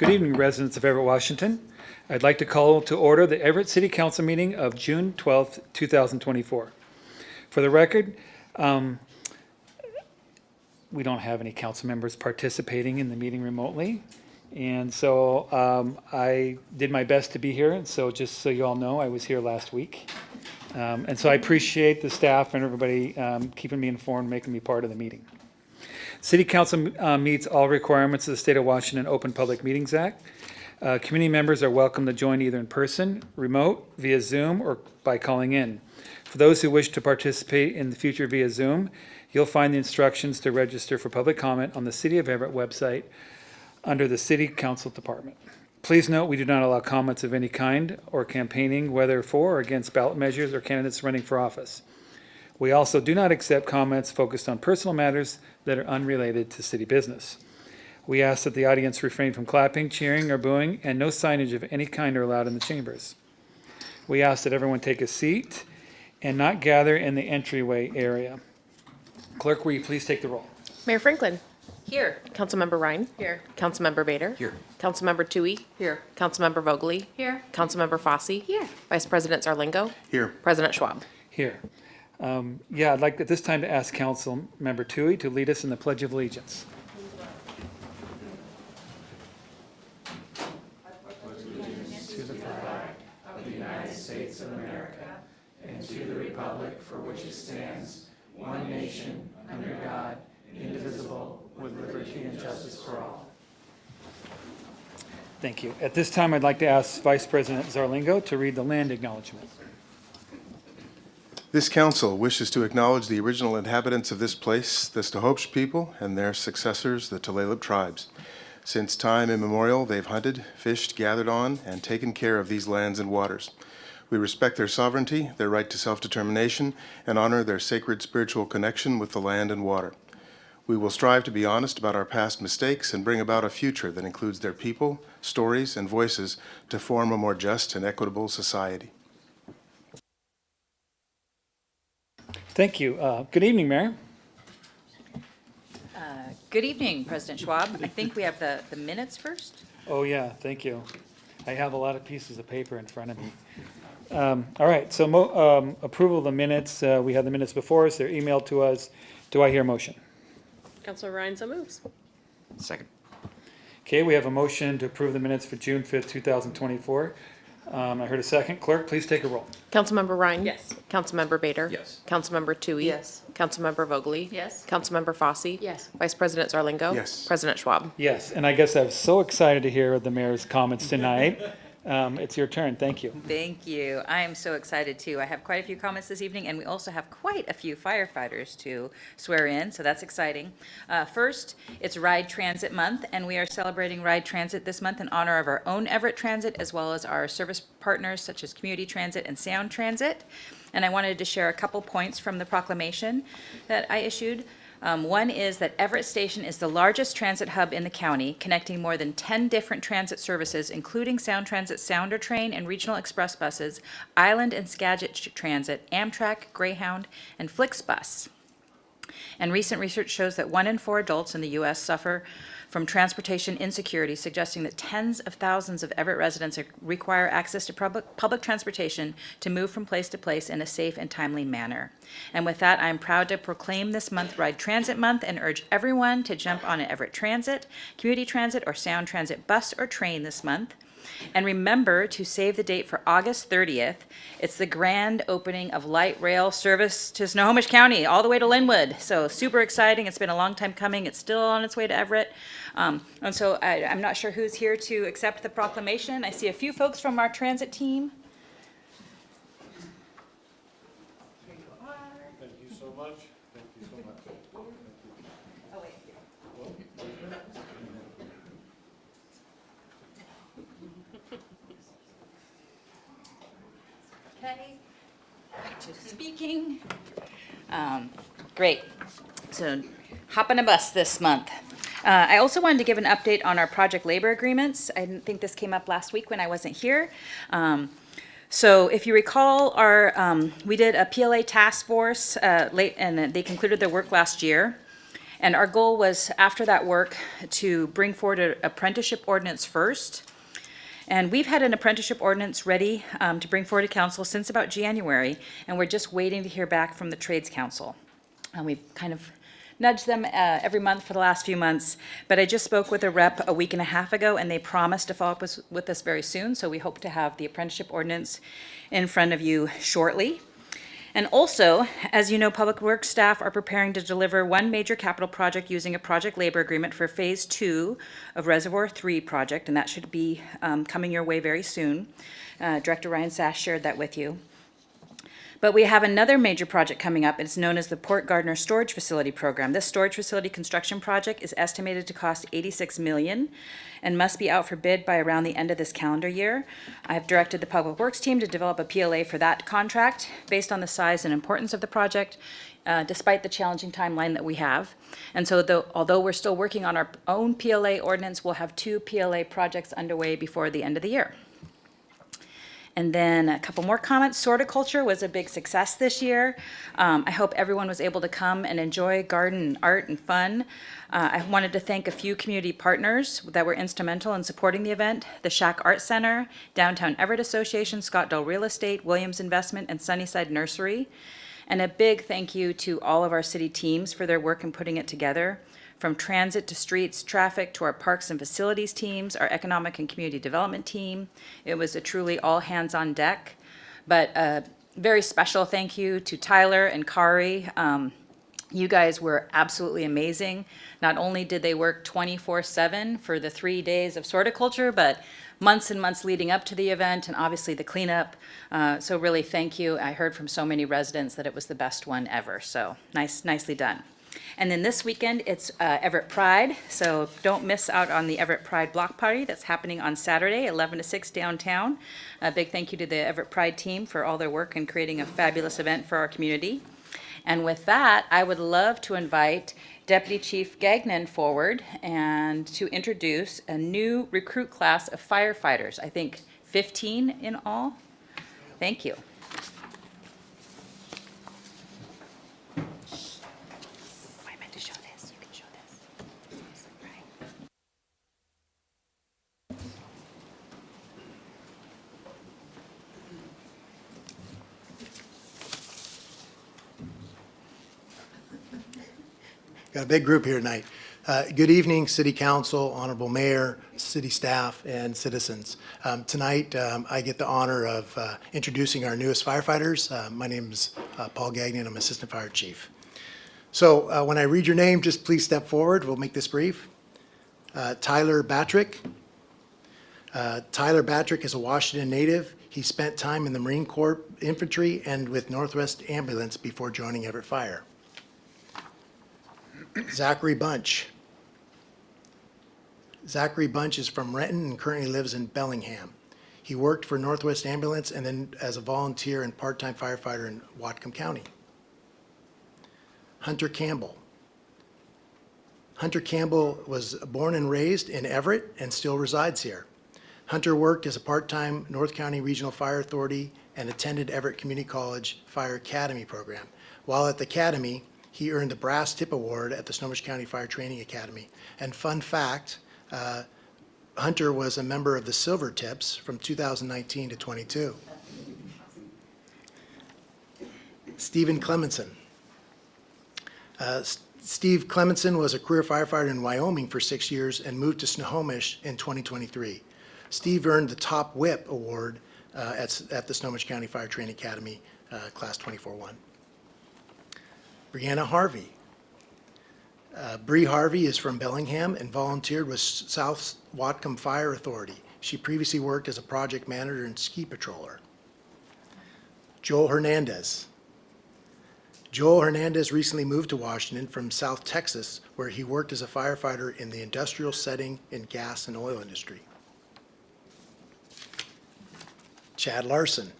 Good evening, residents of Everett, Washington. I'd like to call to order the Everett City Council meeting of June 12th, 2024. For the record, we don't have any council members participating in the meeting remotely. And so I did my best to be here. And so just so you all know, I was here last week. And so I appreciate the staff and everybody keeping me informed, making me part of the meeting. City Council meets all requirements of the State of Washington Open Public Meetings Act. Community members are welcome to join either in person, remote, via Zoom, or by calling in. For those who wish to participate in the future via Zoom, you'll find the instructions to register for public comment on the City of Everett website under the City Council Department. Please note we do not allow comments of any kind or campaigning, whether for or against ballot measures or candidates running for office. We also do not accept comments focused on personal matters that are unrelated to city business. We ask that the audience refrain from clapping, cheering, or booing, and no signage of any kind are allowed in the chambers. We ask that everyone take a seat and not gather in the entryway area. Clerk, will you please take the roll? Mayor Franklin. Here. Councilmember Ryan. Here. Councilmember Bader. Here. Councilmember Toohey. Here. Councilmember Vogely. Here. Councilmember Fossey. Here. Vice President Zarlingo. Here. President Schwab. Here. I'd like at this time to ask Council Member Toohey to lead us in the Pledge of Allegiance. Thank you. At this time, I'd like to ask Vice President Zarlingo to read the land acknowledgement. This council wishes to acknowledge the original inhabitants of this place, the Snohomish people, and their successors, the Tulalip tribes. Since time immemorial, they've hunted, fished, gathered on, and taken care of these lands and waters. We respect their sovereignty, their right to self-determination, and honor their sacred spiritual connection with the land and water. We will strive to be honest about our past mistakes and bring about a future that includes their people, stories, and voices to form a more just and equitable society. Thank you. Good evening, Mayor. Good evening, President Schwab. I think we have the minutes first. Oh, yeah, thank you. I have a lot of pieces of paper in front of me. All right, so approval of the minutes. We have the minutes before us. They're emailed to us. Do I hear a motion? Councilor Ryan, so moves. Second. Okay, we have a motion to approve the minutes for June 5th, 2024. I heard a second. Clerk, please take a roll. Councilmember Ryan. Yes. Councilmember Bader. Yes. Councilmember Toohey. Yes. Councilmember Vogely. Yes. Councilmember Fossey. Yes. Vice President Zarlingo. Yes. President Schwab. Yes, and I guess I'm so excited to hear the mayor's comments tonight. It's your turn. Thank you. Thank you. I am so excited too. I have quite a few comments this evening, and we also have quite a few firefighters to swear in, so that's exciting. First, it's Ride Transit Month, and we are celebrating Ride Transit this month in honor of our own Everett Transit, as well as our service partners such as Community Transit and Sound Transit. And I wanted to share a couple points from the proclamation that I issued. One is that Everett Station is the largest transit hub in the county, connecting more than 10 different transit services, including Sound Transit, Sounder Train, and Regional Express buses, Island and Skagit Transit, Amtrak, Greyhound, and Flixbus. And recent research shows that 1 in 4 adults in the U.S. suffer from transportation insecurity, suggesting that tens of thousands of Everett residents require access to public transportation to move from place to place in a safe and timely manner. And with that, I'm proud to proclaim this month Ride Transit Month and urge everyone to jump on an Everett Transit, Community Transit, or Sound Transit bus or train this month. And remember to save the date for August 30th. It's the grand opening of light rail service to Snohomish County, all the way to Linwood. So super exciting. It's been a long time coming. It's still on its way to Everett. And so I'm not sure who's here to accept the proclamation. I see a few folks from our transit team. Thank you so much. Thank you so much. Oh, wait. Okay, back to speaking. Great. So hop on a bus this month. I also wanted to give an update on our project labor agreements. I didn't think this came up last week when I wasn't here. So if you recall, we did a PLA task force late, and they concluded their work last year. And our goal was, after that work, to bring forward an apprenticeship ordinance first. And we've had an apprenticeship ordinance ready to bring forward to council since about January, and we're just waiting to hear back from the Trades Council. And we've kind of nudged them every month for the last few months, but I just spoke with a rep a week and a half ago, and they promised to follow up with us very soon, so we hope to have the apprenticeship ordinance in front of you shortly. And also, as you know, Public Works staff are preparing to deliver one major capital project using a project labor agreement for Phase 2 of Reservoir 3 project, and that should be coming your way very soon. Director Ryan Sass shared that with you. But we have another major project coming up. It's known as the Port Gardner Storage Facility Program. This storage facility construction project is estimated to cost $86 million and must be out for bid by around the end of this calendar year. I have directed the Public Works team to develop a PLA for that contract based on the size and importance of the project, despite the challenging timeline that we have. And so although we're still working on our own PLA ordinance, we'll have 2 PLA projects underway before the end of the year. And then a couple more comments. Sorticulture was a big success this year. I hope everyone was able to come and enjoy garden and art and fun. I wanted to thank a few community partners that were instrumental in supporting the event: the Shack Art Center, Downtown Everett Association, Scottdale Real Estate, Williams Investment, and Sunnyside Nursery. And a big thank you to all of our city teams for their work in putting it together. From transit to streets, traffic, to our parks and facilities teams, our economic and community development team. It was a truly all hands on deck. But a very special thank you to Tyler and Kari. You guys were absolutely amazing. Not only did they work 24/7 for the 3 days of Sorticulture, but months and months leading up to the event, and obviously the cleanup. So really thank you. I heard from so many residents that it was the best one ever. So nicely done. And then this weekend, it's Everett Pride, so don't miss out on the Everett Pride Block Party that's happening on Saturday, 11 to 6 downtown. A big thank you to the Everett Pride team for all their work in creating a fabulous event for our community. And with that, I would love to invite Deputy Chief Gagnon forward and to introduce a new recruit class of firefighters, I think 15 in all. Thank you. I meant to show this. You can show this. Right. Got a big group here tonight. Good evening, City Council, Honorable Mayor, city staff, and citizens. Tonight, I get the honor of introducing our newest firefighters. My name is Paul Gagnon. I'm Assistant Fire Chief. So when I read your name, just please step forward. We'll make this brief. Tyler Batrick. Tyler Batrick is a Washington native. He spent time in the Marine Corps Infantry and with Northwest Ambulance before joining Everett Fire. Zachary Bunch. Zachary Bunch is from Renton and currently lives in Bellingham. He worked for Northwest Ambulance and then as a volunteer and part-time firefighter in Whatcom County. Hunter Campbell. Hunter Campbell was born and raised in Everett and still resides here. Hunter worked as a part-time North County Regional Fire Authority and attended Everett Community College Fire Academy program. While at the academy, he earned the Brass Tip Award at the Snohomish County Fire Training Academy. And fun fact, Hunter was a member of the Silver Tips from 2019 to 22. Stephen Clemenson. Steve Clemenson was a career firefighter in Wyoming for 6 years and moved to Snohomish in 2023. Steve earned the Top Whip Award at the Snohomish County Fire Training Academy, Class 24-1. Brianna Harvey. Bree Harvey is from Bellingham and volunteered with South Whatcom Fire Authority. She previously worked as a project manager and ski patroller. Joel Hernandez. Joel Hernandez recently moved to Washington from South Texas, where he worked as a firefighter in the industrial setting in gas and oil industry. Chad Larson.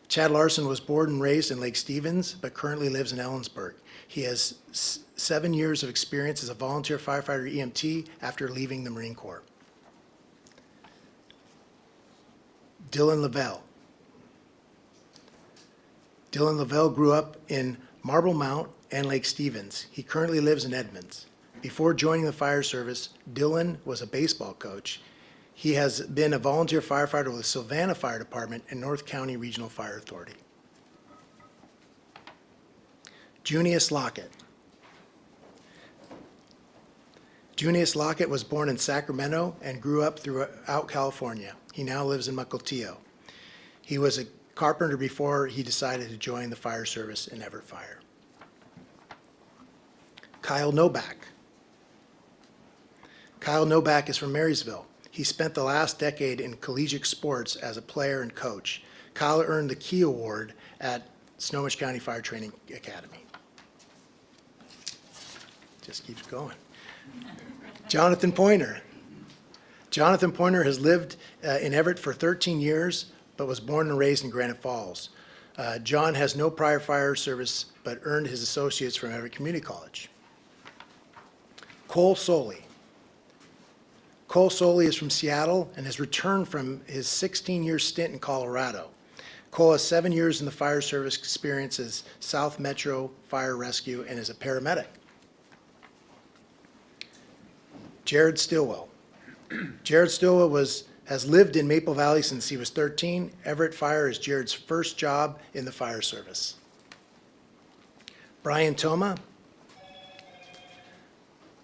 Chad Larson was born and raised in Lake Stevens, but currently lives in Ellensburg. He has 7 years of experience as a volunteer firefighter EMT after leaving the Marine Corps. Dylan Lavelle. Dylan Lavelle grew up in Marble Mount, and Lake Stevens. He currently lives in Edmonds. Before joining the fire service, Dylan was a baseball coach. He has been a volunteer firefighter with the Savannah Fire Department and North County Regional Fire Authority. Junius Lockett. Junius Lockett was born in Sacramento and grew up throughout California. He now lives in Mukilteo. He was a carpenter before he decided to join the fire service in Everett Fire. Kyle Novak. Kyle Novak is from Marysville. He spent the last decade in collegiate sports as a player and coach. Kyle earned the Key Award at Snohomish County Fire Training Academy. Just keeps going. Jonathan Pointer. Jonathan Pointer has lived in Everett for 13 years, but was born and raised in Granite Falls. John has no prior fire service, but earned his associates from Everett Community College. Cole Soley. Cole Soley is from Seattle and has returned from his 16-year stint in Colorado. Cole has 7 years in the fire service experience as South Metro Fire Rescue and is a paramedic. Jared Stillwell. Jared Stillwell has lived in Maple Valley since he was 13. Everett Fire is Jared's first job in the fire service. Brian Toma.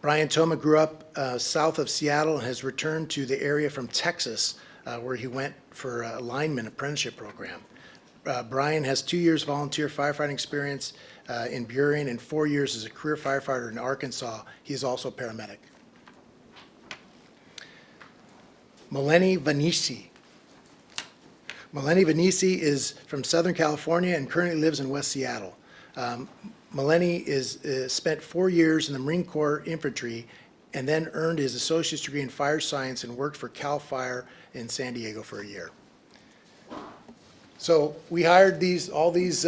Brian Toma grew up south of Seattle and has returned to the area from Texas, where he went for a lineman apprenticeship program. Brian has 2 years volunteer firefighting experience in Burien and 4 years as a career firefighter in Arkansas. He is also a paramedic. Melanie Vanisi. Melanie Vanisi is from Southern California and currently lives in West Seattle. Melanie spent 4 years in the Marine Corps Infantry and then earned his associate's degree in fire science and worked for CAL FIRE in San Diego for a year. So we hired all these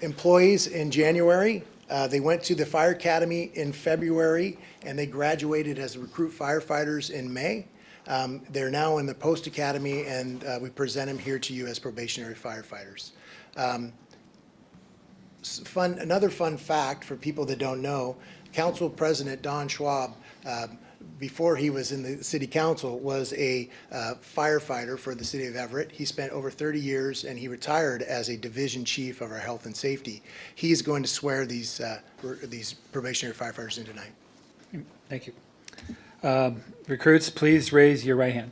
employees in January. They went to the Fire Academy in February, and they graduated as recruit firefighters in May. They're now in the Post Academy, and we present them here to you as probationary firefighters. Another fun fact for people that don't know, Council President Don Schwab, before he was in the City Council, was a firefighter for the City of Everett. He spent over 30 years, and he retired as a division chief of our health and safety. He's going to swear these probationary firefighters in tonight. Thank you. Recruits, please raise your right hand.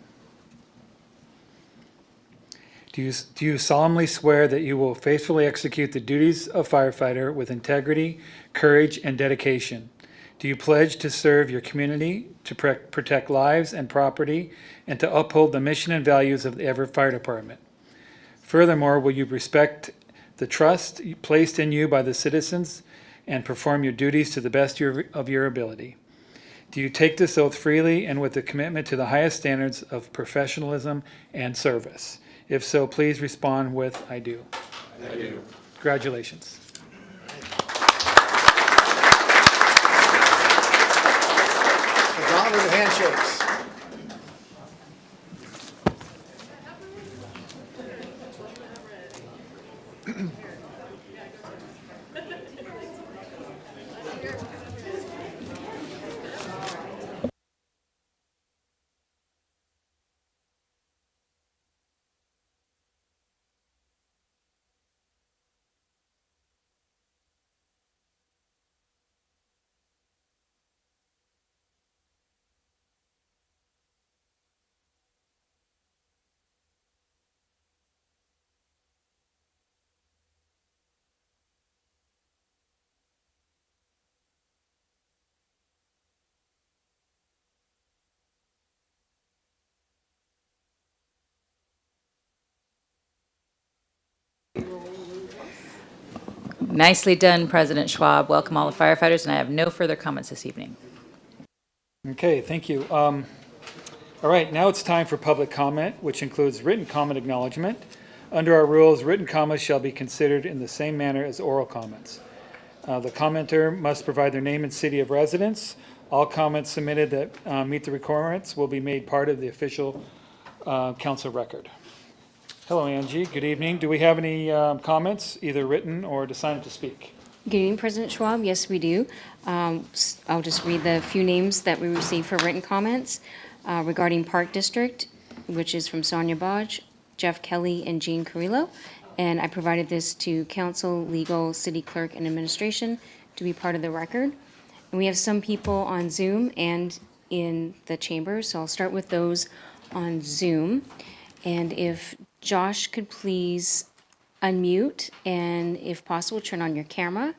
Do you solemnly swear that you will faithfully execute the duties of firefighter with integrity, courage, and dedication? Do you pledge to serve your community, to protect lives and property, and to uphold the mission and values of the Everett Fire Department? Furthermore, will you respect the trust placed in you by the citizens and perform your duties to the best of your ability? Do you take this oath freely and with a commitment to the highest standards of professionalism and service? If so, please respond with, I do. I do. Congratulations. A gauntlet of handshakes. Nicely done, President Schwab. Welcome all the firefighters, and I have no further comments this evening. Okay, thank you. All right, now it's time for public comment, which includes written comment acknowledgement. Under our rules, written comments shall be considered in the same manner as oral comments. The commenter must provide their name and city of residence. All comments submitted that meet the requirements will be made part of the official council record. Hello, Angie. Good evening. Do we have any comments, either written or to sign up to speak? Good evening, President Schwab. Yes, we do. I'll just read the few names that we received for written comments regarding Park District, which is from Sonia Bodge, Jeff Kelly, and Jean Carrillo. And I provided this to council, legal, city clerk, and administration to be part of the record. And we have some people on Zoom and in the chamber, so I'll start with those on Zoom. And if Josh could please unmute and if possible, turn on your camera.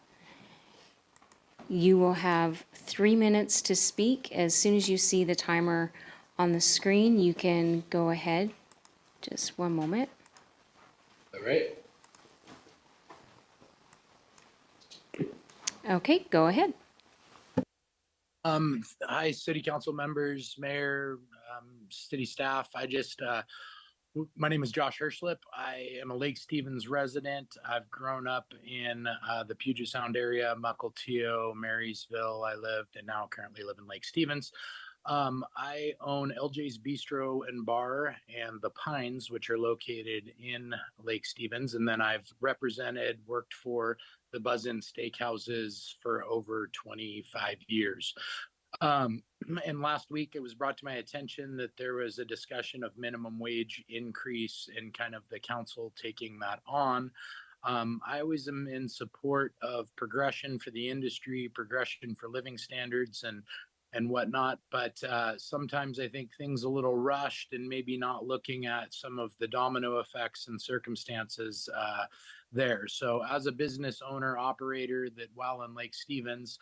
You will have 3 minutes to speak. As soon as you see the timer on the screen, you can go ahead. Just one moment. All right. Okay, go ahead. Hi, city council members, mayor, city staff. My name is Josh Hirschlip. I am a Lake Stevens resident. I've grown up in the Puget Sound area, Mukilteo, Marysville. I lived and now currently live in Lake Stevens. I own LJ's Bistro and Bar and The Pines, which are located in Lake Stevens. And then I've worked for the Buzz-In Steakhouses for over 25 years. And last week it was brought to my attention that there was a discussion of minimum wage increase and kind of the council taking that on. I always am in support of progression for the industry, progression for living standards and whatnot. But sometimes I think things a little rushed and maybe not looking at some of the domino effects and circumstances there. So as a business owner operator that while in Lake Stevens,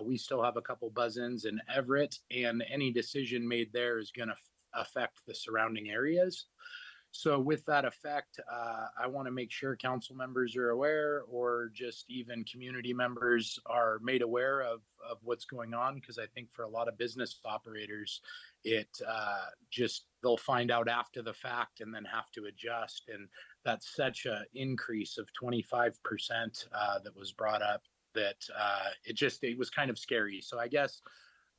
we still have a couple buzz-ins in Everett, and any decision made there is going to affect the surrounding areas. So with that effect, I want to make sure council members are aware, or just even community members are made aware of what's going on, because I think for a lot of business operators, they'll find out after the fact and then have to adjust. And that's such an increase of 25% that was brought up that it was kind of scary. So I guess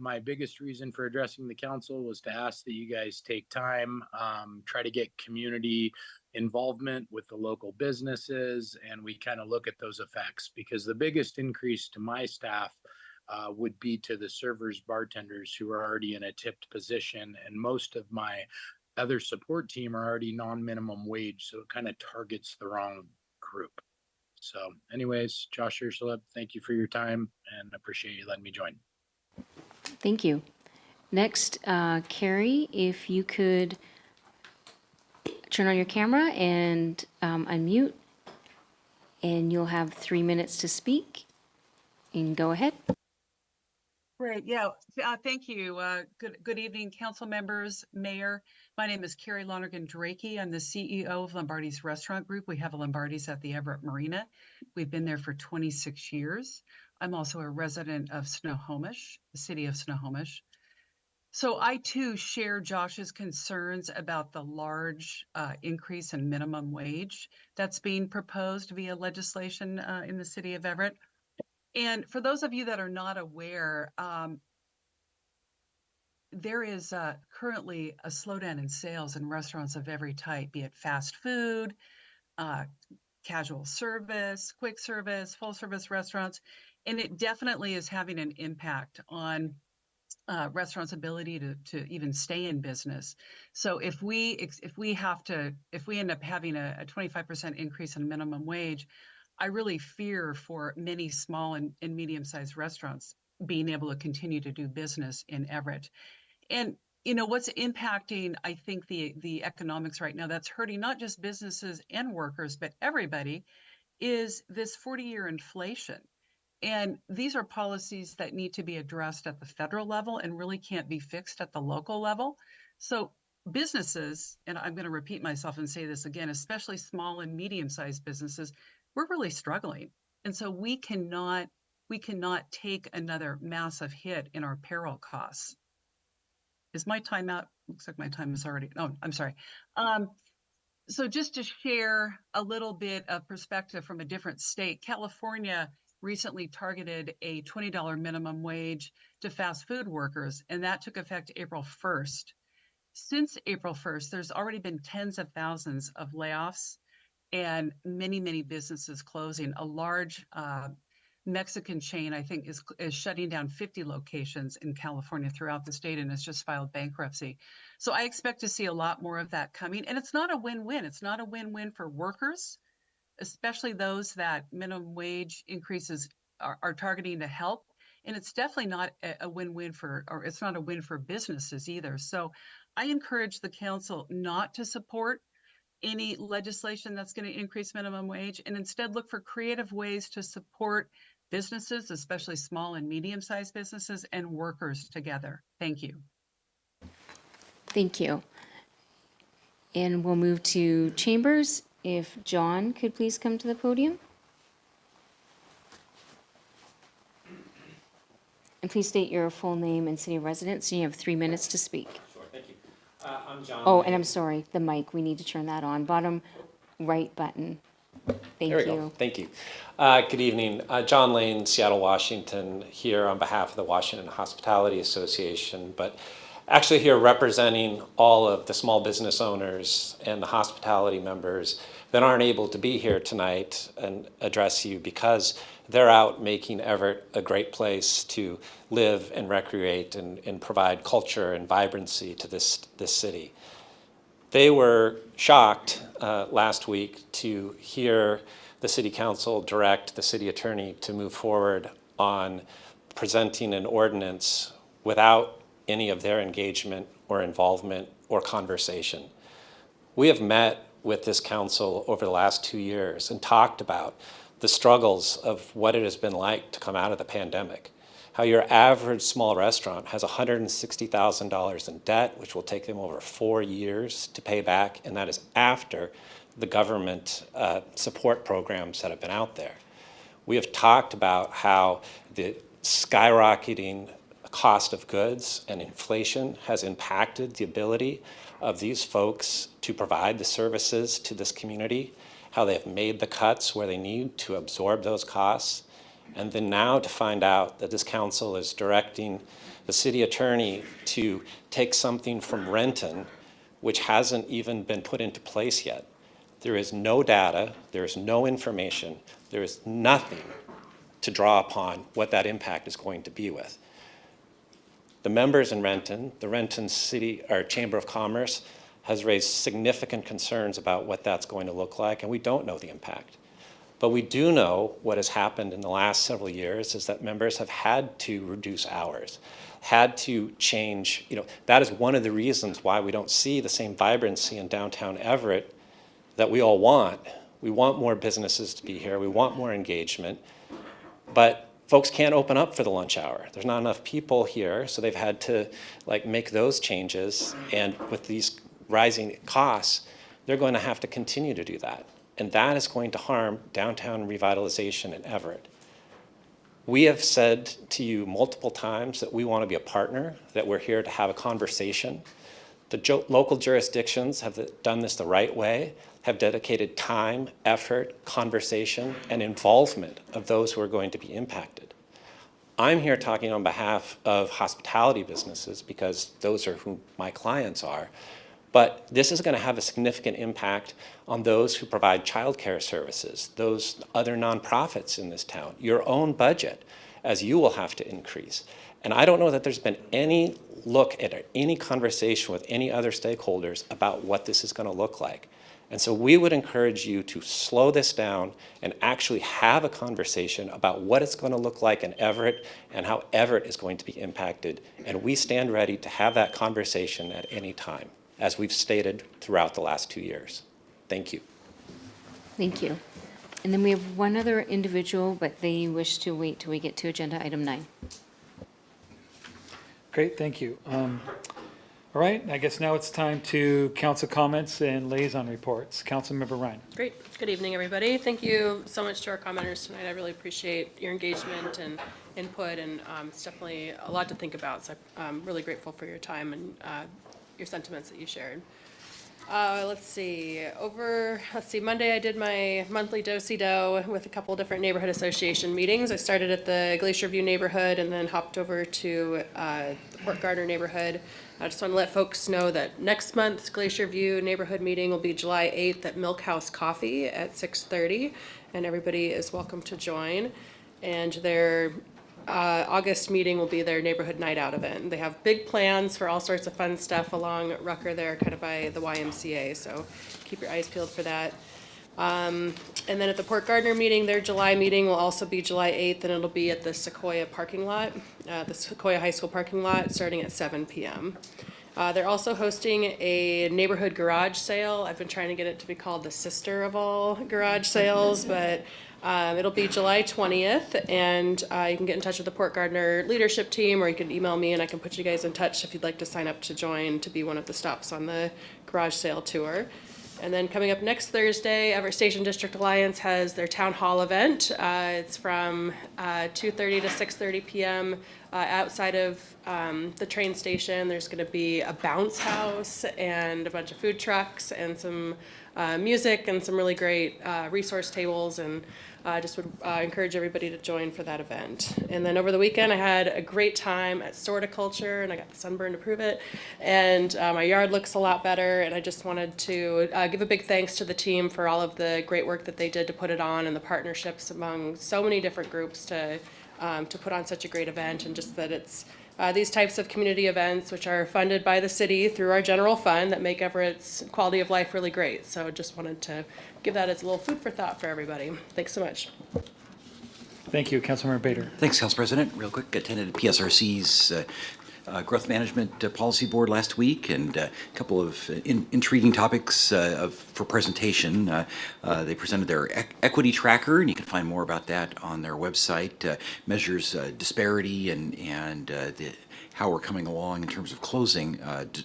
my biggest reason for addressing the council was to ask that you guys take time, try to get community involvement with the local businesses, and we kind of look at those effects, because the biggest increase to my staff would be to the servers, bartenders who are already in a tipped position, and most of my other support team are already non-minimum wage, so it kind of targets the wrong group. So anyways, Josh Hirschlip, thank you for your time and appreciate you letting me join. Thank you. Next, Carrie, if you could turn on your camera and unmute, and you'll have 3 minutes to speak. And go ahead. Great. Yeah. Thank you. Good evening, council members, mayor. My name is Carrie Lonergan Drakey. I'm the CEO of Lombardi's Restaurant Group. We have a Lombardi's at the Everett Marina. We've been there for 26 years. I'm also a resident of Snohomish, the city of Snohomish. So I too share Josh's concerns about the large increase in minimum wage that's being proposed via legislation in the city of Everett. And for those of you that are not aware, there is currently a slowdown in sales in restaurants of every type, be it fast food, casual service, quick service, full service restaurants. And it definitely is having an impact on restaurants' ability to even stay in business. So if we end up having a 25% increase in minimum wage, I really fear for many small and medium-sized restaurants being able to continue to do business in Everett. And you know what's impacting, I think, the economics right now that's hurting not just businesses and workers, but everybody, is this 40-year inflation. And these are policies that need to be addressed at the federal level and really can't be fixed at the local level. So businesses, and I'm going to repeat myself and say this again, especially small and medium-sized businesses, we're really struggling. And so we cannot take another massive hit in our payroll costs. Is my time out? Looks like my time is already, oh, I'm sorry. So just to share a little bit of perspective from a different state, California recently targeted a $20 minimum wage to fast food workers, and that took effect April 1st. Since April 1st, there's already been tens of thousands of layoffs and many, many businesses closing. A large Mexican chain, I think, is shutting down 50 locations in California throughout the state and has just filed bankruptcy. So I expect to see a lot more of that coming. And it's not a win-win. It's not a win-win for workers, especially those that minimum wage increases are targeting to help. And it's definitely not a win-win or it's not a win for businesses either. So I encourage the council not to support any legislation that's going to increase minimum wage and instead look for creative ways to support businesses, especially small and medium-sized businesses, and workers together. Thank you. Thank you. And we'll move to chambers. If John could please come to the podium. And please state your full name and city of residence, and you have 3 minutes to speak. Sure, thank you. I'm John. Oh, and I'm sorry, the mic, we need to turn that on. Bottom right button. Thank There we go. you. Thank you. Good evening. John Lane, Seattle, Washington, here on behalf of the Washington Hospitality Association, but actually here representing all of the small business owners and the hospitality members that aren't able to be here tonight and address you because they're out making Everett a great place to live and recreate and provide culture and vibrancy to this city. They were shocked last week to hear the city council direct the city attorney to move forward on presenting an ordinance without any of their engagement or involvement or conversation. We have met with this council over the last 2 years and talked about the struggles of what it has been like to come out of the pandemic. How your average small restaurant has $160,000 in debt, which will take them over 4 years to pay back, and that is after the government support programs that have been out there. We have talked about how the skyrocketing cost of goods and inflation has impacted the ability of these folks to provide the services to this community, how they've made the cuts where they need to absorb those costs. And then now to find out that this council is directing the city attorney to take something from Renton, which hasn't even been put into place yet. There is no data, there is no information, there is nothing to draw upon what that impact is going to be with. The members in Renton, the Renton City, or Chamber of Commerce, has raised significant concerns about what that's going to look like, and we don't know the impact. But we do know what has happened in the last several years is that members have had to reduce hours, had to change. That is one of the reasons why we don't see the same vibrancy in downtown Everett that we all want. We want more businesses to be here. We want more engagement. But folks can't open up for the lunch hour. There's not enough people here, so they've had to make those changes. And with these rising costs, they're going to have to continue to do that. And that is going to harm downtown revitalization in Everett. We have said to you multiple times that we want to be a partner, that we're here to have a conversation. The local jurisdictions have done this the right way, have dedicated time, effort, conversation, and involvement of those who are going to be impacted. I'm here talking on behalf of hospitality businesses because those are who my clients are. But this is going to have a significant impact on those who provide childcare services, those other nonprofits in this town, your own budget, as you will have to increase. And I don't know that there's been any look at any conversation with any other stakeholders about what this is going to look like. And so we would encourage you to slow this down and actually have a conversation about what it's going to look like in Everett and how Everett is going to be impacted. And we stand ready to have that conversation at any time, as we've stated throughout the last 2 years. Thank you. Thank you. And then we have one other individual, but they wish to wait till we get to agenda item 9. Great, thank you. All right, I guess now it's time to council comments and liaison reports. Councilmember Ryan. Great. Good evening, everybody. Thank you so much to our commenters tonight. I really appreciate your engagement and input, and it's definitely a lot to think about. So I'm really grateful for your time and your sentiments that you shared. Let's see, Monday I did my monthly do-si-do with a couple different neighborhood association meetings. I started at the Glacier View neighborhood and then hopped over to the Port Gardner neighborhood. I just want to let folks know that next month's Glacier View neighborhood meeting will be July 8th at Milk House Coffee at 6:30, and everybody is welcome to join. And their August meeting will be their neighborhood night out event. They have big plans for all sorts of fun stuff along Rucker there, kind of by the YMCA, so keep your eyes peeled for that. And then at the Port Gardner meeting, their July meeting will also be July 8th, and it'll be at the Sequoia parking lot, the Sequoia High School parking lot, starting at 7 p.m. They're also hosting a neighborhood garage sale. I've been trying to get it to be called the sister of all garage sales, but it'll be July 20th, and you can get in touch with the Port Gardner leadership team, or you can email me, and I can put you guys in touch if you'd like to sign up to join to be one of the stops on the garage sale tour. And then coming up next Thursday, Everett Station District Alliance has their town hall event. It's from 2:30 to 6:30 p.m. Outside of the train station. There's going to be a bounce house and a bunch of food trucks and some music and some really great resource tables, and just would encourage everybody to join for that event. And then over the weekend, I had a great time at Sorticulture, and I got the sunburn to prove it. And my yard looks a lot better, and I just wanted to give a big thanks to the team for all of the great work that they did to put it on, and the partnerships among so many different groups to put on such a great event, and just that it's these types of community events, which are funded by the city through our general fund, that make Everett's quality of life really great. So just wanted to give that as a little food for thought for everybody. Thanks so much. Thank you, Councilmember Bader. Thanks, Council President. Real quick, attended PSRC's Growth Management Policy Board last week, and a couple of intriguing topics for presentation. They presented their equity tracker, and you can find more about that on their website. Measures disparity and how we're coming along in terms of closing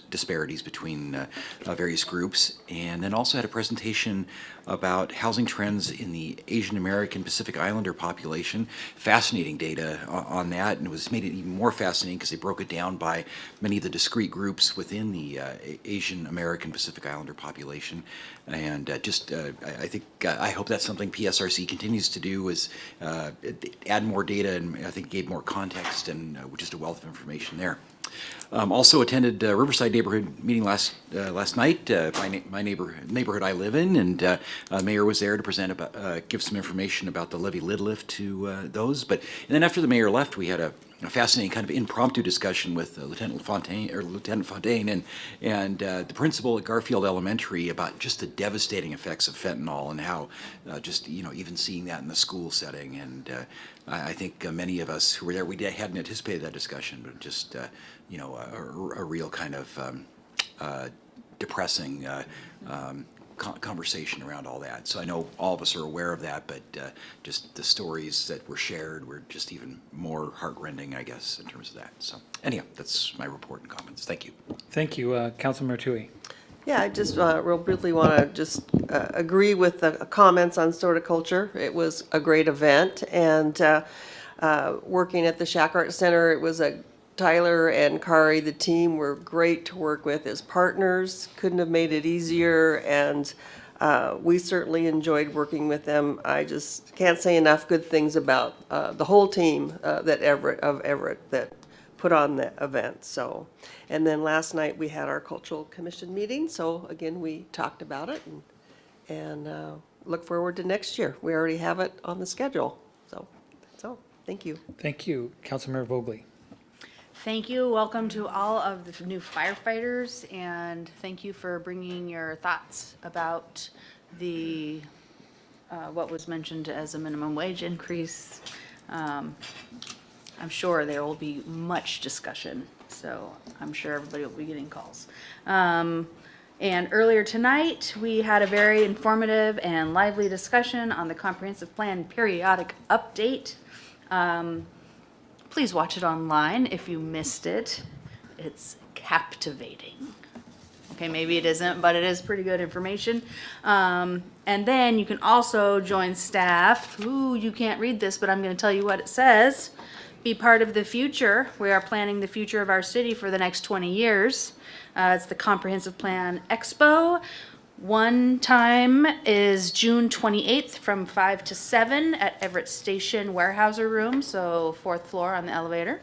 disparities between various groups. And then also had a presentation about housing trends in the Asian American Pacific Islander population. Fascinating data on that, and it was made it even more fascinating because they broke it down by many of the discrete groups within the Asian American Pacific Islander population. And I hope that's something PSRC continues to do, is add more data, and I think gave more context, and just a wealth of information there. Also attended Riverside neighborhood meeting last night, my neighborhood I live in, and mayor was there to present give some information about the levy lid lift to those. And then after the mayor left, we had a fascinating kind of impromptu discussion with Lieutenant Fontaine and the principal at Garfield Elementary about just the devastating effects of fentanyl, and how even seeing that in the school setting. And I think many of us who were there, we hadn't anticipated that discussion, but just a real kind of depressing conversation around all that. So I know all of us are aware of that, but just the stories that were shared were just even more heartrending, I guess, in terms of that. So anyhow, that's my report and comments. Thank you. Thank you, Councilmember Tui. Yeah, I just real briefly want to just agree with the comments on Sorticulture. It was a great event, and working at the Shack Art Center, it was Tyler and Kari, the team, were great to work with as partners. Couldn't have made it easier, and we certainly enjoyed working with them. I just can't say enough good things about the whole team that Everett that put on the event. So, and then last night we had our Cultural Commission meeting. So again, we talked about it and look forward to next year. We already have it on the schedule. So that's all. Thank you. Thank you, Councilmember Vogely. Thank you. Welcome to all of the new firefighters, and thank you for bringing your thoughts about the what was mentioned as a minimum wage increase. I'm sure there will be much discussion, so I'm sure everybody will be getting calls. And earlier tonight, we had a very informative and lively discussion on the comprehensive plan periodic update. Please watch it online if you missed it. It's captivating. Okay, maybe it isn't, but it is pretty good information. And then you can also join staff. Ooh, you can't read this, but I'm going to tell you what it says. Be part of the future. We are planning the future of our city for the next 20 years. It's the Comprehensive Plan Expo. One time is June 28th from 5 to 7 at Everett Station Warehouser Room, so 4th floor on the elevator.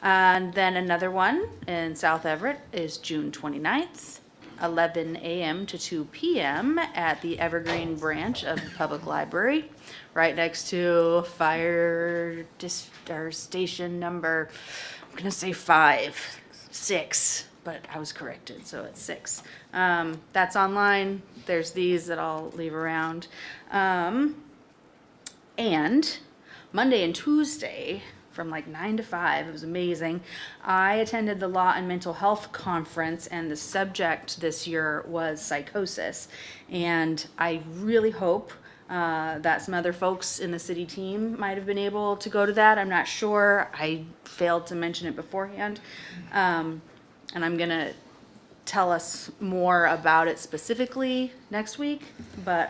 And then another one in South Everett is June 29th. 11 a.m. to 2 p.m. at the Evergreen branch of the Public Library, right next to or station number, I'm gonna say 6, but I was corrected, so it's 6. That's online. There's these that I'll leave around. And Monday and Tuesday, from like 9 to 5, it was amazing. I attended the Law and Mental Health Conference, and the subject this year was psychosis. And I really hope that some other folks in the city team might have been able to go to that. I'm not sure. I failed to mention it beforehand. And I'm going to tell us more about it specifically next week, but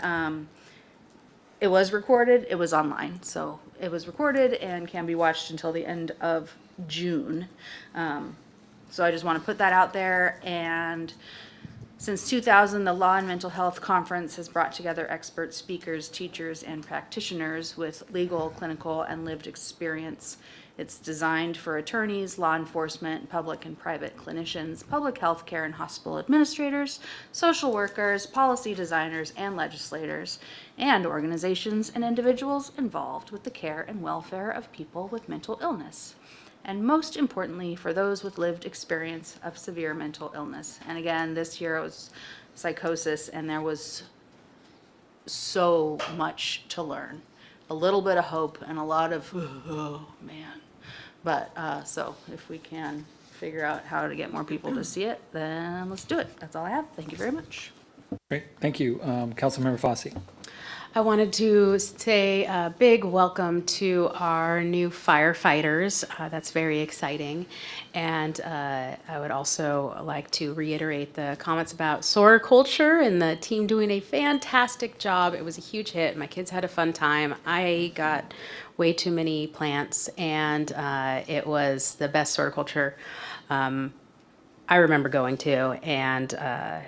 it was recorded, it was online, so it was recorded and can be watched until the end of June. So I just want to put that out there, and since 2000, the Law and Mental Health Conference has brought together expert speakers, teachers, and practitioners with legal, clinical, and lived experience. It's designed for attorneys, law enforcement, public and private clinicians, public health care and hospital administrators, social workers, policy designers, and legislators, and organizations and individuals involved with the care and welfare of people with mental illness. And most importantly, for those with lived experience of severe mental illness. And again, this year it was psychosis, and there was so much to learn. A little bit of hope and a lot of, oh man. But, so if we can figure out how to get more people to see it, then let's do it. That's all I have. Thank you very much. Great, thank you. Councilmember Fosse. I wanted to say a big welcome to our new firefighters. That's very exciting. And I would also like to reiterate the comments about SOAR culture and the team doing a fantastic job. It was a huge hit. My kids had a fun time. I got way too many plants, and it was the best SOAR culture I remember going to, and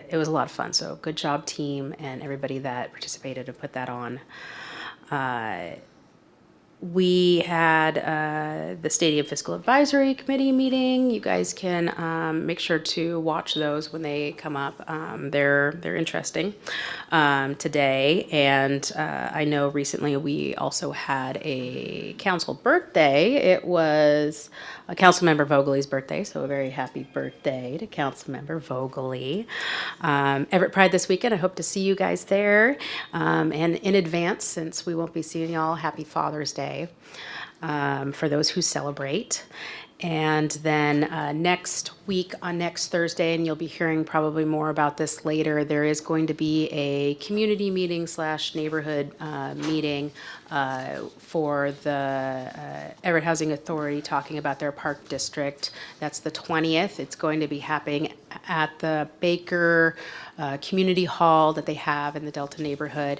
it was a lot of fun. So good job, team, and everybody that participated and put that on. We had the Stadium Fiscal Advisory Committee meeting. You guys can make sure to watch those when they come up. They're interesting today. And I know recently we also had a council birthday. It was Councilmember Vogeley's birthday, so a very happy birthday to Councilmember Vogely. Everett Pride this weekend. I hope to see you guys there. And in advance, since we won't be seeing y'all, happy Father's Day for those who celebrate. And then next week on next Thursday, and you'll be hearing probably more about this later, there is going to be a community meeting / neighborhood meeting for the Everett Housing Authority talking about their park district. That's the 20th. It's going to be happening at the Baker Community Hall that they have in the Delta neighborhood.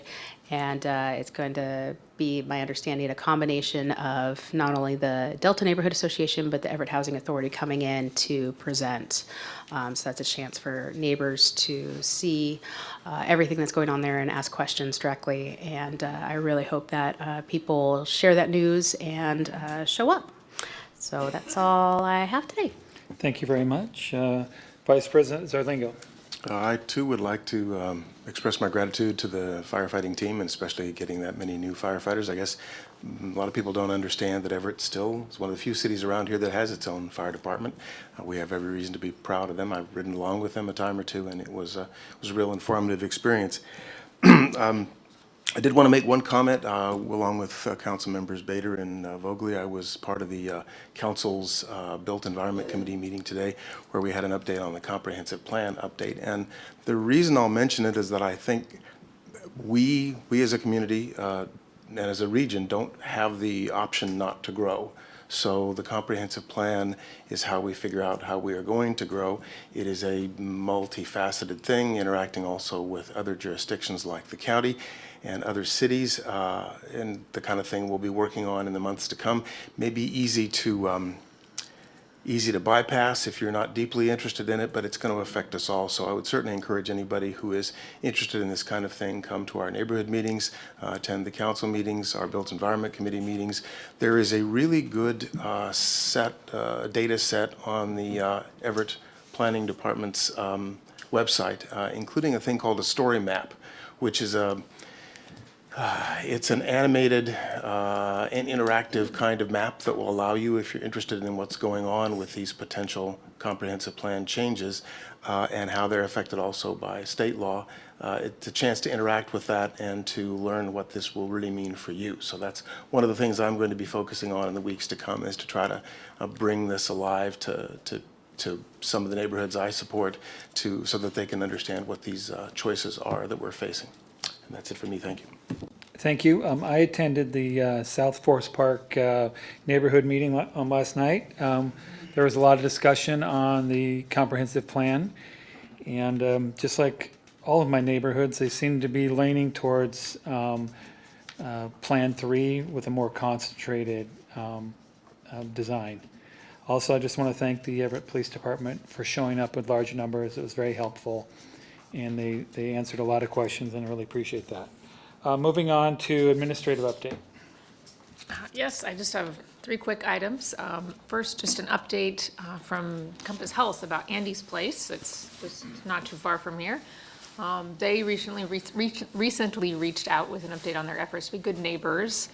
And it's going to be, my understanding, a combination of not only the Delta Neighborhood Association, but the Everett Housing Authority coming in to present. So that's a chance for neighbors to see everything that's going on there and ask questions directly. And I really hope that people share that news and show up. So that's all I have today. Thank you very much. Vice President Zarlingo. I too would like to express my gratitude to the firefighting team, and especially getting that many new firefighters. I guess a lot of people don't understand that Everett still is one of the few cities around here that has its own fire department. We have every reason to be proud of them. I've ridden along with them a time or two, and it was a real informative experience. I did want to make one comment, along with Council Members Bader and Vogely. I was part of the Council's Built Environment Committee meeting today, where we had an update on the comprehensive plan update. And the reason I'll mention it is that I think we as a community and as a region don't have the option not to grow. So the comprehensive plan is how we figure out how we are going to grow. It is a multifaceted thing, interacting also with other jurisdictions like the county and other cities, and the kind of thing we'll be working on in the months to come. May be easy to bypass if you're not deeply interested in it, but it's going to affect us all. So I would certainly encourage anybody who is interested in this kind of thing, come to our neighborhood meetings, attend the council meetings, our Built Environment Committee meetings. There is a really good data set on the Everett Planning Department's website, including a thing called a story map, which is it's an animated and interactive kind of map that will allow you, if you're interested in what's going on with these potential comprehensive plan changes and how they're affected also by state law, it's a chance to interact with that and to learn what this will really mean for you. So that's one of the things I'm going to be focusing on in the weeks to come, is to try to bring this alive to some of the neighborhoods I support, so that they can understand what these choices are that we're facing. And that's it for me. Thank you. Thank you. I attended the South Forest Park neighborhood meeting last night. There was a lot of discussion on the comprehensive plan, and just like all of my neighborhoods, they seem to be leaning towards Plan 3 with a more concentrated design. Also, I just want to thank the Everett Police Department for showing up with large numbers. It was very helpful, and they answered a lot of questions, and I really appreciate that. Moving on to administrative update. Yes, I just have 3 quick items. First, just an update from Compass Health about Andy's Place. It's just not too far from here. They recently reached out with an update on their efforts to be good neighbors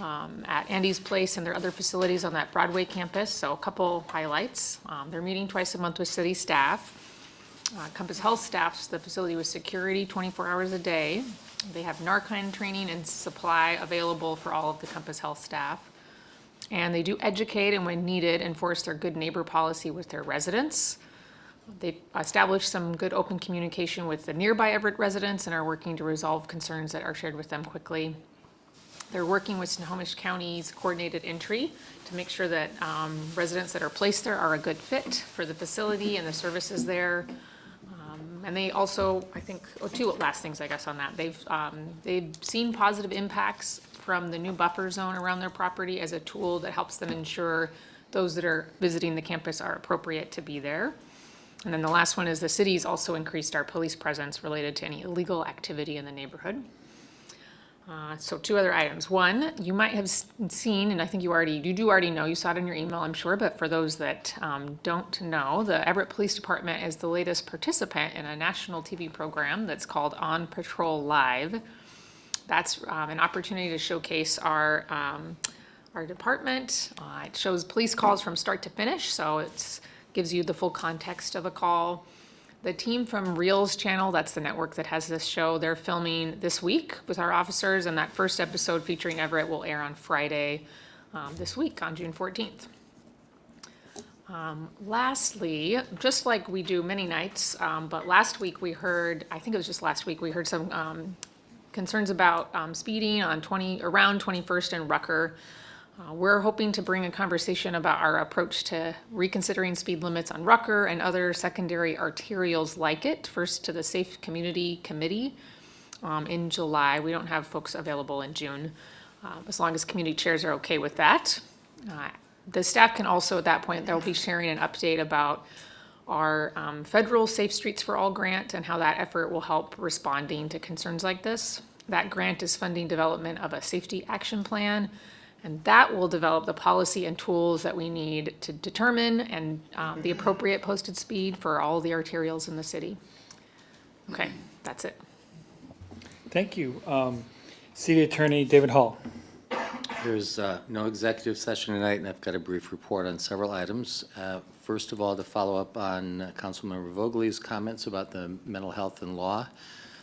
at Andy's Place and their other facilities on that Broadway campus. So a couple highlights. They're meeting twice a month with city staff. Compass Health staffs the facility with security 24 hours a day. They have Narcan training and supply available for all of the Compass Health staff. And they do educate and, when needed, enforce their good neighbor policy with their residents. They've established some good open communication with the nearby Everett residents and are working to resolve concerns that are shared with them quickly. They're working with Snohomish County's coordinated entry to make sure that residents that are placed there are a good fit for the facility and the services there. And they also, I think, 2 last things, I guess, on that. They've seen positive impacts from the new buffer zone around their property as a tool that helps them ensure those that are visiting the campus are appropriate to be there. And then the last one is the city's also increased our police presence related to any illegal activity in the neighborhood. So 2 other items. One, you might have seen, and I think you do already know, you saw it in your email, I'm sure, but for those that don't know, the Everett Police Department is the latest participant in a national TV program that's called On Patrol Live. That's an opportunity to showcase our department. It shows police calls from start to finish, so it gives you the full context of a call. The team from Reels channel, that's the network that has this show, they're filming this week with our officers, and that first episode featuring Everett will air on Friday this week on June 14th. Lastly, just like we do many nights, but last week we heard, I think it was just last week, we heard some concerns about speeding on around 21st and Rucker. We're hoping to bring a conversation about our approach to reconsidering speed limits on Rucker and other secondary arterials like it, first to the Safe Community Committee in July. We don't have folks available in June, as long as community chairs are okay with that. The staff can also, at that point, they'll be sharing an update about our federal Safe Streets for All grant and how that effort will help responding to concerns like this. That grant is funding development of a safety action plan, and that will develop the policy and tools that we need to determine and the appropriate posted speed for all the arterials in the city. Okay, that's it. Thank you. City Attorney David Hall. There's no executive session tonight, and I've got a brief report on several items. First of all, to follow up on Councilmember Vogel's comments about the mental health and law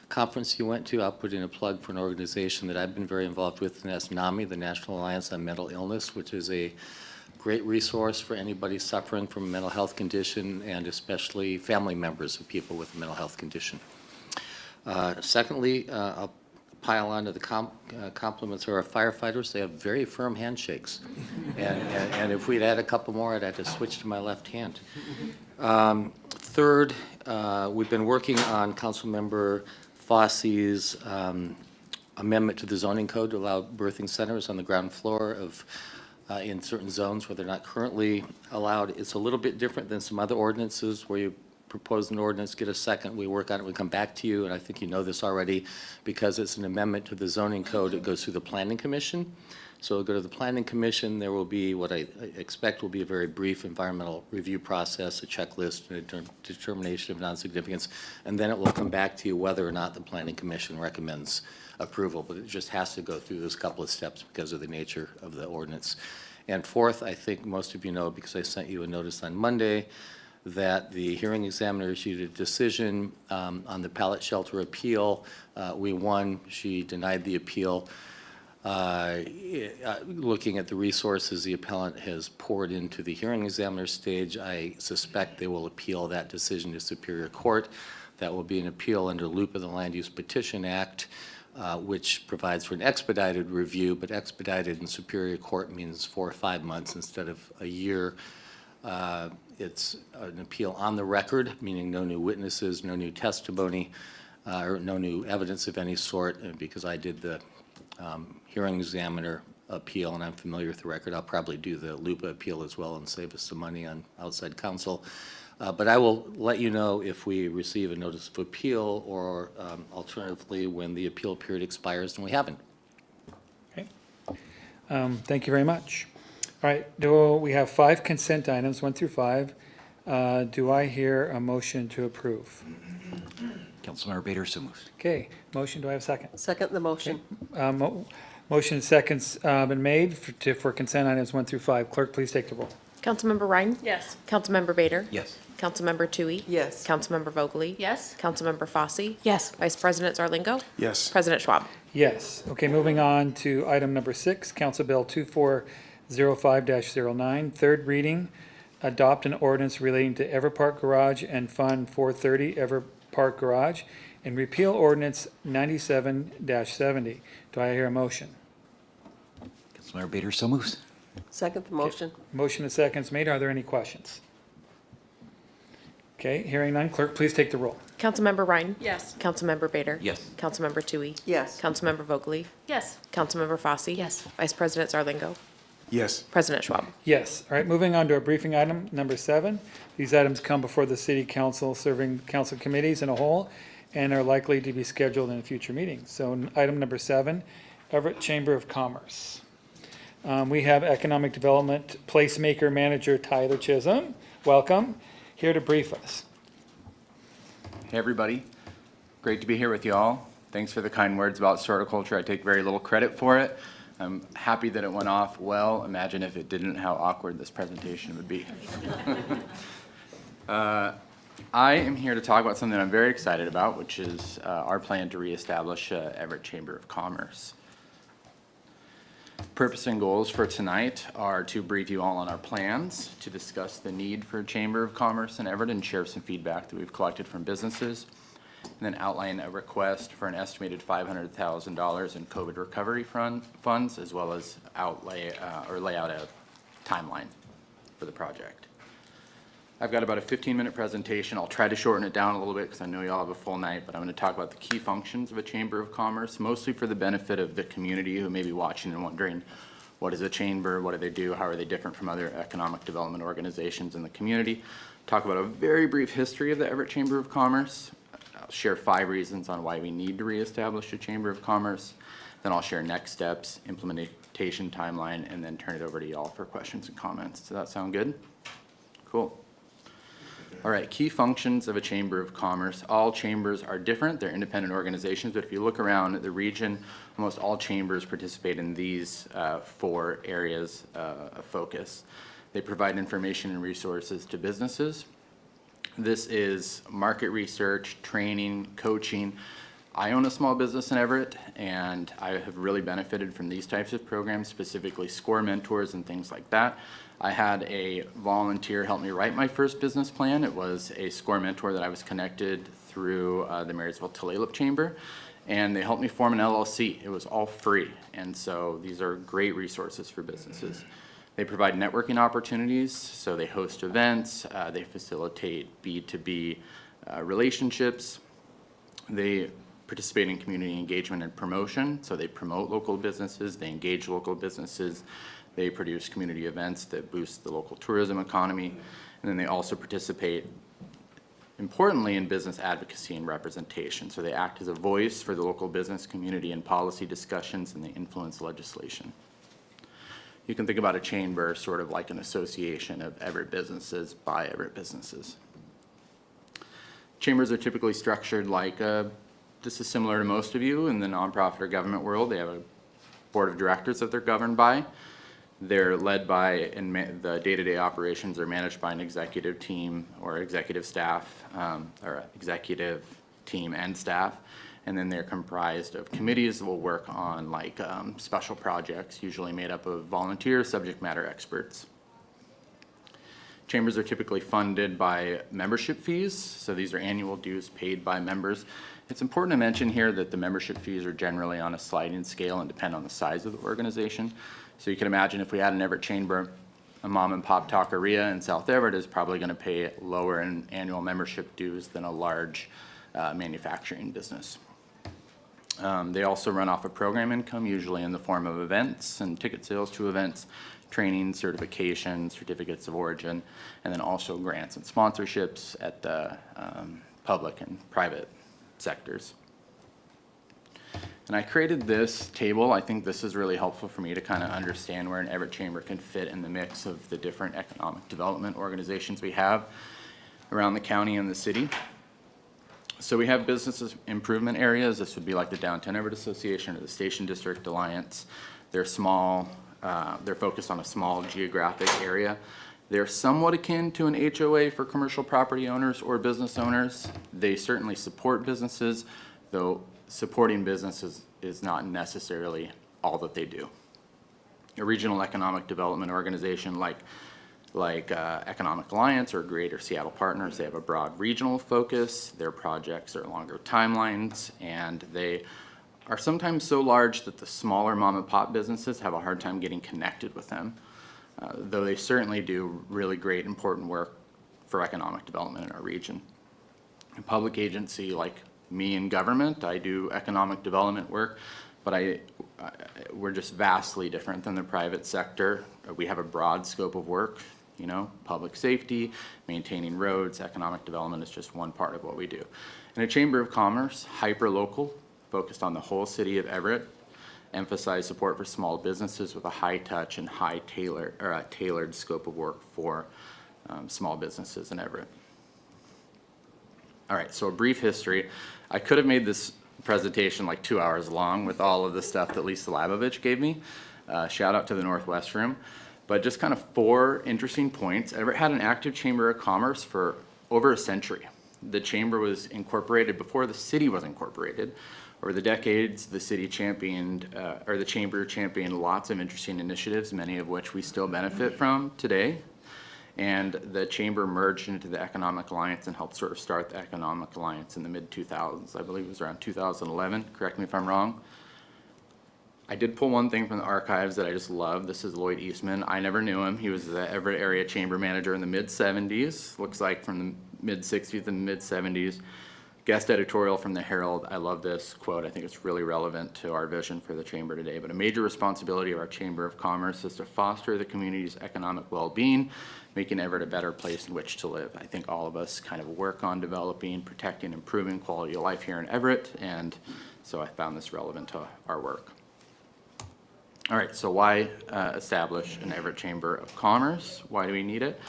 conference you went to, I'll put in a plug for an organization that I've been very involved with, and that's NAMI, the National Alliance on Mental Illness, which is a great resource for anybody suffering from a mental health condition, and especially family members of people with a mental health condition. Secondly, I'll pile on to the compliments of our firefighters. They have very firm handshakes. And if we'd had a couple more, I'd have to switch to my left hand. Third, we've been working on Councilmember Fosse's amendment to the zoning code to allow birthing centers on the ground floor of in certain zones where they're not currently allowed. It's a little bit different than some other ordinances where you propose an ordinance, get a second, we work on it, we come back to you, and I think you know this already, because it's an amendment to the zoning code, it goes through the planning commission. So it'll go to the planning commission, there will be what I expect will be a very brief environmental review process, a checklist, and a determination of non-significance, and then it will come back to you whether or not the planning commission recommends approval, but it just has to go through those couple of steps because of the nature of the ordinance. And fourth, I think most of you know, because I sent you a notice on Monday, that the hearing examiner issued a decision on the pallet shelter appeal. We won, she denied the appeal. Looking at the resources the appellant has poured into the hearing examiner stage, I suspect they will appeal that decision to Superior Court. That will be an appeal under loop of the Land Use Petition Act, which provides for an expedited review, but expedited in Superior Court means 4 or 5 months instead of a year. It's an appeal on the record, meaning no new witnesses, no new testimony, or no new evidence of any sort. And because I did the hearing examiner appeal and I'm familiar with the record, I'll probably do the LUPA appeal as well and save us some money on outside counsel. But I will let you know if we receive a notice of appeal or alternatively when the appeal period expires and we haven't. Okay. Thank you very much. All right, we have 5 consent items, 1 through 5. Do I hear a motion to approve? Councilmember Bader, so moved. Okay, motion, do I have a second? Second the motion. Motion and seconds been made for consent items 1 through 5. Clerk, please take the roll. Councilmember Ryan? Yes. Councilmember Bader? Yes. Councilmember Tui? Yes. Councilmember Vogely? Yes? Councilmember Fosse? Yes. Vice President Zarlingo? Yes. President Schwab? Yes. Okay, moving on to item number 6, Council Bill 2405-09, third reading. Adopt an ordinance relating to Everett Park Garage and Fund 430 Everett Park Garage and repeal ordinance 97-70. Do I hear a motion? Councilmember Bader, so moved. Second the motion. Motion and seconds made. Are there any questions? Okay, hearing none. Clerk, please take the roll. Councilmember Ryan? Yes. Councilmember Bader? Yes. Councilmember Tui? Yes. Councilmember Vogely? Yes. Councilmember Fosse? Yes. Vice President Zarlingo? Yes. President Schwab? Yes. All right, moving on to a briefing item number 7. These items come before the City Council, serving council committees in a whole, and are likely to be scheduled in a future meeting. So item number 7, Everett Chamber of Commerce. We have Economic Development Placemaker Manager Tyler Chisholm. Welcome. Here to brief us. Hey, everybody. Great to be here with you all. Thanks for the kind words about horticulture. I take very little credit for it. I'm happy that it went off well. Imagine if it didn't, how awkward this presentation would be. I am here to talk about something I'm very excited about, which is our plan to reestablish Everett Chamber of Commerce. Purpose and goals for tonight are to brief you all on our plans, to discuss the need for a Chamber of Commerce in Everett and share some feedback that we've collected from businesses, and then outline a request for an estimated $500,000 in COVID recovery funds, as well as lay out a timeline for the project. I've got about a 15-minute presentation. I'll try to shorten it down a little bit because I know you all have a full night, but I'm going to talk about the key functions of a Chamber of Commerce, mostly for the benefit of the community who may be watching and wondering, what is a chamber, what do they do, how are they different from other economic development organizations in the community. Talk about a very brief history of the Everett Chamber of Commerce. I'll share 5 reasons on why we need to reestablish a Chamber of Commerce. Then I'll share next steps, implementation timeline, and then turn it over to y'all for questions and comments. Does that sound good? Cool. All right, key functions of a Chamber of Commerce. All chambers are different. They're independent organizations, but if you look around the region, almost all chambers participate in these 4 areas of focus. They provide information and resources to businesses. This is market research, training, coaching. I own a small business in Everett, and I have really benefited from these types of programs, specifically SCORE mentors and things like that. I had a volunteer help me write my first business plan. It was a SCORE mentor that I was connected through the Marysville-Tulalip Chamber, and they helped me form an LLC. It was all free, and so these are great resources for businesses. They provide networking opportunities, so they host events, they facilitate B2B relationships, they participate in community engagement and promotion, so they promote local businesses, they engage local businesses, they produce community events that boost the local tourism economy, and then they also participate importantly in business advocacy and representation. So they act as a voice for the local business community in policy discussions, and they influence legislation. You can think about a chamber sort of like an association of Everett businesses by Everett businesses. Chambers are typically structured like this is similar to most of you in the nonprofit or government world. They have a board of directors that they're governed by. They're led by, and the day-to-day operations are managed by an executive team or executive staff, or executive team and staff. And then they're comprised of committees that will work on like special projects, usually made up of volunteer subject matter experts. Chambers are typically funded by membership fees, so these are annual dues paid by members. It's important to mention here that the membership fees are generally on a sliding scale and depend on the size of the organization. So you can imagine if we had an Everett Chamber, a mom and pop taqueria in South Everett is probably going to pay lower in annual membership dues than a large manufacturing business. They also run off of program income, usually in the form of events and ticket sales to events, training, certification, certificates of origin, and then also grants and sponsorships at the public and private sectors. And I created this table. I think this is really helpful for me to kind of understand where an Everett Chamber can fit in the mix of the different economic development organizations we have around the county and the city. So we have business improvement areas. This would be like the Downtown Everett Association or the Station District Alliance. They're small, they're focused on a small geographic area. They're somewhat akin to an HOA for commercial property owners or business owners. They certainly support businesses, though supporting businesses is not necessarily all that they do. A regional economic development organization like Economic Alliance or Greater Seattle Partners, they have a broad regional focus. Their projects are longer timelines, and they are sometimes so large that the smaller mom and pop businesses have a hard time getting connected with them, though they certainly do really great, important work for economic development in our region. A public agency like me in government, I do economic development work, but we're just vastly different than the private sector. We have a broad scope of work, you know, public safety, maintaining roads, economic development is just one part of what we do. And a Chamber of Commerce, hyper-local, focused on the whole city of Everett, emphasize support for small businesses with a high-touch and tailored scope of work for small businesses in Everett. All right, so a brief history. I could have made this presentation like 2 hours long with all of the stuff that Lisa Labovich gave me. Shout out to the Northwest Room. But just kind of 4 interesting points. Everett had an active Chamber of Commerce for over a century. The Chamber was incorporated before the city was incorporated. Over the decades, the city championed, or the Chamber championed lots of interesting initiatives, many of which we still benefit from today. And the Chamber merged into the Economic Alliance and helped sort of start the Economic Alliance in the mid-2000s. I believe it was around 2011, correct me if I'm wrong. I did pull one thing from the archives that I just love. This is Lloyd Eastman. I never knew him. He was the Everett area chamber manager in the mid-70s. Looks like from the mid-60s and mid-70s. Guest editorial from the Herald. I love this quote. I think it's really relevant to our vision for the chamber today. But a major responsibility of our Chamber of Commerce is to foster the community's economic well-being, making Everett a better place in which to live. I think all of us kind of work on developing, protecting, improving quality of life here in Everett, and so I found this relevant to our work. All right, so why establish an Everett Chamber of Commerce? Why do we need it?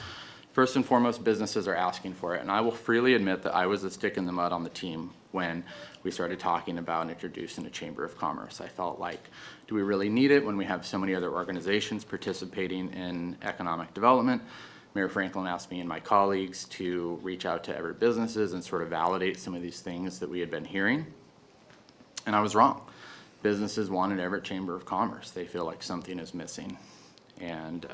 First and foremost, businesses are asking for it, and I will freely admit that I was a stick in the mud on the team when we started talking about introducing a Chamber of Commerce. I felt like, do we really need it when we have so many other organizations participating in economic development? Mayor Franklin asked me and my colleagues to reach out to Everett businesses and sort of validate some of these things that we had been hearing, and I was wrong. Businesses want an Everett Chamber of Commerce. They feel like something is missing. And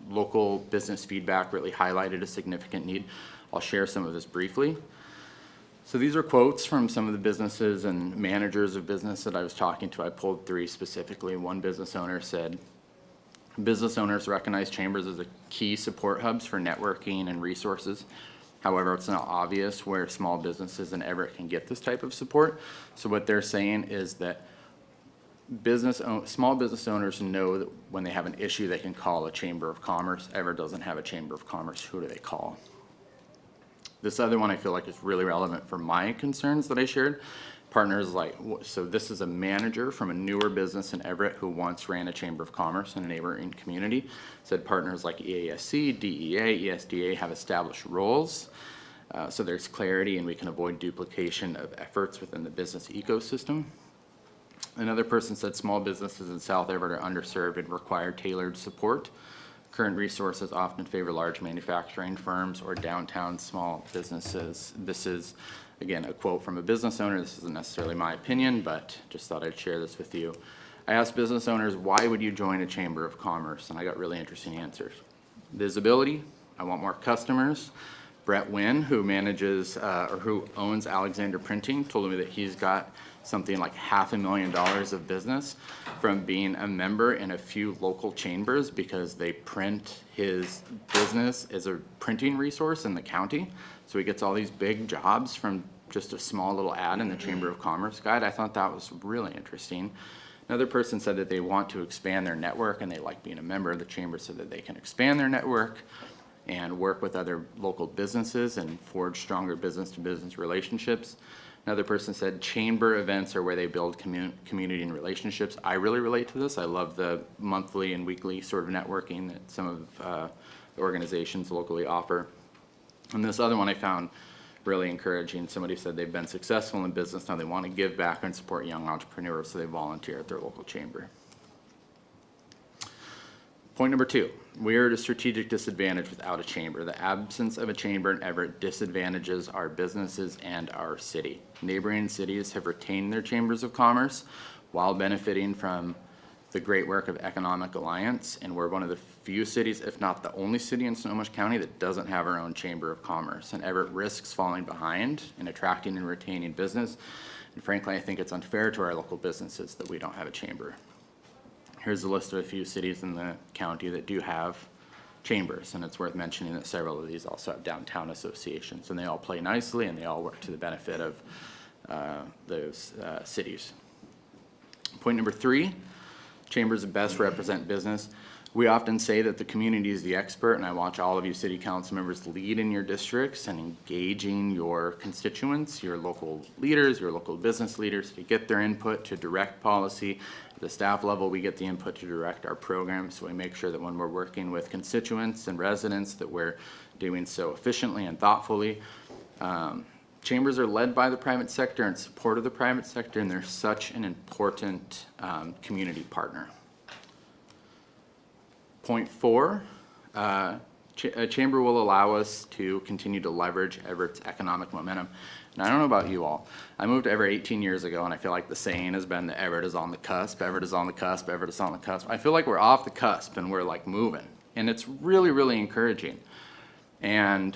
local business feedback really highlighted a significant need. I'll share some of this briefly. So these are quotes from some of the businesses and managers of business that I was talking to. I pulled 3 specifically. One business owner said, business owners recognize chambers as a key support hubs for networking and resources. However, it's not obvious where small businesses in Everett can get this type of support. So what they're saying is that small business owners know that when they have an issue, they can call a Chamber of Commerce. Everett doesn't have a Chamber of Commerce. Who do they call? This other one I feel like is really relevant for my concerns that I shared. Partners like, so this is a manager from a newer business in Everett who once ran a chamber of commerce in a neighboring community. Said partners like EASC, DEA, ESDA have established roles. So there's clarity and we can avoid duplication of efforts within the business ecosystem. Another person said small businesses in South Everett are underserved and require tailored support. Current resources often favor large manufacturing firms or downtown small businesses. This is, again, a quote from a business owner. This isn't necessarily my opinion, but just thought I'd share this with you. I asked business owners, why would you join a chamber of commerce? And I got really interesting answers. Visibility, I want more customers. Brett Wynn, who manages, or who owns Alexander Printing, told me that he's got something like $500,000 of business from being a member in a few local chambers because they print his business as a printing resource in the county. So he gets all these big jobs from just a small little ad in the Chamber of Commerce guide. I thought that was really interesting. Another person said that they want to expand their network and they like being a member of the chamber so that they can expand their network and work with other local businesses and forge stronger business-to-business relationships. Another person said chamber events are where they build community and relationships. I really relate to this. I love the monthly and weekly sort of networking that some of the organizations locally offer. And this other one I found really encouraging. Somebody said they've been successful in business, now they want to give back and support young entrepreneurs, so they volunteer at their local chamber. Point number 2, we are at a strategic disadvantage without a chamber. The absence of a chamber in Everett disadvantages our businesses and our city. Neighboring cities have retained their chambers of commerce while benefiting from the great work of Economic Alliance, and we're one of the few cities, if not the only city in Snohomish County that doesn't have our own chamber of commerce. And Everett risks falling behind in attracting and retaining business. And frankly, I think it's unfair to our local businesses that we don't have a chamber. Here's a list of a few cities in the county that do have chambers, and it's worth mentioning that several of these also have downtown associations, and they all play nicely and they all work to the benefit of those cities. Point number 3, chambers best represent business. We often say that the community is the expert, and I watch all of you city council members lead in your districts and engaging your constituents, your local leaders, your local business leaders to get their input, to direct policy. At the staff level, we get the input to direct our programs, so we make sure that when we're working with constituents and residents that we're doing so efficiently and thoughtfully. Chambers are led by the private sector and support of the private sector, and they're such an important community partner. Point 4, a chamber will allow us to continue to leverage Everett's economic momentum. And I don't know about you all. I moved to Everett 18 years ago, and I feel like the saying has been that Everett is on the cusp, Everett is on the cusp, Everett is on the cusp. I feel like we're off the cusp and we're like moving. And it's really, really encouraging. And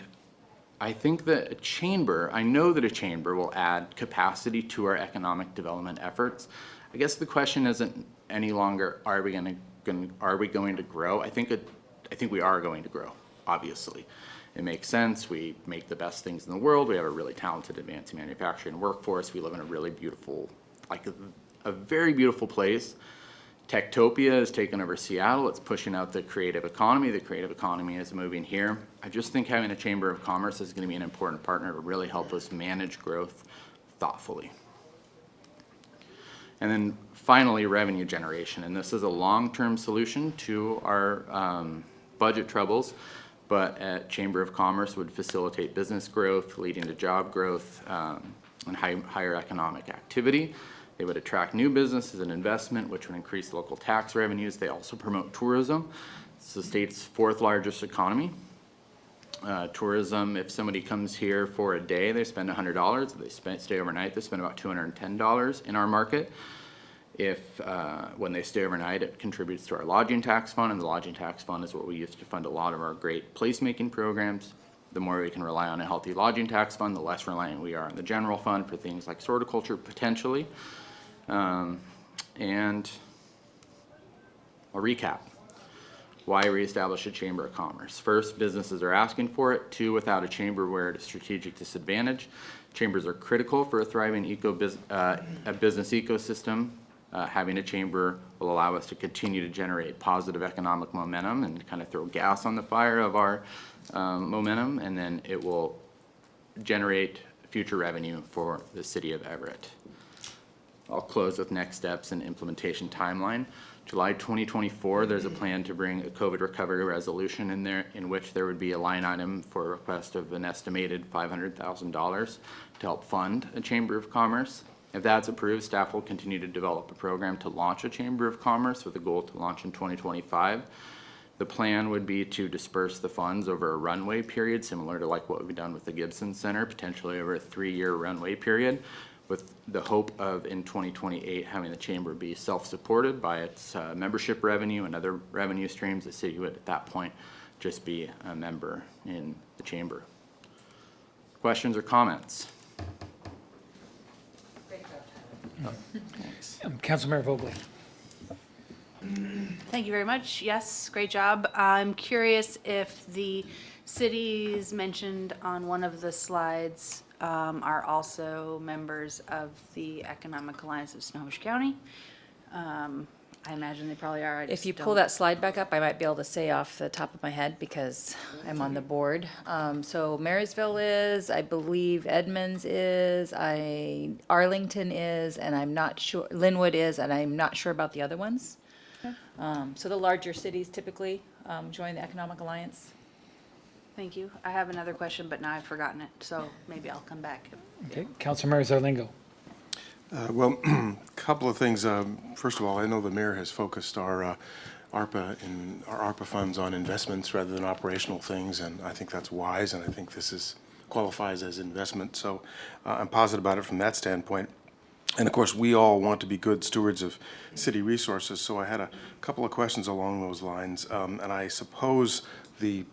I think that a chamber, I know that a chamber will add capacity to our economic development efforts. I guess the question isn't any longer, are we going to grow? I think we are going to grow, obviously. It makes sense. We make the best things in the world. We have a really talented advanced manufacturing workforce. We live in a really beautiful, like a very beautiful place. Techtopia has taken over Seattle. It's pushing out the creative economy. The creative economy is moving here. I just think having a chamber of commerce is going to be an important partner to really help us manage growth thoughtfully. And then finally, revenue generation. And this is a long-term solution to our budget troubles, but a Chamber of Commerce would facilitate business growth, leading to job growth and higher economic activity. They would attract new businesses and investment, which would increase local tax revenues. They also promote tourism. It's the state's 4th largest economy. Tourism, if somebody comes here for a day, they spend $100. If they stay overnight, they spend about $210 in our market. If when they stay overnight, it contributes to our lodging tax fund, and the lodging tax fund is what we use to fund a lot of our great placemaking programs. The more we can rely on a healthy lodging tax fund, the less reliant we are on the general fund for things like horticulture potentially. And I'll recap. Why reestablish a chamber of commerce? First, businesses are asking for it. 2, without a chamber, we're at a strategic disadvantage. Chambers are critical for a thriving business ecosystem. Having a chamber will allow us to continue to generate positive economic momentum and kind of throw gas on the fire of our momentum, and then it will generate future revenue for the city of Everett. I'll close with next steps and implementation timeline. July 2024, there's a plan to bring a COVID recovery resolution in there, in which there would be a line item for a request of an estimated $500,000 to help fund a Chamber of Commerce. If that's approved, staff will continue to develop a program to launch a Chamber of Commerce with a goal to launch in 2025. The plan would be to disperse the funds over a runway period, similar to like what we've done with the Gibson Center, potentially over a 3-year runway period, with the hope of in 2028 having the chamber be self-supported by its membership revenue and other revenue streams. The city would at that point just be a member in the chamber. Questions or comments? Councilmember Vogely. Thank you very much. Yes, great job. I'm curious if the cities mentioned on one of the slides are also members of the Economic Alliance of Snohomish County. I imagine they probably are. I If just you pull don't- that slide back up, I might be able to say off the top of my head because I'm on the board. So Marysville is, I believe Edmonds is, Arlington is, and I'm not sure, Linwood is, and I'm not sure about the other ones. So the larger cities typically join the Economic Alliance. Thank you. I have another question, but now I've forgotten it, so maybe I'll come back. Okay, Councilmember Zarlingo. Well, a couple of things. First of all, I know the mayor has focused our ARPA funds on investments rather than operational things, and I think that's wise, and I think this qualifies as investment. So I'm positive about it from that standpoint. And of course, we all want to be good stewards of city resources, so I had a couple of questions along those lines. And I suppose the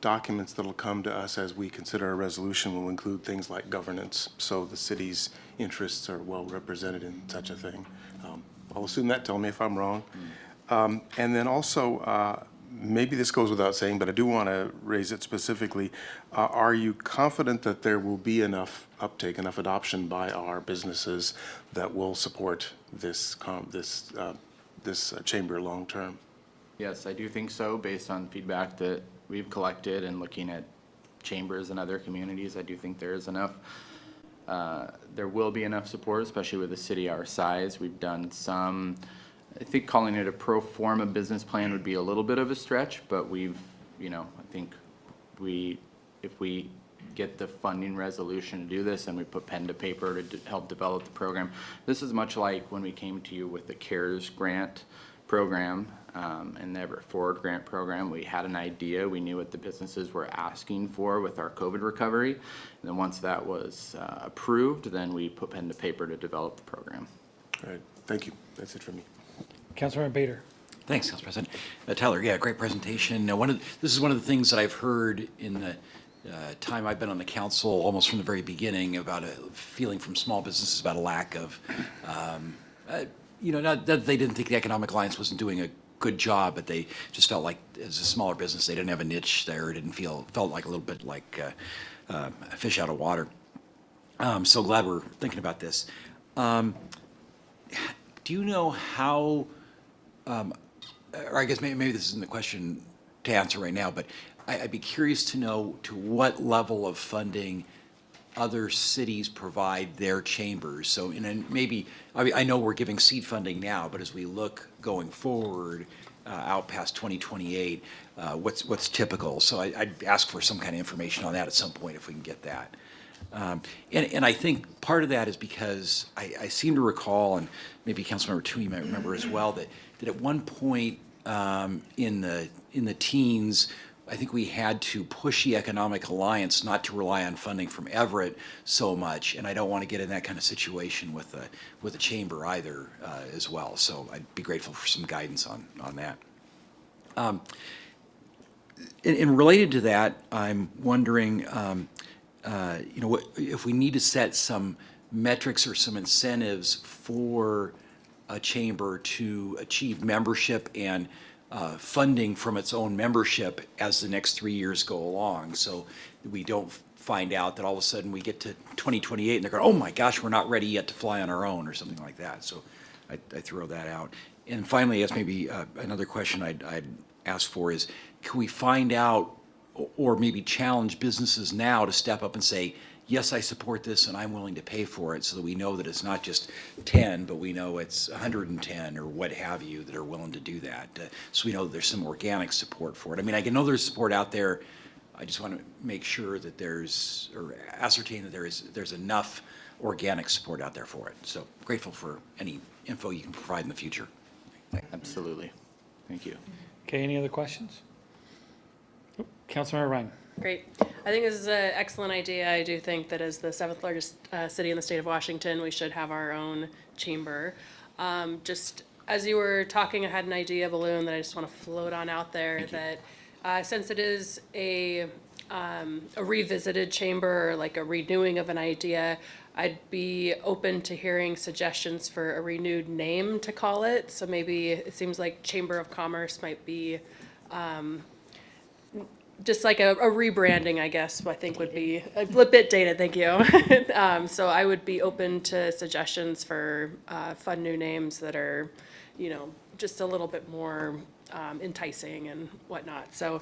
documents that'll come to us as we consider a resolution will include things like governance, so the city's interests are well represented in such a thing. I'll assume that, tell me if I'm wrong. And then also, maybe this goes without saying, but I do want to raise it specifically. Are you confident that there will be enough uptake, enough adoption by our businesses that will support this chamber long term? Yes, I do think so, based on feedback that we've collected and looking at chambers and other communities. I do think there is enough. There will be enough support, especially with a city our size. We've done some, I think calling it a pro forma business plan would be a little bit of a stretch, but we've, I think if we get the funding resolution to do this and we put pen to paper to help develop the program. This is much like when we came to you with the CARES grant program and the Everett Forward grant program. We had an idea, we knew what the businesses were asking for with our COVID recovery. And then once that was approved, then we put pen to paper to develop the program. All right, thank you. That's it from me. Councilmember Bader. Thanks, Council President. Tyler, yeah, great presentation. This is one of the things that I've heard in the time I've been on the council, almost from the very beginning, about a feeling from small businesses about a lack of, not that they didn't think the Economic Alliance wasn't doing a good job, but they just felt like as a smaller business, they didn't have a niche there, felt like a little bit like a fish out of water. So glad we're thinking about this. Do you know how, or I guess maybe this isn't the question to answer right now, but I'd be curious to know to what level of funding other cities provide their chambers. So, maybe, I know we're giving seed funding now, but as we look going forward, out past 2028, what's typical? So I'd ask for some kind of information on that at some point if we can get that. And I think part of that is because I seem to recall, and maybe Councilmember Toohey might remember as well, that at one point in the teens, I think we had to push the Economic Alliance not to rely on funding from Everett so much, and I don't want to get in that kind of situation with the chamber either as well. So I'd be grateful for some guidance on that. And related to that, I'm wondering, if we need to set some metrics or some incentives for a chamber to achieve membership and funding from its own membership as the next 3 years go along, so we don't find out that all of a sudden we get to 2028 and they're going, oh my gosh, we're not ready yet to fly on our own or something like that. So I throw that out. And finally, as maybe another question I'd ask for is, can we find out or maybe challenge businesses now to step up and say, yes, I support this and I'm willing to pay for it, so that we know that it's not just 10, but we know it's 110 or what have you that are willing to do that. So we know that there's some organic support for it. I mean, I know there's support out there. I just want to make sure that there's, or ascertain that there's enough organic support out there for it. So grateful for any info you can provide in the future. Absolutely. Thank you. Okay, any other questions? Councilmember Ryan. Great. I think this is an excellent idea. I do think that as the seventh largest city in the state of Washington, we should have our own chamber. Just as you were talking, I had an idea balloon that I just want to float on out there that since it is a revisited chamber, or like a renewing of an idea, I'd be open to hearing suggestions for a renewed name to call it. So maybe it seems like Chamber of Commerce might be just like a rebranding, I guess, I think would be a bit dated, thank you. So I would be open to suggestions for fun new names that are, you know, just a little bit more enticing and whatnot. So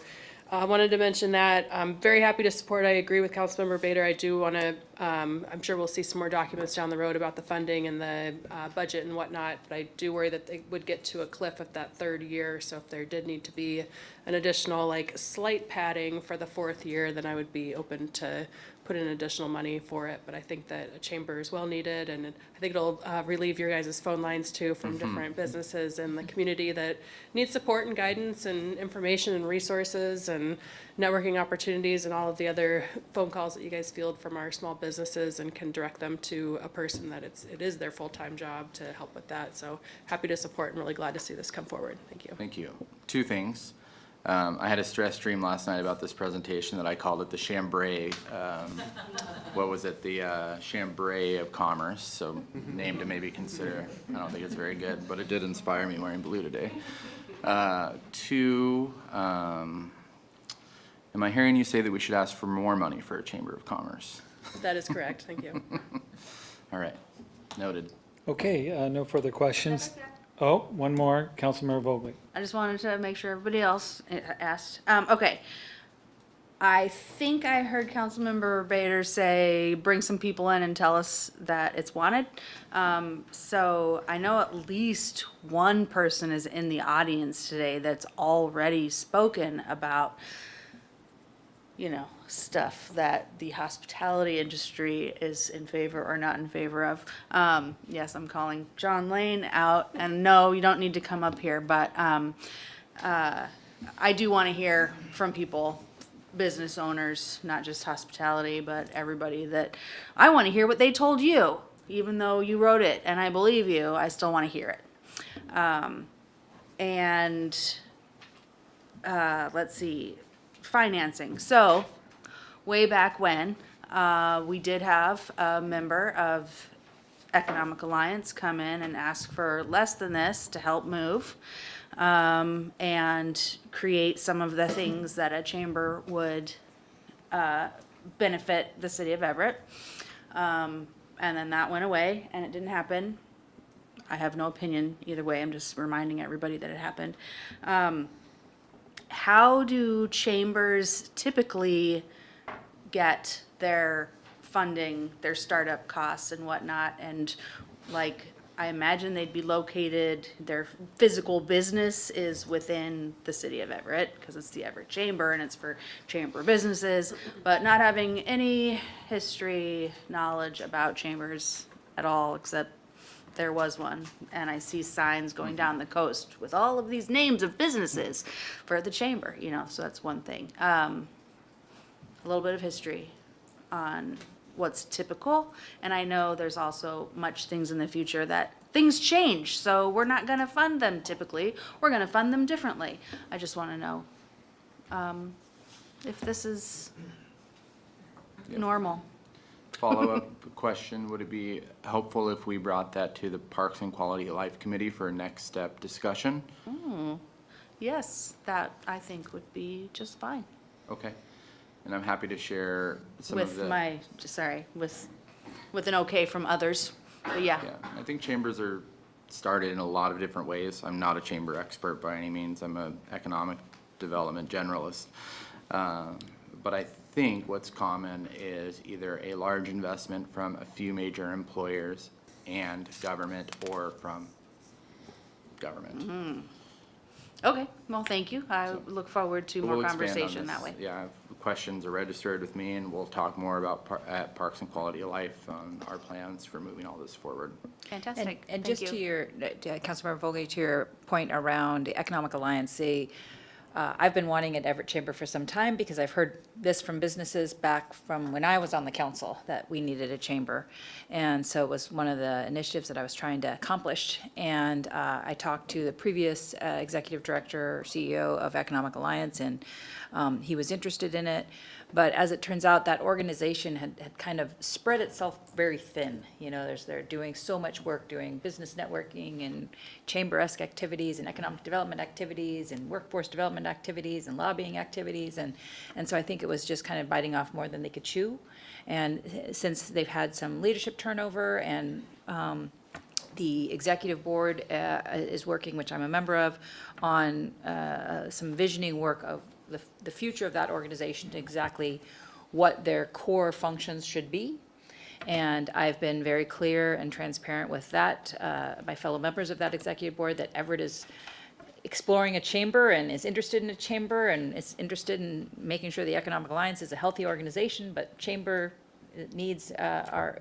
I wanted to mention that. I'm very happy to support. I agree with Councilmember Bader. I do want to, I'm sure we'll see some more documents down the road about the funding and the budget and whatnot, but I do worry that they would get to a cliff at that third year. So if there did need to be an additional, like, slight padding for the fourth year, then I would be open to put in additional money for it. But I think that a chamber is well needed, and I think it'll relieve your guys' phone lines too from different businesses in the community that need support and guidance and information and resources and networking opportunities and all of the other phone calls that you guys field from our small businesses, and can direct them to a person that it is their full-time job to help with that. So happy to support and really glad to see this come forward. Thank you. Thank you. Two things. I had a stress dream last night about this presentation that I called it the chambray, what was it, the chambray of commerce, so name to maybe consider. I don't think it's very good, but it did inspire me wearing blue today. Two, am I hearing you say that we should ask for more money for a Chamber of Commerce? That is correct. Thank you. All right, noted. Okay, no further questions. Oh, one more, Councilmember Vogel. I just wanted to make sure everybody else asked. Okay. I think I heard Councilmember Bader say, bring some people in and tell us that it's wanted. So I know at least one person is in the audience today that's already spoken about, you know, stuff that the hospitality industry is in favor or not in favor of. Yes, I'm calling John Lane out, and no, you don't need to come up here, but I do want to hear from people, business owners, not just hospitality, but everybody, that I want to hear what they told you, even though you wrote it and I believe you, I still want to hear it. Let's see, financing. So way back when, we did have a member of Economic Alliance come in and ask for less than this to help move, and create some of the things that a chamber would benefit the city of Everett. And then that went away and it didn't happen. I have no opinion either way. I'm just reminding everybody that it happened. How do chambers typically get their funding, their startup costs and whatnot? And like, I imagine they'd be located, their physical business is within the city of Everett, because it's the Everett Chamber and it's for chamber businesses, but not having any history, knowledge about chambers at all, except there was one, and I see signs going down the coast with all of these names of businesses for the chamber, you know, so that's one thing. A little bit of history on what's typical, and I know there's also much things in the future that things change, so we're not gonna fund them typically, we're gonna fund them differently. I just wanna know if this is normal. Follow-up question, would it be helpful if we brought that to the Parks and Quality of Life Committee for a next step discussion? Yes, that I think would be just fine. Okay, and I'm happy to share some of With the... my, sorry, with an okay from others, but yeah. Yeah, I think chambers are started in a lot of different ways. I'm not a chamber expert by any means. I'm an economic development generalist. But I think what's common is either a large investment from a few major employers and government, or from government. Okay, well, thank you. I look forward to more We'll expand on conversation this. that way. Yeah, if questions are registered with me, and we'll talk more about at Parks and Quality of Life on our plans for moving all this forward. Fantastic. And Thank just to you. your, Councilmember Vogel, to your point around the Economic Alliance, I've been wanting an Everett Chamber for some time because I've heard this from businesses back from when I was on the council, that we needed a chamber. And so it was one of the initiatives that I was trying to accomplish. And I talked to the previous executive director, or CEO of Economic Alliance, and he was interested in it. But as it turns out, that organization had kind of spread itself very thin. You know, they're doing so much work doing business networking and chamber-esque activities and economic development activities and workforce development activities and lobbying activities. And so I think it was just kind of biting off more than they could chew. And since they've had some leadership turnover, and the executive board is working, which I'm a member of, on some visioning work of the future of that organization, to exactly what their core functions should be. And I've been very clear and transparent with that, my fellow members of that executive board, that Everett is exploring a chamber and is interested in a chamber and is interested in making sure the Economic Alliance is a healthy organization, but chamber needs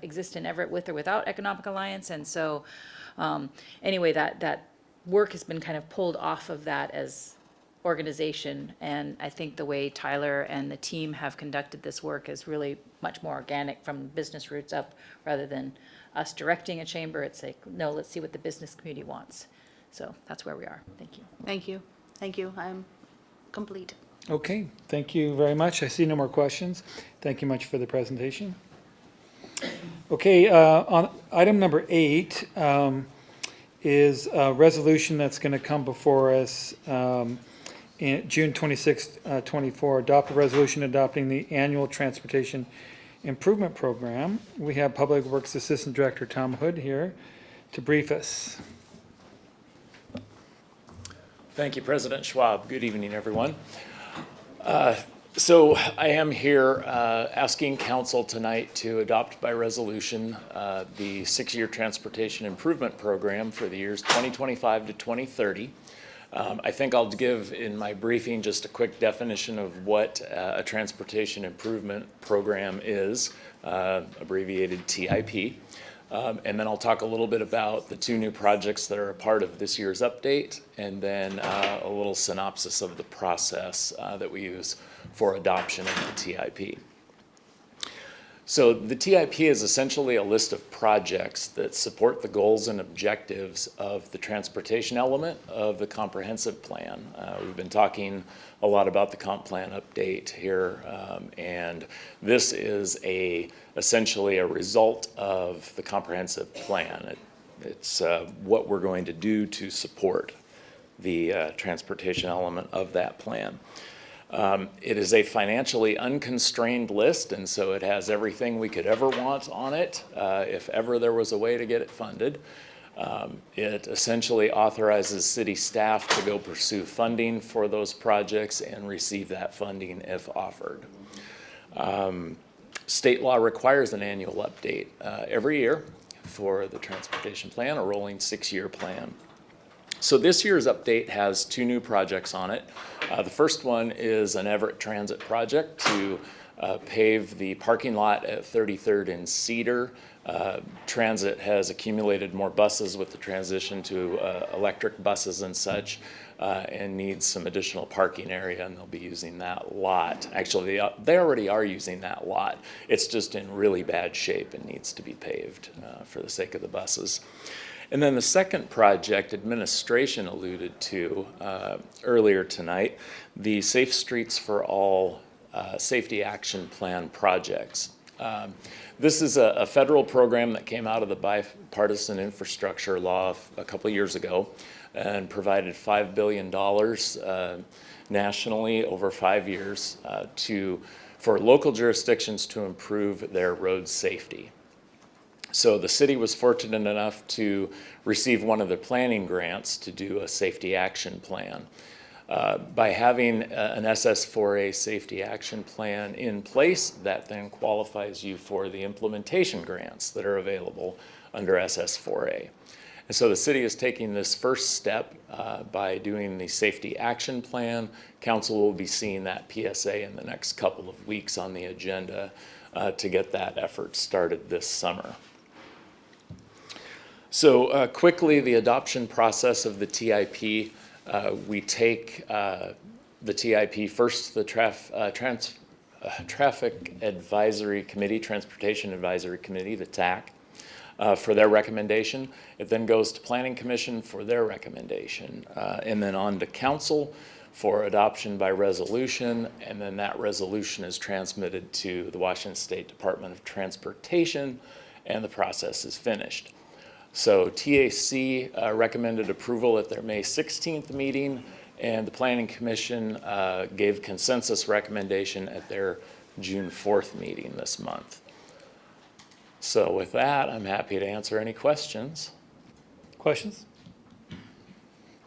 exist in Everett with or without Economic Alliance. And so anyway, that work has been kind of pulled off of that as organization, and I think the way Tyler and the team have conducted this work is really much more organic from business roots up, rather than us directing a chamber. It's like, no, let's see what the business community wants. So that's where we are. Thank you. Thank you. Thank you. I'm complete. Okay, thank you very much. I see no more questions. Thank you much for the presentation. Okay, on item number 8 is a resolution that's going to come before us in June 26, 24. Adopt a resolution adopting the annual transportation improvement program. We have Public Works Assistant Director Tom Hood here to brief us. Thank you, President Schwab. Good evening, everyone. So I am here asking council tonight to adopt by resolution the 6-year transportation improvement program for the years 2025 to 2030. I think I'll give in my briefing just a quick definition of what a transportation improvement program is, abbreviated TIP. And then I'll talk a little bit about the 2 new projects that are a part of this year's update, and then a little synopsis of the process that we use for adoption of the TIP. So the TIP is essentially a list of projects that support the goals and objectives of the transportation element of the comprehensive plan. We've been talking a lot about the comp plan update here, and this is essentially a result of the comprehensive plan. It's what we're going to do to support the transportation element of that plan. It is a financially unconstrained list, and so it has everything we could ever want on it, if ever there was a way to get it funded. It essentially authorizes city staff to go pursue funding for those projects and receive that funding if offered. State law requires an annual update every year for the transportation plan, a rolling 6-year plan. So this year's update has 2 new projects on it. The first one is an Everett Transit project to pave the parking lot at 33rd and Cedar. Transit has accumulated more buses with the transition to electric buses and such, and needs some additional parking area, and they'll be using that lot. Actually, they already are using that lot. It's just in really bad shape and needs to be paved for the sake of the buses. And then the second project administration alluded to earlier tonight, the Safe Streets for All Safety Action Plan projects. This is a federal program that came out of the bipartisan infrastructure law a couple of years ago and provided $5 billion nationally over 5 years for local jurisdictions to improve their road safety. So the city was fortunate enough to receive one of the planning grants to do a safety action plan. By having an SS4A safety action plan in place, that then qualifies you for the implementation grants that are available under SS4A. And so the city is taking this first step by doing the safety action plan. Council will be seeing that PSA in the next couple of weeks on the agenda to get that effort started this summer. So quickly, the adoption process of the TIP. We take the TIP first to the Traffic Advisory Committee, Transportation Advisory Committee, the TAC, for their recommendation. It then goes to Planning Commission for their recommendation, and then on to Council for adoption by resolution, and then that resolution is transmitted to the Washington State Department of Transportation, and the process is finished. So TAC recommended approval at their May 16th meeting, and the Planning Commission gave consensus recommendation at their June 4th meeting this month. So with that, I'm happy to answer any questions. Questions?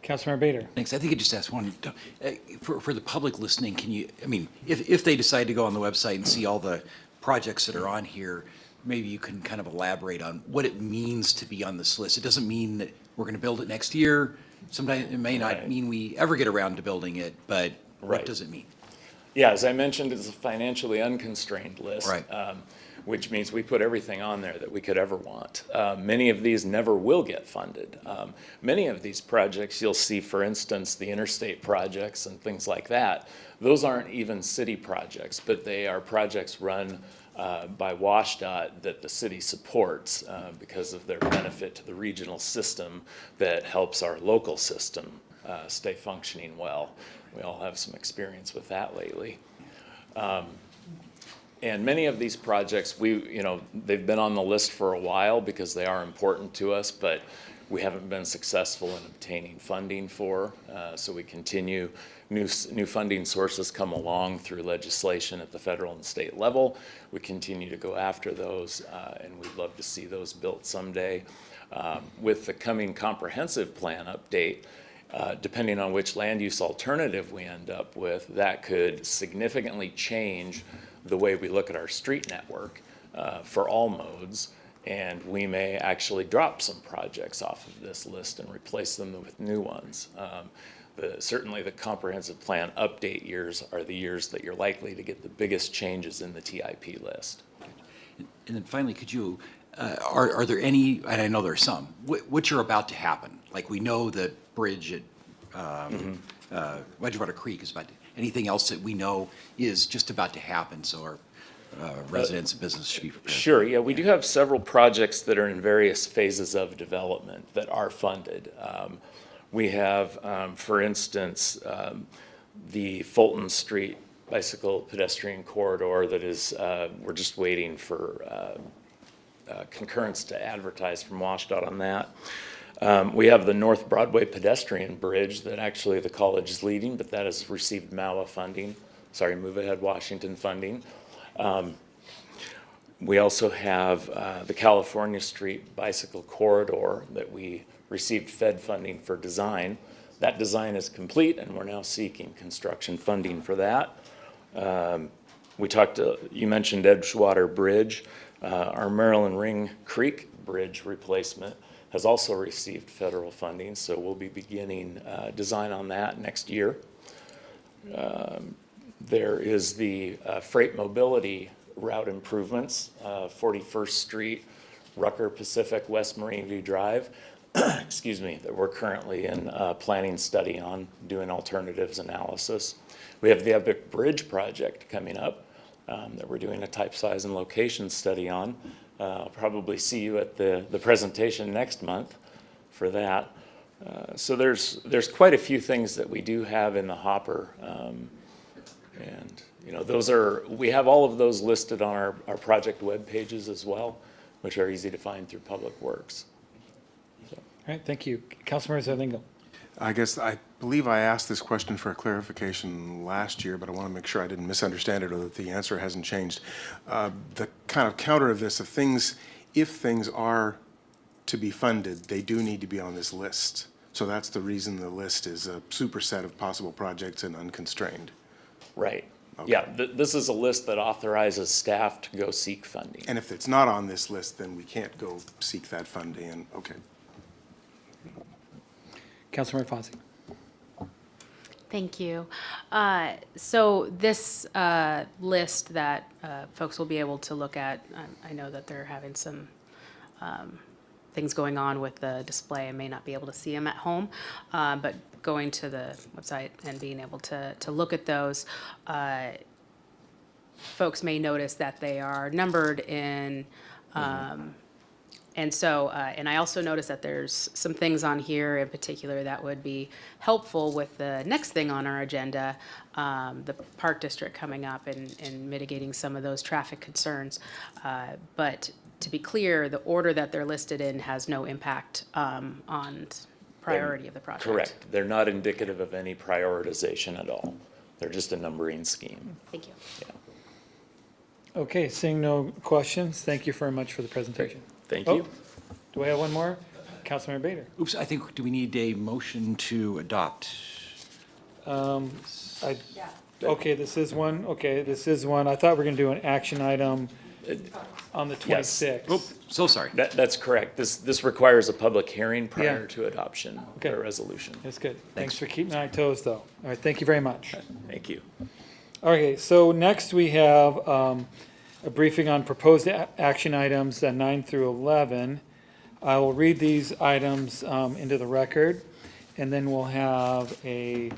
Councilmember Bader. Thanks. I think I just asked one. For the public listening, can you, I mean, if they decide to go on the website and see all the projects that are on here, maybe you can kind of elaborate on what it means to be on this list. It doesn't mean that we're going to build it next year. Sometimes it may not mean we ever get around to building it, but what does it mean? Yeah, as I mentioned, it's a financially unconstrained list. Right. Which means we put everything on there that we could ever want. Many of these never will get funded. Many of these projects you'll see, for instance, the interstate projects and things like that, those aren't even city projects, but they are projects run by WashDOT that the city supports because of their benefit to the regional system that helps our local system stay functioning well. We all have some experience with that lately. And many of these projects, they've been on the list for a while because they are important to us, but we haven't been successful in obtaining funding for. So we continue, new funding sources come along through legislation at the federal and state level. We continue to go after those, and we'd love to see those built someday. With the coming comprehensive plan update, depending on which land use alternative we end up with, that could significantly change the way we look at our street network for all modes, and we may actually drop some projects off of this list and replace them with new ones. Certainly the comprehensive plan update years are the years that you're likely to get the biggest changes in the TIP list. And then finally, could you, are there any, and I know there are some, which are about to happen? Like we know the bridge at Wedgewater Creek is about to, anything else that we know is just about to happen, so our residents and business should be prepared? Sure, yeah, we do have several projects that are in various phases of development that are funded. We have, for instance, the Fulton Street bicycle pedestrian corridor that is, we're just waiting for concurrence to advertise from WashDOT on that. We have the North Broadway pedestrian bridge that actually the college is leading, but that has received MAWA funding, Move Ahead Washington funding. We also have the California Street bicycle corridor that we received Fed funding for design. That design is complete, and we're now seeking construction funding for that. You mentioned Edgewater Bridge. Our Maryland Ring Creek Bridge replacement has also received federal funding, so we'll be beginning design on that next year. There is the freight mobility route improvements, 41st Street, Rucker Pacific, West Marine View Drive, excuse me, that we're currently in planning study on, doing alternatives analysis. We have the Epic Bridge project coming up that we're doing a type, size, and location study on. I'll probably see you at the presentation next month for that. So there's quite a few things that we do have in the hopper. And we have all of those listed on our project web pages as well, which are easy to find through Public Works. All right, thank you. Councilmember Zarlingo. I believe I asked this question for a clarification last year, but I want to make sure I didn't misunderstand it or that the answer hasn't changed. The kind of counter of this, if things are to be funded, they do need to be on this list. So that's the reason the list is a superset of possible projects and unconstrained. Right. Yeah, this is a list that authorizes staff to go seek funding. And if it's not on this list, then we can't go seek that funding, and, okay. Councilmember Fonzie. Thank you. So this list that folks will be able to look at, I know that they're having some things going on with the display and may not be able to see them at home, but going to the website and being able to look at those, folks may notice that they are numbered in, and so, and I also noticed that there's some things on here in particular that would be helpful with the next thing on our agenda, the Park District coming up and mitigating some of those traffic concerns. But to be clear, the order that they're listed in has no impact on priority of the project. Correct. They're not indicative of any prioritization at all. They're just a numbering scheme. Thank you. Yeah. Okay, seeing no questions, thank you very much for the presentation. Thank Oh, you. do we have one more? Councilmember Bader. Oops, I think, do we need a motion to adopt? Okay, this is one, I thought we were gonna do an action item on the Yes. 26th. Oh, so sorry. That's correct. This requires a public hearing prior Yeah. to adoption of Okay. the resolution. That's good. Thanks for keeping my toes, though. All right, thank you very much. Thank you. Okay, so next we have a briefing on proposed action items 9 through 11. I will read these items into the record, and then we'll have a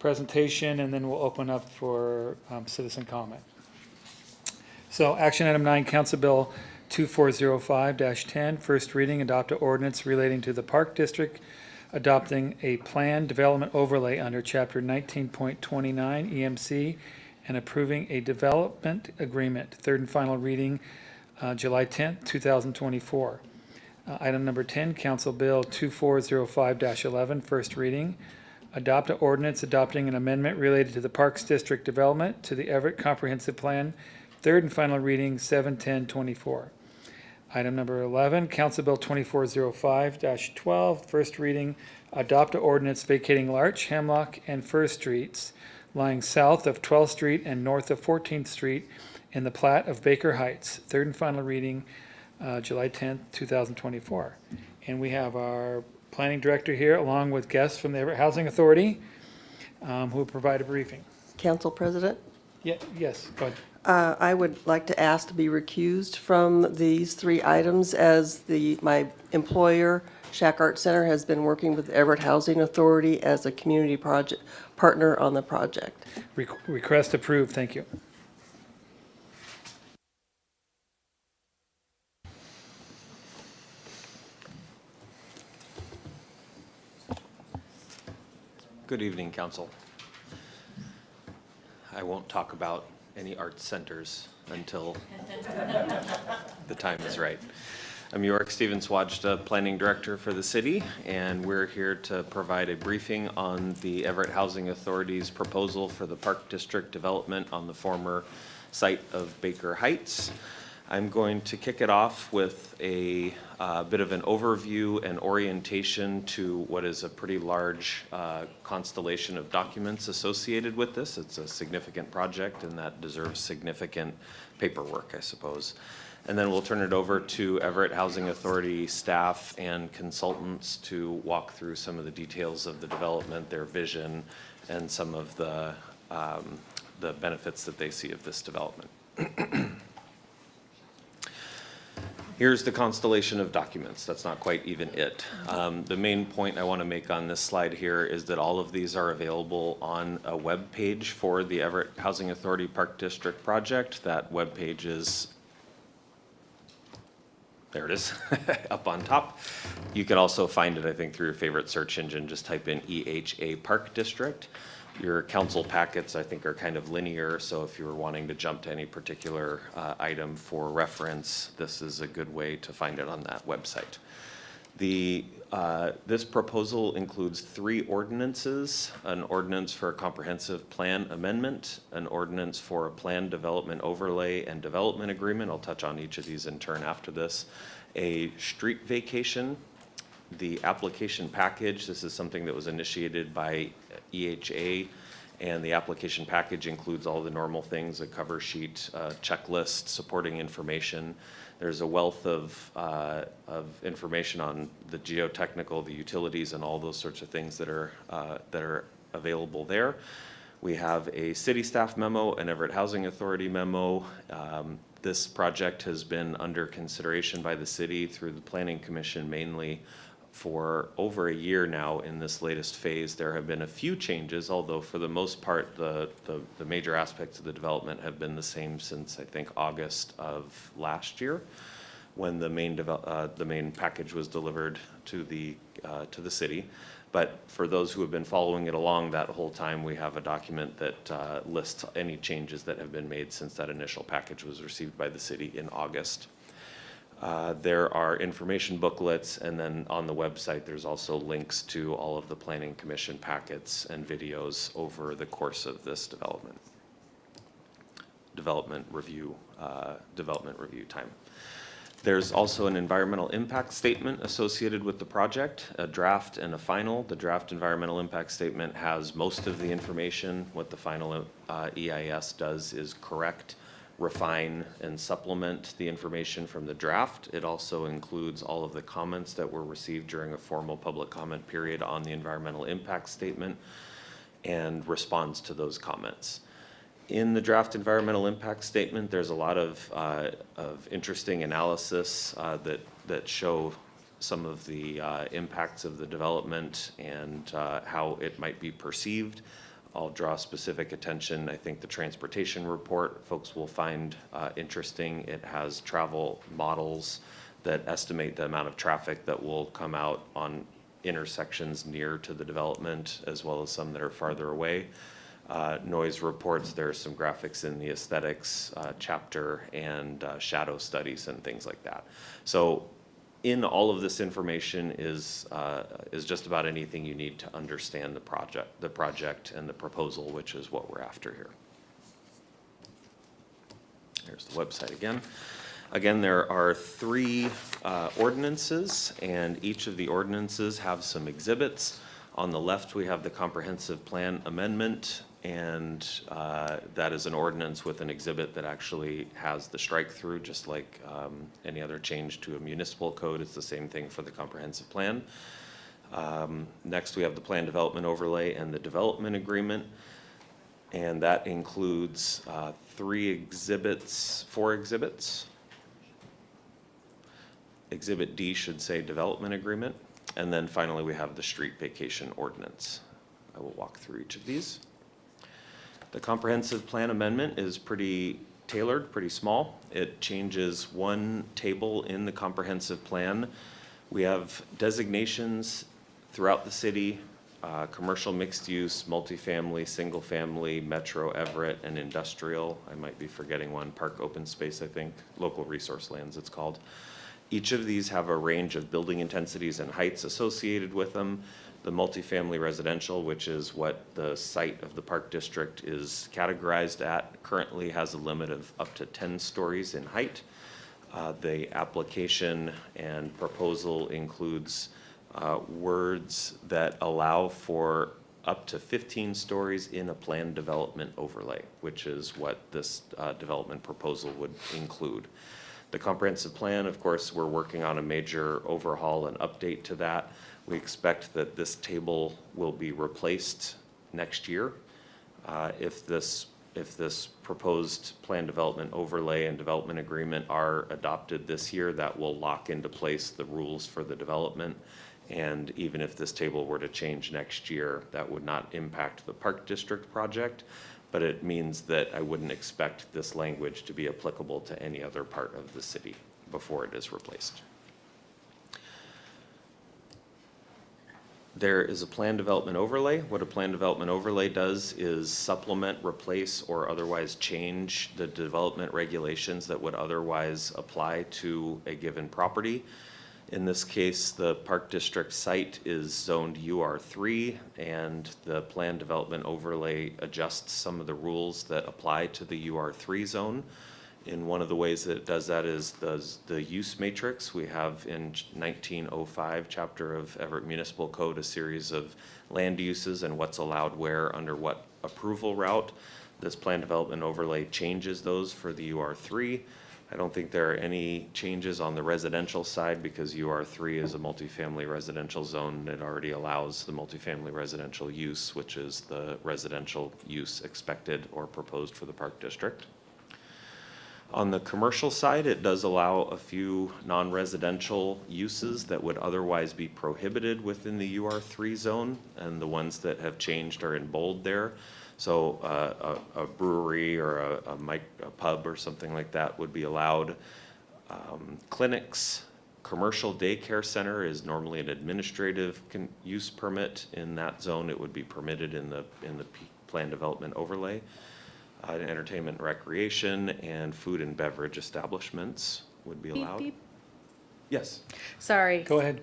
presentation, and then we'll open up for citizen comment. So action item 9, Council Bill 2405-10, first reading, adopt an ordinance relating to the Park District adopting a planned development overlay under Chapter 19.29 EMC and approving a development agreement. Third and final reading, July 10th, 2024. Item number 10, Council Bill 2405-11, first reading, adopt an ordinance adopting an amendment related to the Parks District development to the Everett Comprehensive Plan. Third and final reading, 7/10/24. Item number 11, Council Bill 2405-12, first reading, adopt an ordinance vacating Larch, Hemlock, and First Streets lying south of 12th Street and north of 14th Street in the plat of Baker Heights. Third and final reading, July 10th, 2024. And we have our planning director here along with guests from the Everett Housing Authority who will provide a briefing. Council President? Yes, go ahead. I would like to ask to be recused from these three items as my employer, Shack Art Center, has been working with Everett Housing Authority as a community project partner on the project. Request approved, thank you. Good evening, Council. I won't talk about any art centers until the time is right. I'm York Stevens Wajda, Planning Director for the city, and we're here to provide a briefing on the Everett Housing Authority's proposal for the Park District development on the former site of Baker Heights. I'm going to kick it off with a bit of an overview and orientation to what is a pretty large constellation of documents associated with this. It's a significant project and that deserves significant paperwork, I suppose. And then we'll turn it over to Everett Housing Authority staff and consultants to walk through some of the details of the development, their vision, and some of the benefits that they see of this development. Here's the constellation of documents. That's not quite even it. The main point I want to make on this slide here is that all of these are available on a web page for the Everett Housing Authority Park District project. That web page is, there it is, up on top. You can also find it, I think, through your favorite search engine. Just type in EHA Park District. Your council packets, I think, are kind of linear, so if you were wanting to jump to any particular item for reference, this is a good way to find it on that website. This proposal includes 3 ordinances: an ordinance for a comprehensive plan amendment, an ordinance for a plan development overlay and development agreement. I'll touch on each of these in turn after this. A street vacation The application package, this is something that was initiated by EHA, and the application package includes all the normal things, a cover sheet, checklist, supporting information. There's a wealth of information on the geotechnical, the utilities, and all those sorts of things that are available there. We have a city staff memo, an Everett Housing Authority memo. This project has been under consideration by the city through the Planning Commission mainly for over a year now. In this latest phase, there have been a few changes, although for the most part, the major aspects of the development have been the same since, I think, August of last year, when the main package was delivered to the city. But for those who have been following it along that whole time, we have a document that lists any changes that have been made since that initial package was received by the city in August. There are information booklets, and then on the website, there's also links to all of the Planning Commission packets and videos over the course of this development review time. There's also an environmental impact statement associated with the project, a draft and a final. The draft environmental impact statement has most of the information. What the final EIS does is correct, refine, and supplement the information from the draft. It also includes all of the comments that were received during a formal public comment period on the environmental impact statement and responds to those comments. In the draft environmental impact statement, there's a lot of interesting analysis that show some of the impacts of the development and how it might be perceived. I'll draw specific attention. I think the transportation report folks will find interesting. It has travel models that estimate the amount of traffic that will come out on intersections near to the development, as well as some that are farther away. Noise reports, there are some graphics in the aesthetics chapter, and shadow studies and things like that. So in all of this information is just about anything you need to understand the project and the proposal, which is what we're after here. Here's the website again. Again, there are 3 ordinances, and each of the ordinances have some exhibits. On the left, we have the comprehensive plan amendment, and that is an ordinance with an exhibit that actually has the strike-through, just like any other change to a municipal code. It's the same thing for the comprehensive plan. Next, we have the plan development overlay and the development agreement, and that includes 4 exhibits. Exhibit D should say development agreement. And then finally, we have the street vacation ordinance. I will walk through each of these. The comprehensive plan amendment is pretty tailored, pretty small. It changes one table in the comprehensive plan. We have designations throughout the city, commercial mixed use, multifamily, single family, metro, Everett, and industrial. I might be forgetting one, park open space, I think, local resource lands it's called. Each of these have a range of building intensities and heights associated with them. The multifamily residential, which is what the site of the park district is categorized at, currently has a limit of up to 10 stories in height. The application and proposal includes words that allow for up to 15 stories in a planned development overlay, which is what this development proposal would include. The comprehensive plan, of course, we're working on a major overhaul and update to that. We expect that this table will be replaced next year. If this proposed plan development overlay and development agreement are adopted this year, that will lock into place the rules for the development. And even if this table were to change next year, that would not impact the Park District project, but it means that I wouldn't expect this language to be applicable to any other part of the city before it is replaced. There is a plan development overlay. What a plan development overlay does is supplement, replace, or otherwise change the development regulations that would otherwise apply to a given property. In this case, the Park District site is zoned UR3, and the plan development overlay adjusts some of the rules that apply to the UR3 zone. And one of the ways that it does that is the use matrix. We have in 1905 chapter of Everett Municipal Code a series of land uses and what's allowed where under what approval route. This plan development overlay changes those for the UR3. I don't think there are any changes on the residential side because UR3 is a multifamily residential zone. It already allows the multifamily residential use, which is the residential use expected or proposed for the Park District. On the commercial side, it does allow a few non-residential uses that would otherwise be prohibited within the UR3 zone, and the ones that have changed are in bold there. So a brewery or a pub or something like that would be allowed. Clinics, commercial daycare center is normally an administrative use permit. In that zone, it would be permitted in the plan development overlay. Entertainment and recreation and food and beverage establishments would be allowed. Beep. Yes. Sorry. Go ahead.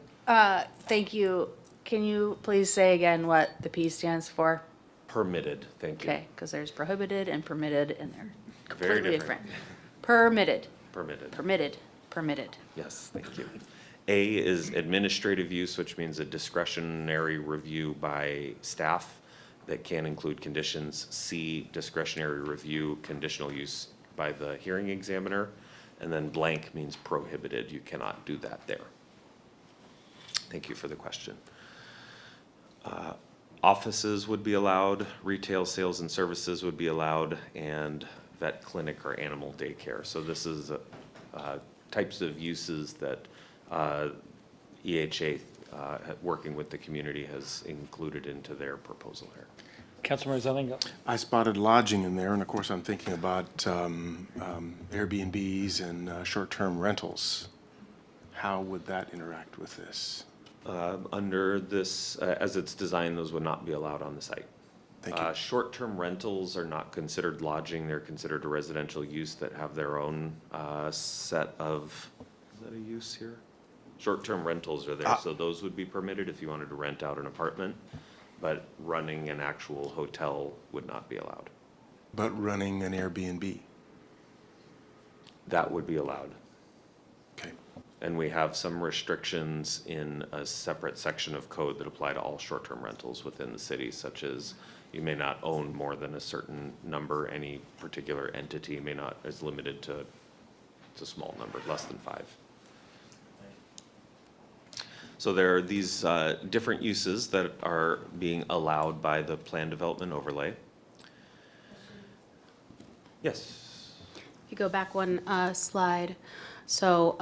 Thank you. Can you please say again what the P stands for? Permitted, thank you. Okay, because there's prohibited and permitted, and they're Very completely different. different. Permitted. Permitted. Permitted. Permitted. Yes, thank you. A is administrative use, which means a discretionary review by staff that can include conditions. C, discretionary review, conditional use by the hearing examiner. And then blank means prohibited. You cannot do that there. Thank you for the question. Offices would be allowed, retail sales and services would be allowed, and vet clinic or animal daycare. So this is types of uses that EHA, working with the community, has included into their proposal here. Councilmember Zellingo. I spotted lodging in there, and of course, I'm thinking about Airbnbs and short-term rentals. How would that interact with this? Under this, as it's designed, those would not be allowed on the site. Thank you. Short-term rentals are not considered lodging. They're considered a residential use that have their own set of, is that a use here? Short-term rentals are there, so those would be permitted if you wanted to rent out an apartment, but running an actual hotel would not be allowed. But running an Airbnb? That would be allowed. Okay. And we have some restrictions in a separate section of code that apply to all short-term rentals within the city, such as you may not own more than a certain number. Any particular entity may not, is limited to, it's a small number, less than 5. So there are these different uses that are being allowed by the plan development overlay. Yes. If you go back one slide, so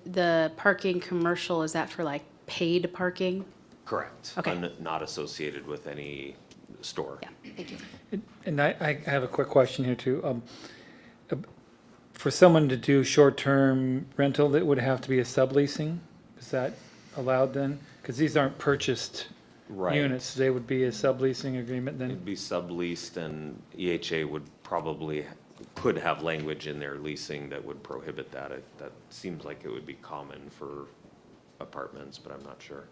the parking commercial, is that for like paid parking? Correct. Okay. Not associated with any store. Yeah, thank you. And I have a quick question here too. For someone to do short-term rental, it would have to be a subleasing? Is that allowed then? Because these aren't purchased Right. units, they would be a subleasing agreement then? It'd be subleased, and EHA would probably, could have language in their leasing that would prohibit that. That seems like it would be common for apartments, but I'm not sure.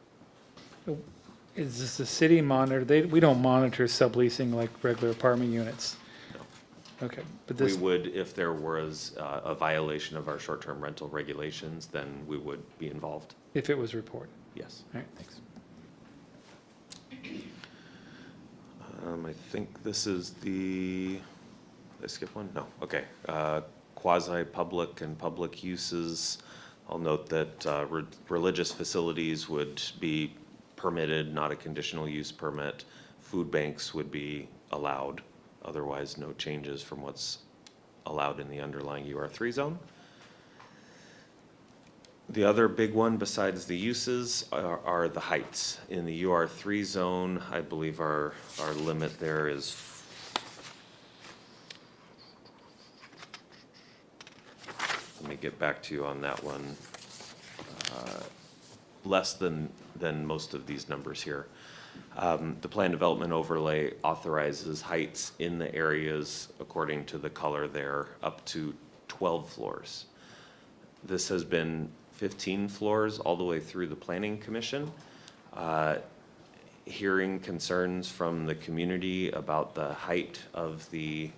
Is this the city monitor? We don't monitor subleasing like regular apartment units. No. Okay, but We this, would, if there was a violation of our short-term rental regulations, then we would be involved. if it was reported. Yes. All right, thanks. I think this is the, did I skip one? No, okay. Quasi-public and public uses. I'll note that religious facilities would be permitted, not a conditional use permit. Food banks would be allowed, otherwise no changes from what's allowed in the underlying UR3 zone. The other big one besides the uses are the heights. In the UR3 zone, I believe our limit there is let me get back to you on that one. Less than most of these numbers here. The plan development overlay authorizes heights in the areas according to the color there up to 12 floors. This has been 15 floors all the way through the Planning Commission. Hearing concerns from the community about the height of the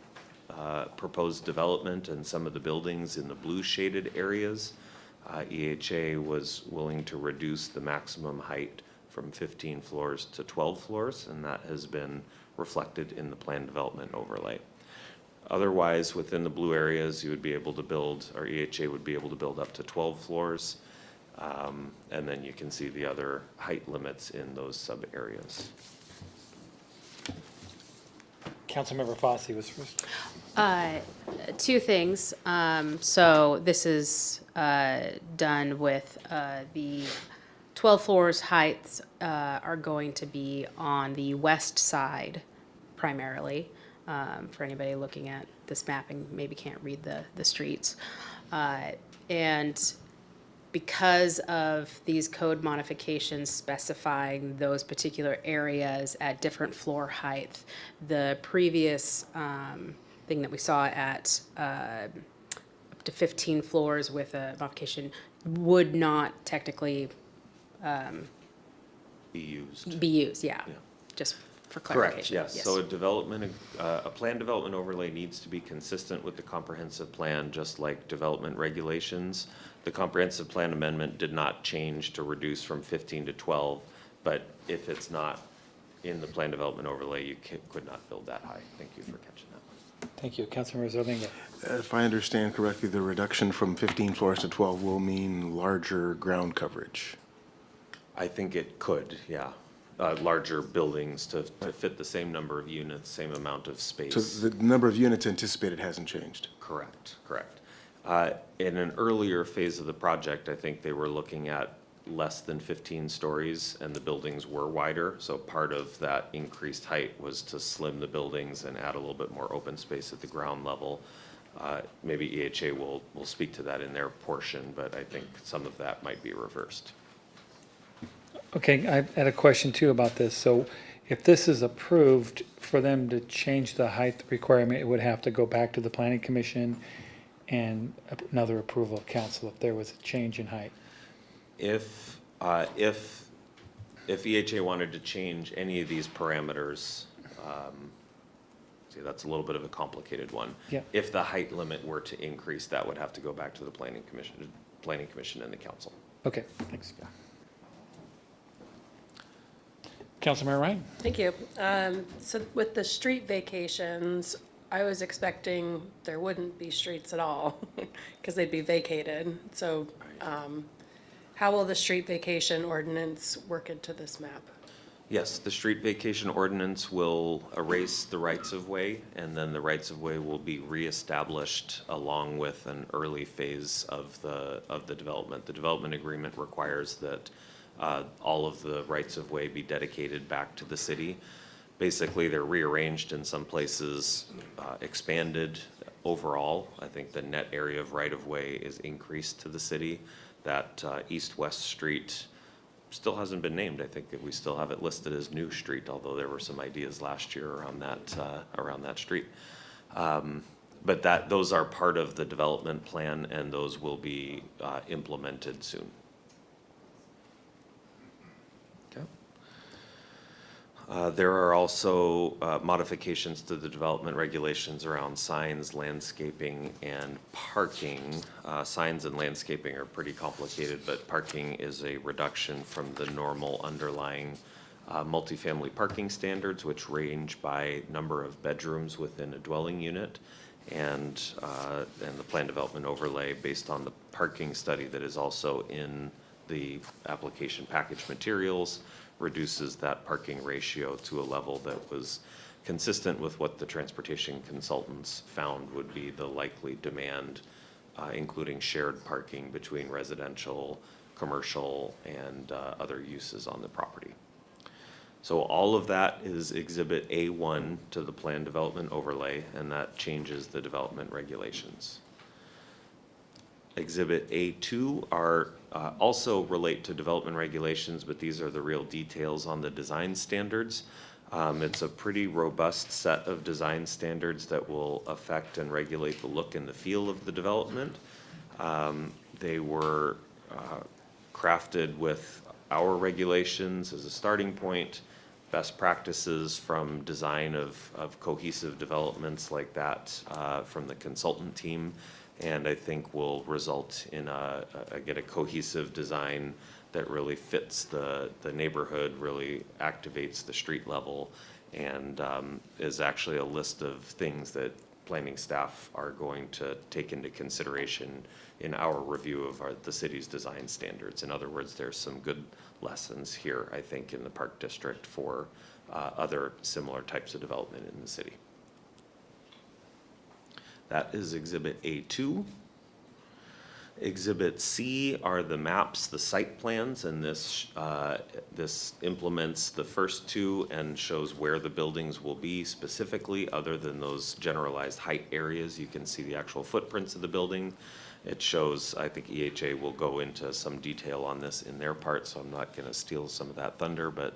proposed development and some of the buildings in the blue shaded areas, EHA was willing to reduce the maximum height from 15 floors to 12 floors, and that has been reflected in the plan development overlay. Otherwise, within the blue areas, you would be able to build, or EHA would be able to build up to 12 floors. And then you can see the other height limits in those sub areas. Councilmember Fosse was first. Two things. So this is done with the 12 floors heights are going to be on the west side primarily. For anybody looking at this mapping, maybe can't read the streets. And because of these code modifications specifying those particular areas at different floor height, the previous thing that we saw at up to 15 floors with a modification would not technically Be used. be used, yeah. Just for clarification. Correct, yes. So a plan development overlay needs to be consistent with the comprehensive plan, just like development regulations. The comprehensive plan amendment did not change to reduce from 15 to 12, but if it's not in the plan development overlay, you could not build that high. Thank you for catching that. Thank you. Councilmember Zarlinga. If I understand correctly, the reduction from 15 floors to 12 will mean larger ground coverage. I think it could, yeah. Larger buildings to fit the same number of units, same amount of space. So the number of units anticipated hasn't changed? Correct, correct. In an earlier phase of the project, I think they were looking at less than 15 stories and the buildings were wider. So part of that increased height was to slim the buildings and add a little bit more open space at the ground level. Maybe EHA will speak to that in their portion, but I think some of that might be reversed. Okay, I had a question too about this. So if this is approved, for them to change the height requirement, it would have to go back to the planning commission and another approval of council if there was a change in height. If EHA wanted to change any of these parameters, see, that's a little bit of a complicated one. Yeah. If the height limit were to increase, that would have to go back to the planning commission and the council. Okay, thanks. Councilmember Ryan. Thank you. So with the street vacations, I was expecting there wouldn't be streets at all because they'd be vacated. So how will the street vacation ordinance work into this map? Yes, the street vacation ordinance will erase the rights-of-way, and then the rights-of-way will be reestablished along with an early phase of the development. The development agreement requires that all of the rights-of-way be dedicated back to the city. Basically, they're rearranged in some places, expanded overall. I think the net area of right-of-way is increased to the city. That east-west street still hasn't been named. I think that we still have it listed as New Street, although there were some ideas last year around that street. But those are part of the development plan, and those will be implemented soon. There are also modifications to the development regulations around signs, landscaping, and parking. Signs and landscaping are pretty complicated, but parking is a reduction from the normal underlying multifamily parking standards, which range by number of bedrooms within a dwelling unit. And the plan development overlay based on the parking study that is also in the application package materials reduces that parking ratio to a level that was consistent with what the transportation consultants found would be the likely demand, including shared parking between residential, commercial, and other uses on the property. So all of that is Exhibit A1 to the plan development overlay, and that changes the development regulations. Exhibit A2 are also relate to development regulations, but these are the real details on the design standards. It's a pretty robust set of design standards that will affect and regulate the look and the feel of the development. They were crafted with our regulations as a starting point, best practices from design of cohesive developments like that from the consultant team. And I think will result in a cohesive design that really fits the neighborhood, really activates the street level, and is actually a list of things that planning staff are going to take into consideration in our review of the city's design standards. In other words, there's some good lessons here, I think, in the Park District for other similar types of development in the city. That is Exhibit A2. Exhibit C are the maps, the site plans, and this implements the first two and shows where the buildings will be specifically, other than those generalized height areas. You can see the actual footprints of the building. It shows, I think EHA will go into some detail on this in their part, so I'm not going to steal some of that thunder, but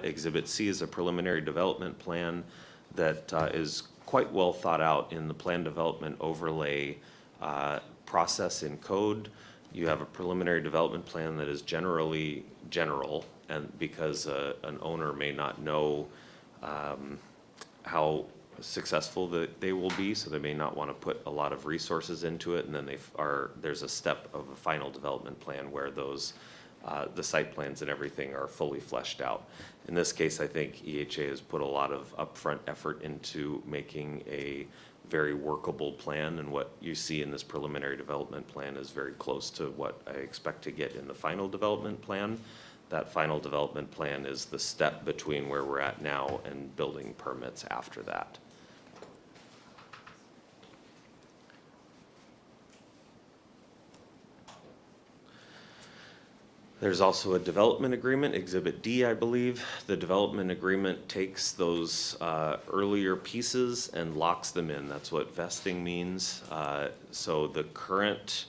Exhibit C is a preliminary development plan that is quite well thought out in the plan development overlay process in code. You have a preliminary development plan that is generally general, and because an owner may not know how successful that they will be, so they may not want to put a lot of resources into it, and then there's a step of a final development plan where those the site plans and everything are fully fleshed out. In this case, I think EHA has put a lot of upfront effort into making a very workable plan, and what you see in this preliminary development plan is very close to what I expect to get in the final development plan. That final development plan is the step between where we're at now and building permits after that. There's also a development agreement, Exhibit D, I believe. The development agreement takes those earlier pieces and locks them in. That's what vesting means. So the current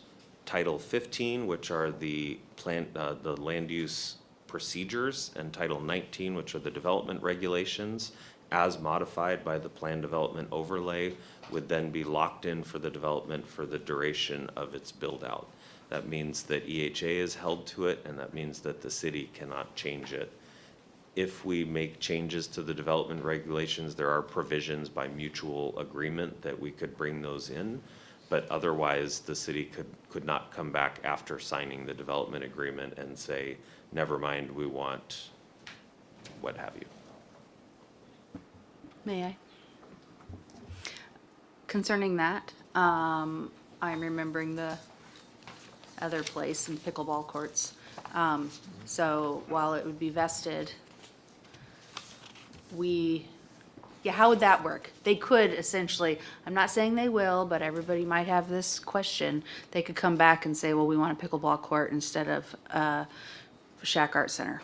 Title 15, which are the land use procedures, and Title 19, which are the development regulations, as modified by the plan development overlay, would then be locked in for the development for the duration of its build-out. That means that EHA is held to it, and that means that the city cannot change it. If we make changes to the development regulations, there are provisions by mutual agreement that we could bring those in, but otherwise the city could not come back after signing the development agreement and say, never mind, we want what have you. May I? Concerning that, I'm remembering the other place in pickleball courts. So while it would be vested, how would that work? They could essentially, I'm not saying they will, but everybody might have this question. They could come back and say, well, we want a pickleball court instead of Shack Art Center.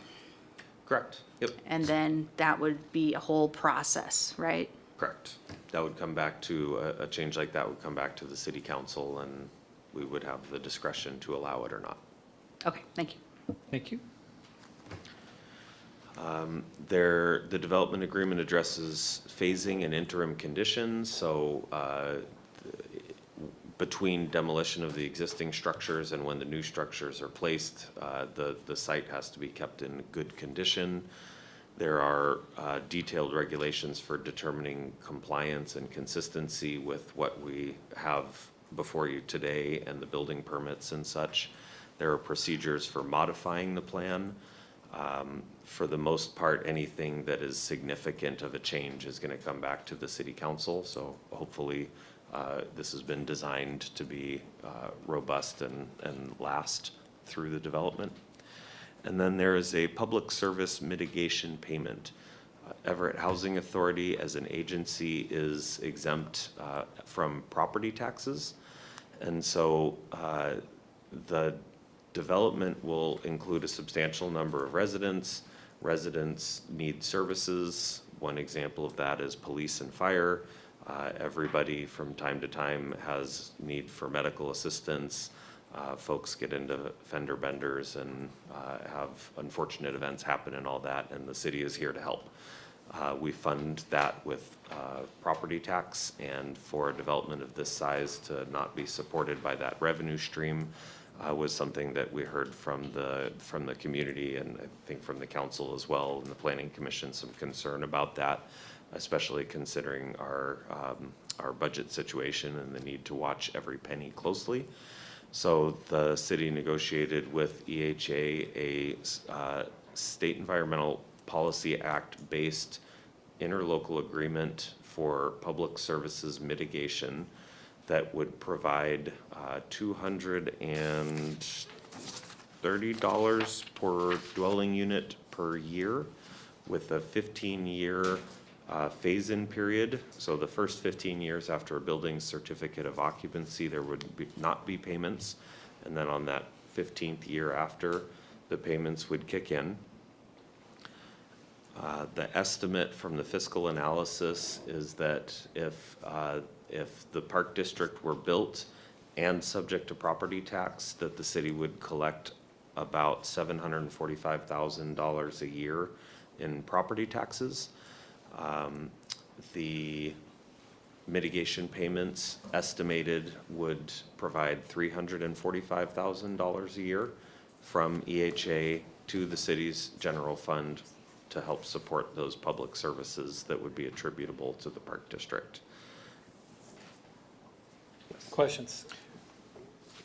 Correct. Yep. And then that would be a whole process, right? Correct. That would come back to, a change like that would come back to the city council, and we would have the discretion to allow it or not. Okay, thank you. Thank you. The development agreement addresses phasing and interim conditions, so between demolition of the existing structures and when the new structures are placed, the site has to be kept in good condition. There are detailed regulations for determining compliance and consistency with what we have before you today and the building permits and such. There are procedures for modifying the plan. For the most part, anything that is significant of a change is going to come back to the city council. So hopefully this has been designed to be robust and last through the development. And then there is a public service mitigation payment. Everett Housing Authority as an agency is exempt from property taxes. And so the development will include a substantial number of residents. Residents need services. One example of that is police and fire. Everybody from time to time has need for medical assistance. Folks get into fender benders and have unfortunate events happen and all that, and the city is here to help. We fund that with property tax, and for a development of this size to not be supported by that revenue stream, was something that we heard from the community, and I think from the council as well, and the planning commission, some concern about that, especially considering our budget situation and the need to watch every penny closely. So the city negotiated with EHA a State Environmental Policy Act-based interlocal agreement for public services mitigation that would provide $230 per dwelling unit per year with a 15-year phase-in period. So the first 15 years after a building's certificate of occupancy, there would not be payments. And then on that 15th year after, the payments would kick in. The estimate from the fiscal analysis is that if the park district were built and subject to property tax, that the city would collect about $745,000 a year in property taxes. The mitigation payments estimated would provide $345,000 a year from EHA to the city's general fund to help support those public services that would be attributable to the park district. Questions?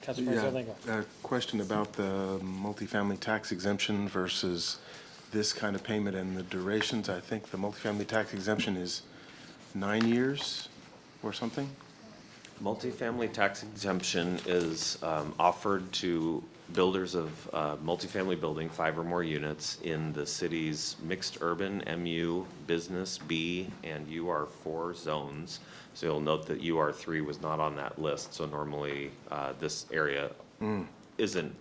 Councilmember Zarlingo. A question about the multifamily tax exemption versus this kind of payment and the durations. I think the multifamily tax exemption is 9 years or something? Multifamily tax exemption is offered to builders of multifamily building, 5 or more units in the city's mixed urban, MU, business, B, and UR4 zones. So you'll note that UR3 was not on that list. So normally this area isn't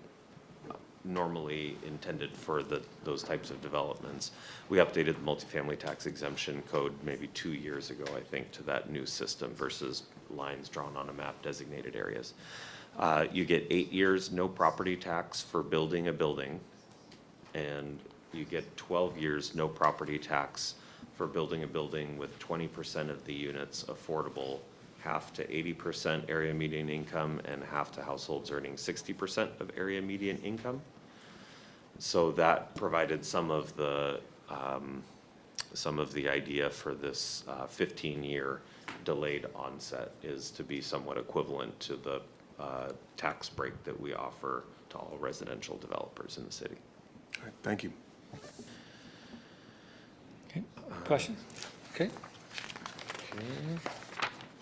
normally intended for those types of developments. We updated the multifamily tax exemption code maybe 2 years ago, I think, to that new system versus lines drawn on a map designated areas. You get 8 years, no property tax for building a building, and you get 12 years, no property tax for building a building with 20% of the units affordable, half to 80% area median income, and half to households earning 60% of area median income. So that provided some of the idea for this 15-year delayed onset is to be somewhat equivalent to the tax break that we offer to all residential developers in the city. All right, thank you. Okay, questions? Okay.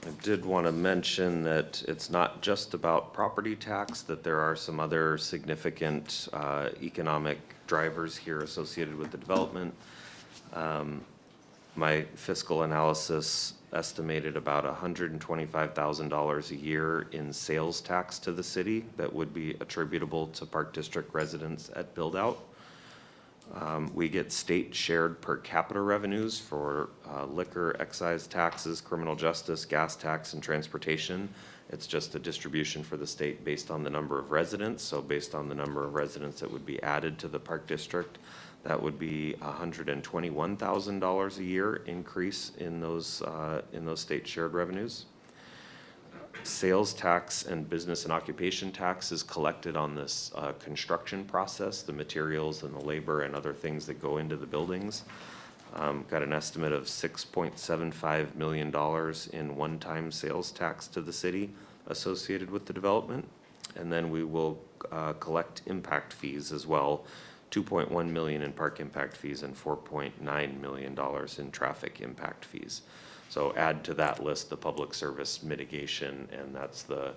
I did want to mention that it's not just about property tax, that there are some other significant economic drivers here associated with the development. My fiscal analysis estimated about $125,000 a year in sales tax to the city that would be attributable to Park District residents at build-out. We get state shared per capita revenues for liquor, excise taxes, criminal justice, gas tax, and transportation. It's just a distribution for the state based on the number of residents. So based on the number of residents that would be added to the Park District, that would be $121,000 a year increase in those state shared revenues. Sales tax and business and occupation tax is collected on this construction process, the materials and the labor and other things that go into the buildings. Got an estimate of $6.75 million in one-time sales tax to the city associated with the development. And then we will collect impact fees as well, $2.1 million in park impact fees and $4.9 million in traffic impact fees. So add to that list the public service mitigation, and that's a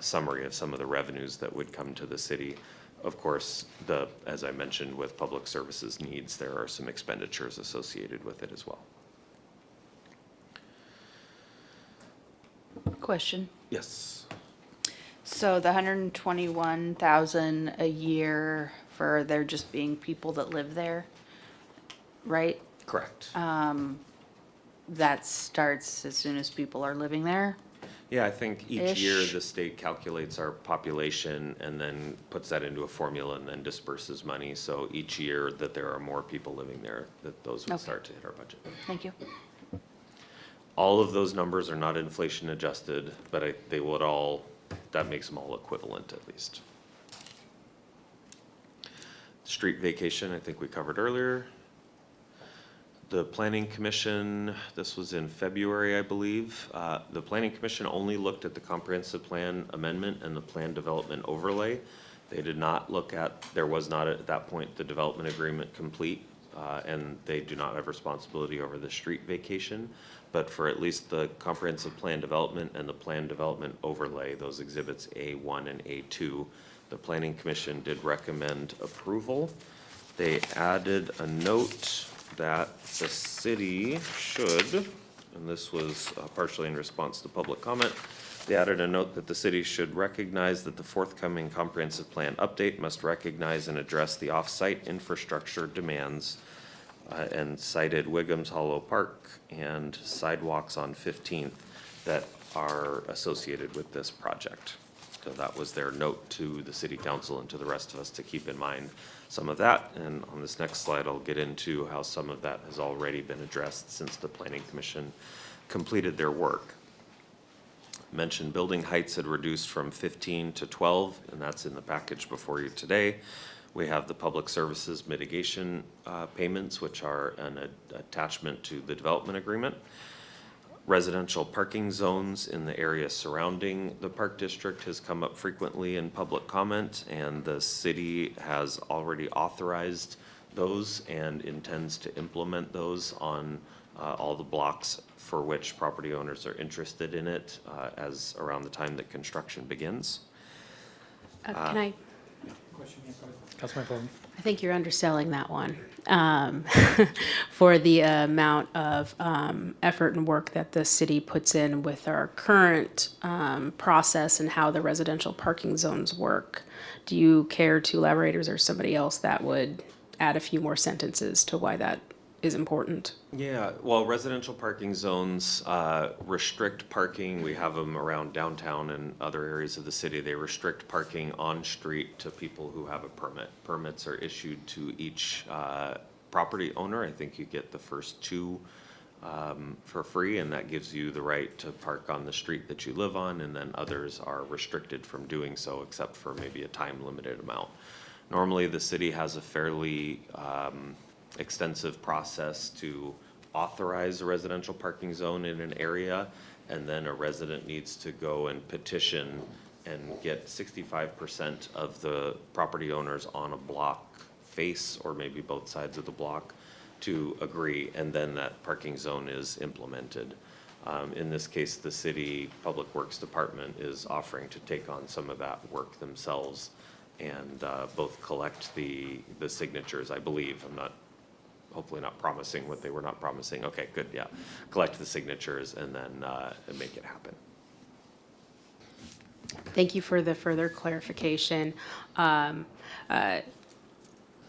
summary of some of the revenues that would come to the city. Of course, as I mentioned, with public services needs, there are some expenditures associated with it as well. Question. Yes. So the 121,000 a year for there just being people that live there, right? Correct. That starts as soon as people are living there? Yeah, I think each year Ish. the state calculates our population and then puts that into a formula and then disperses money. So each year that there are more people living there, that those would Okay. start to hit our budget. Thank you. All of those numbers are not inflation adjusted, but they would all that makes them all equivalent at least. Street vacation, I think we covered earlier. The Planning Commission, this was in February, I believe. The Planning Commission only looked at the comprehensive plan amendment and the plan development overlay. They did not look at, there was not at that point the development agreement complete, and they do not have responsibility over the street vacation. But for at least the comprehensive plan development and the plan development overlay, those exhibits A1 and A2, the Planning Commission did recommend approval. They added a note that the city should, and this was partially in response to public comment, they added a note that the city should recognize that the forthcoming comprehensive plan update must recognize and address the off-site infrastructure demands, and cited Wiggums Hollow Park and sidewalks on 15th that are associated with this project. So that was their note to the city council and to the rest of us to keep in mind some of that. And on this next slide, I'll get into how some of that has already been addressed since the Planning Commission completed their work. Mentioned building heights had reduced from 15 to 12, and that's in the package before you today. We have the public services mitigation payments, which are an attachment to the development agreement. Residential parking zones in the area surrounding the park district has come up frequently in public comment, and the city has already authorized those and intends to implement those on all the blocks for which property owners are interested in it as around the time that construction begins. Can I? Councilmember Vogel. I think you're underselling that one for the amount of effort and work that the city puts in with our current process and how the residential parking zones work. Do you care to elaborate, or is there somebody else that would add a few more sentences to why that is important? Yeah, well, residential parking zones restrict parking. We have them around downtown and other areas of the city. They restrict parking on street to people who have a permit. Permits are issued to each property owner. I think you get the first two for free, and that gives you the right to park on the street that you live on, and then others are restricted from doing so except for maybe a time-limited amount. Normally, the city has a fairly extensive process to authorize a residential parking zone in an area, and then a resident needs to go and petition and get 65% of the property owners on a block face, or maybe both sides of the block, to agree, and then that parking zone is implemented. In this case, the city Public Works Department is offering to take on some of that work themselves and both collect the signatures, I believe. I'm not hopefully not promising what they were not promising. Okay, good, yeah. Collect the signatures and then make it happen. Thank you for the further clarification.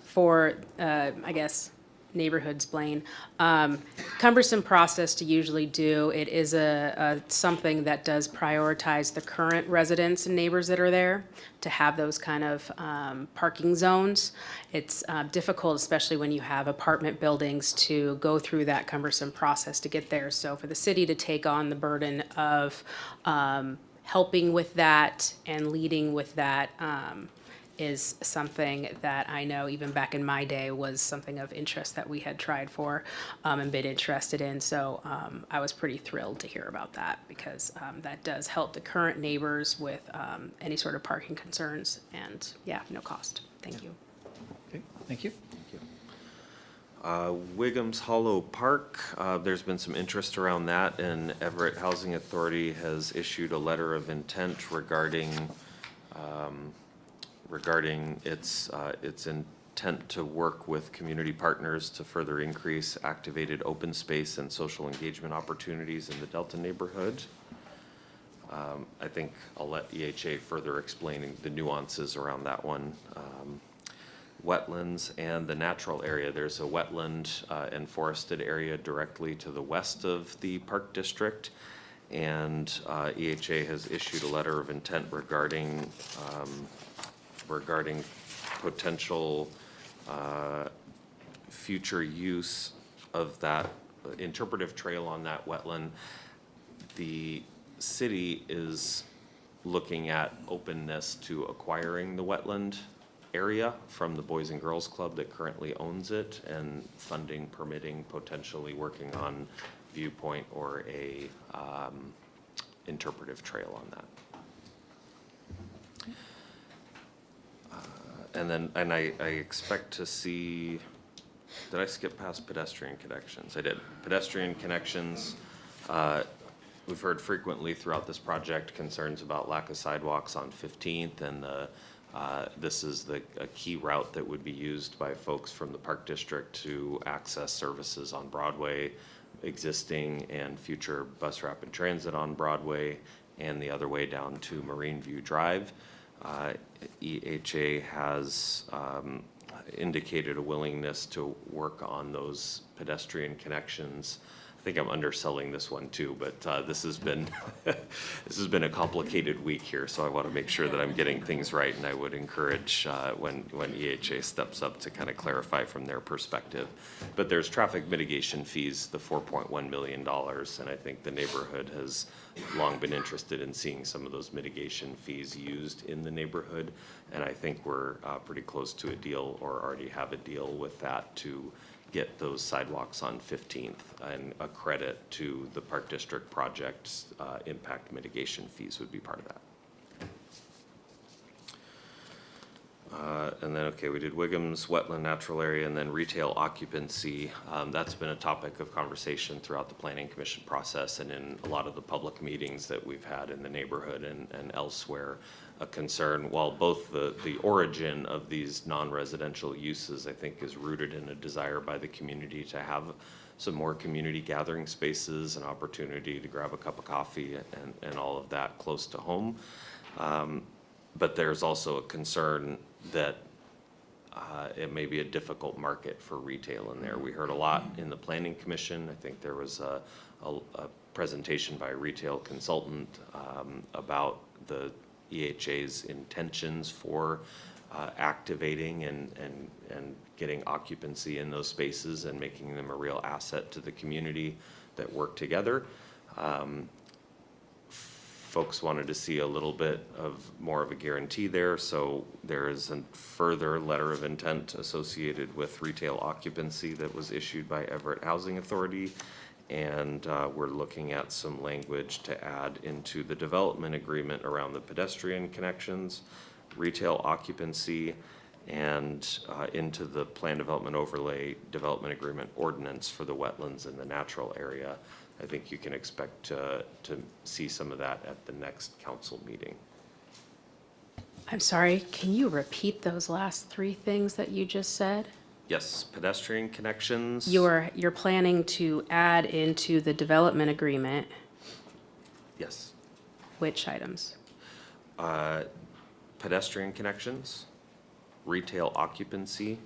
For, I guess, neighborhoods, Blaine, cumbersome process to usually do. It is something that does prioritize the current residents and neighbors that are there to have those kind of parking zones. It's difficult, especially when you have apartment buildings, to go through that cumbersome process to get there. So for the city to take on the burden of helping with that and leading with that is something that I know even back in my day was something of interest that we had tried for and been interested in. So I was pretty thrilled to hear about that, because that does help the current neighbors with any sort of parking concerns, and yeah, no cost. Thank you. Okay, thank you. Wiggums Hollow Park, there's been some interest around that, and Everett Housing Authority has issued a letter of intent regarding its intent to work with community partners to further increase activated open space and social engagement opportunities in the Delta neighborhood. I think I'll let EHA further explain the nuances around that one. Wetlands and the natural area. There's a wetland and forested area directly to the west of the park district, and EHA has issued a letter of intent regarding potential future use of that interpretive trail on that wetland. The city is looking at openness to acquiring the wetland area from the Boys and Girls Club that currently owns it, and funding, permitting, potentially working on viewpoint or a interpretive trail on that. And I expect to see, did I skip past pedestrian connections? I did. Pedestrian connections, we've heard frequently throughout this project concerns about lack of sidewalks on 15th, and this is a key route that would be used by folks from the Park District to access services on Broadway, existing and future bus rapid transit on Broadway, and the other way down to Marine View Drive. EHA has indicated a willingness to work on those pedestrian connections. I think I'm underselling this one too, but this has been this has been a complicated week here, so I want to make sure that I'm getting things right, and I would encourage when EHA steps up to kind of clarify from their perspective. But there's traffic mitigation fees, the $4.1 million, and I think the neighborhood has long been interested in seeing some of those mitigation fees used in the neighborhood, and I think we're pretty close to a deal, or already have a deal with that, to get those sidewalks on 15th, and a credit to the Park District project's impact mitigation fees would be part of that. And then, okay, we did Wiggum's wetland natural area, and then retail occupancy. That's been a topic of conversation throughout the Planning Commission process, and in a lot of the public meetings that we've had in the neighborhood and elsewhere. A concern, while both the origin of these non-residential uses, I think, is rooted in a desire by the community to have some more community gathering spaces, an opportunity to grab a cup of coffee and all of that close to home. But there's also a concern that it may be a difficult market for retail in there. We heard a lot in the Planning Commission. I think there was a presentation by a retail consultant about the EHA's intentions for activating and getting occupancy in those spaces and making them a real asset to the community that work together. Folks wanted to see a little bit of more of a guarantee there, so there is a further letter of intent associated with retail occupancy that was issued by Everett Housing Authority, and we're looking at some language to add into the development agreement around the pedestrian connections, retail occupancy, and into the plan development overlay development agreement ordinance for the wetlands in the natural area. I think you can expect to see some of that at the next council meeting. I'm sorry, can you repeat those last three things that you just said? Yes, pedestrian connections. You're planning to add into the development agreement Yes. which items? Pedestrian connections, retail occupancy,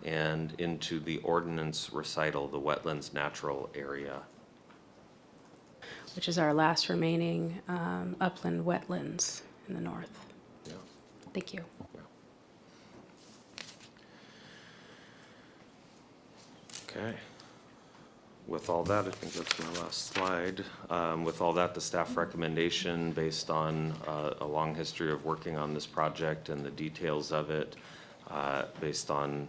and into the ordinance recital, the wetlands natural area. Which is our last remaining upland wetlands in the north. Yeah. Thank you. Okay. With all that, I think that's my last slide. With all that, the staff recommendation, based on a long history of working on this project and the details of it, based on,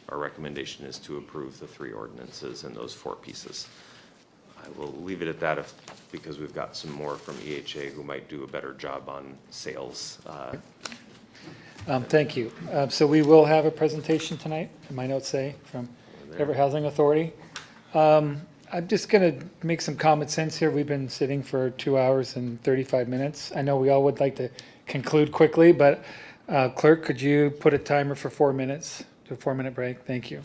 our recommendation is to approve the 3 ordinances in those 4 pieces. I will leave it at that because we've got some more from EHA who might do a better job on sales. Thank you. So we will have a presentation tonight, my notes say, from Everett Housing Authority. I'm just going to make some common sense here. We've been sitting for 2 hours and 35 minutes. I know we all would like to conclude quickly, but clerk, could you put a timer for 4 minutes, a 4-minute break? Thank you.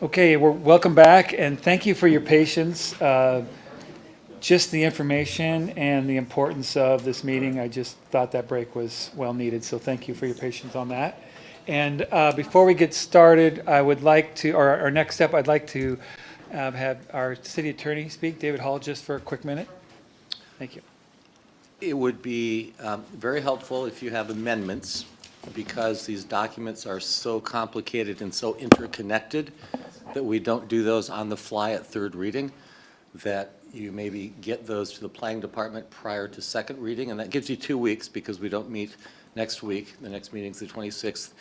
Okay, welcome back, and thank you for your patience. Just the information and the importance of this meeting, I just thought that break was well needed, so thank you for your patience on that. And before we get started, I would like to, or our next step, I'd like to have our city attorney speak, David Hall, just for a quick minute. Thank you. It would be very helpful if you have amendments, because these documents are so complicated and so interconnected that we don't do those on the fly at third reading, that you maybe get those to the planning department prior to second reading, and that gives you 2 weeks, because we don't meet next week. The next meeting's the 26th,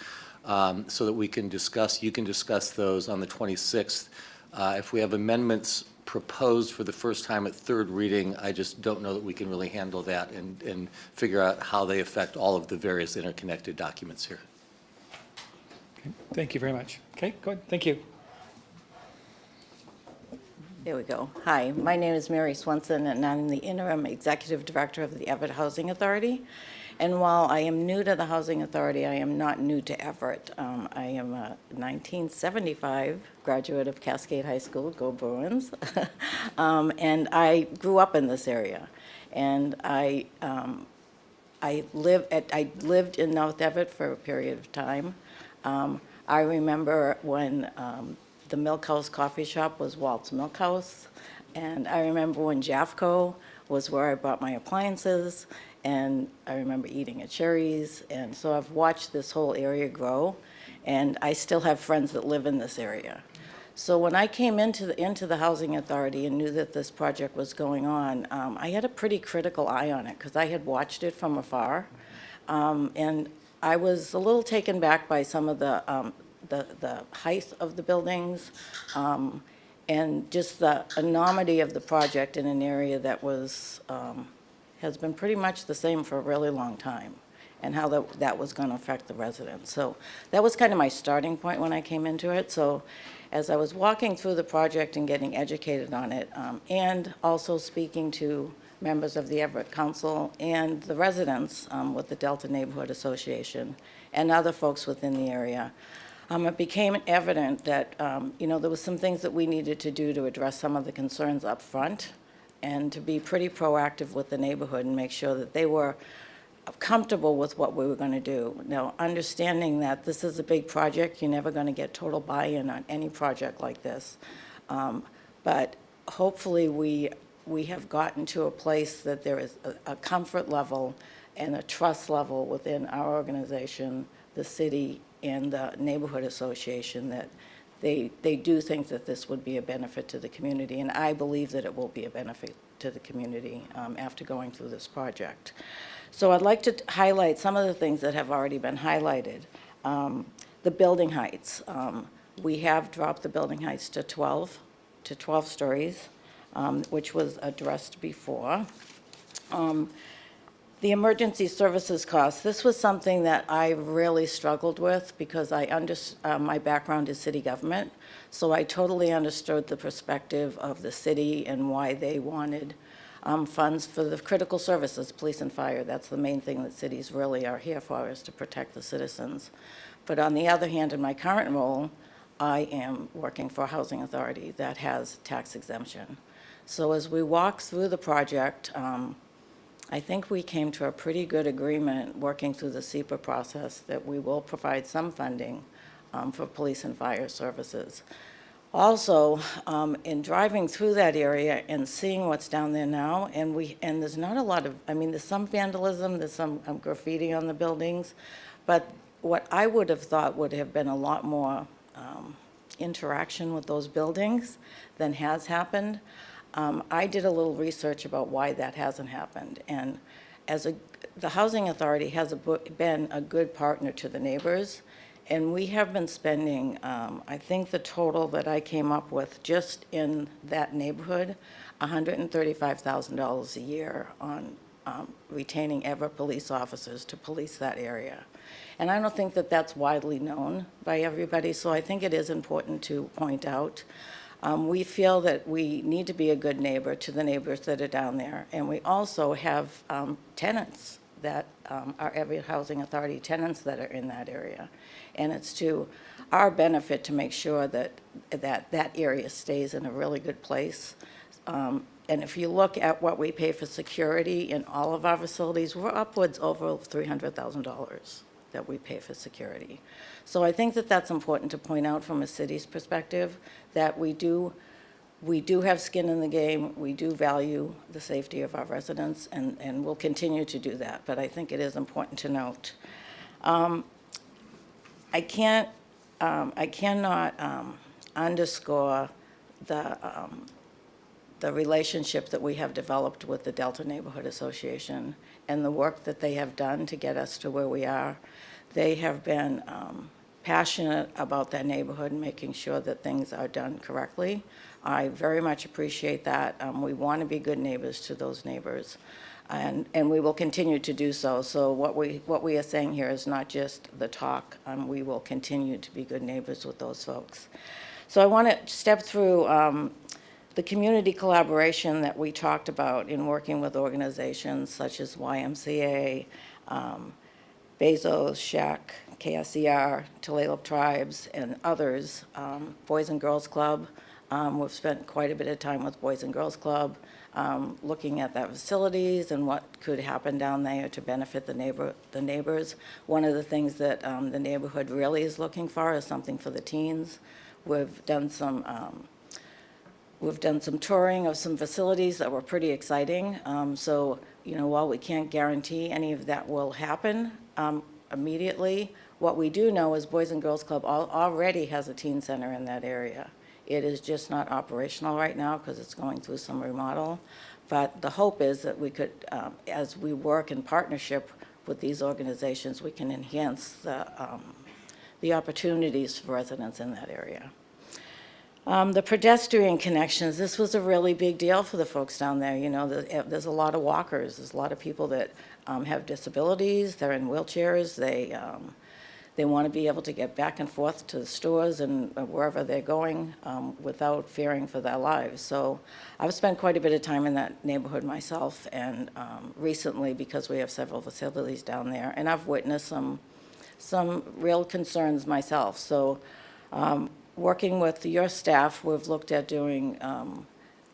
so that we can discuss, you can discuss those on the 26th. If we have amendments proposed for the first time at third reading, I just don't know that we can really handle that and figure out how they affect all of the various interconnected documents here. Okay, thank you very much. Okay, go ahead. Thank you. There we go. Hi, my name is Mary Swenson, and I'm the interim executive director of the Everett Housing Authority. And while I am new to the Housing Authority, I am not new to Everett. I am a 1975 graduate of Cascade High School, go Bruins. And I grew up in this area. And I lived in North Everett for a period of time. I remember when the Milk House Coffee Shop was Walt's Milk House. And I remember when Jafco was where I bought my appliances. And I remember eating at Cherry's. And so I've watched this whole area grow. And I still have friends that live in this area. So when I came into the Housing Authority and knew that this project was going on, I had a pretty critical eye on it because I had watched it from afar. And I was a little taken back by some of the height of the buildings, and just the enormity of the project in an area that was, has been pretty much the same for a really long time, and how that was going to affect the residents. So that was kind of my starting point when I came into it. So as I was walking through the project and getting educated on it, and also speaking to members of the Everett Council and the residents with the Delta Neighborhood Association and other folks within the area, it became evident that, there was some things that we needed to do to address some of the concerns up front and to be pretty proactive with the neighborhood and make sure that they were comfortable with what we were going to do. Now, understanding that this is a big project, you're never going to get total buy-in on any project like this. But hopefully we have gotten to a place that there is a comfort level and a trust level within our organization, the city, and the neighborhood association, that they do think that this would be a benefit to the community, and I believe that it will be a benefit to the community after going through this project. So I'd like to highlight some of the things that have already been highlighted. The building heights. We have dropped the building heights to 12 stories, which was addressed before. The emergency services costs, this was something that I really struggled with because my background is city government, so I totally understood the perspective of the city and why they wanted funds for the critical services, police and fire. That's the main thing that cities really are here for, is to protect the citizens. But on the other hand, in my current role, I am working for a housing authority that has tax exemption. So as we walk through the project, I think we came to a pretty good agreement working through the SEPA process that we will provide some funding for police and fire services. Also, in driving through that area and seeing what's down there now, and there's not a lot of, there's some vandalism, there's some graffiti on the buildings, but what I would have thought would have been a lot more interaction with those buildings than has happened. I did a little research about why that hasn't happened, and the Housing Authority has been a good partner to the neighbors, and we have been spending, I think the total that I came up with just in that neighborhood, $135,000 a year on retaining Everett police officers to police that area. And I don't think that that's widely known by everybody, so I think it is important to point out. We feel that we need to be a good neighbor to the neighbors that are down there, and we also have tenants that are Everett Housing Authority tenants that are in that area. And it's to our benefit to make sure that that area stays in a really good place. And if you look at what we pay for security in all of our facilities, we're upwards over $300,000 that we pay for security. So I think that that's important to point out from a city's perspective, that we do have skin in the game. We do value the safety of our residents, and we'll continue to do that. But I think it is important to note. I cannot underscore the relationship that we have developed with the Delta Neighborhood Association and the work that they have done to get us to where we are. They have been passionate about that neighborhood and making sure that things are done correctly. I very much appreciate that. We want to be good neighbors to those neighbors, and we will continue to do so. So what we are saying here is not just the talk. We will continue to be good neighbors with those folks. So I want to step through the community collaboration that we talked about in working with organizations such as YMCA, Bezos, SHAC, KSER, Tulalip Tribes, and others, Boys and Girls Club. We've spent quite a bit of time with Boys and Girls Club, looking at their facilities and what could happen down there to benefit the neighbors. One of the things that the neighborhood really is looking for is something for the teens. We've done some touring of some facilities that were pretty exciting. So, while we can't guarantee any of that will happen immediately, what we do know is Boys and Girls Club already has a teen center in that area. It is just not operational right now because it's going through some remodel. But the hope is that we could, as we work in partnership with these organizations, we can enhance the opportunities for residents in that area. The pedestrian connections, this was a really big deal for the folks down there. There's a lot of walkers. There's a lot of people that have disabilities. They're in wheelchairs. They want to be able to get back and forth to the stores and wherever they're going without fearing for their lives. So I've spent quite a bit of time in that neighborhood myself, and recently, because we have several facilities down there, and I've witnessed some real concerns myself. So working with your staff, we've looked at doing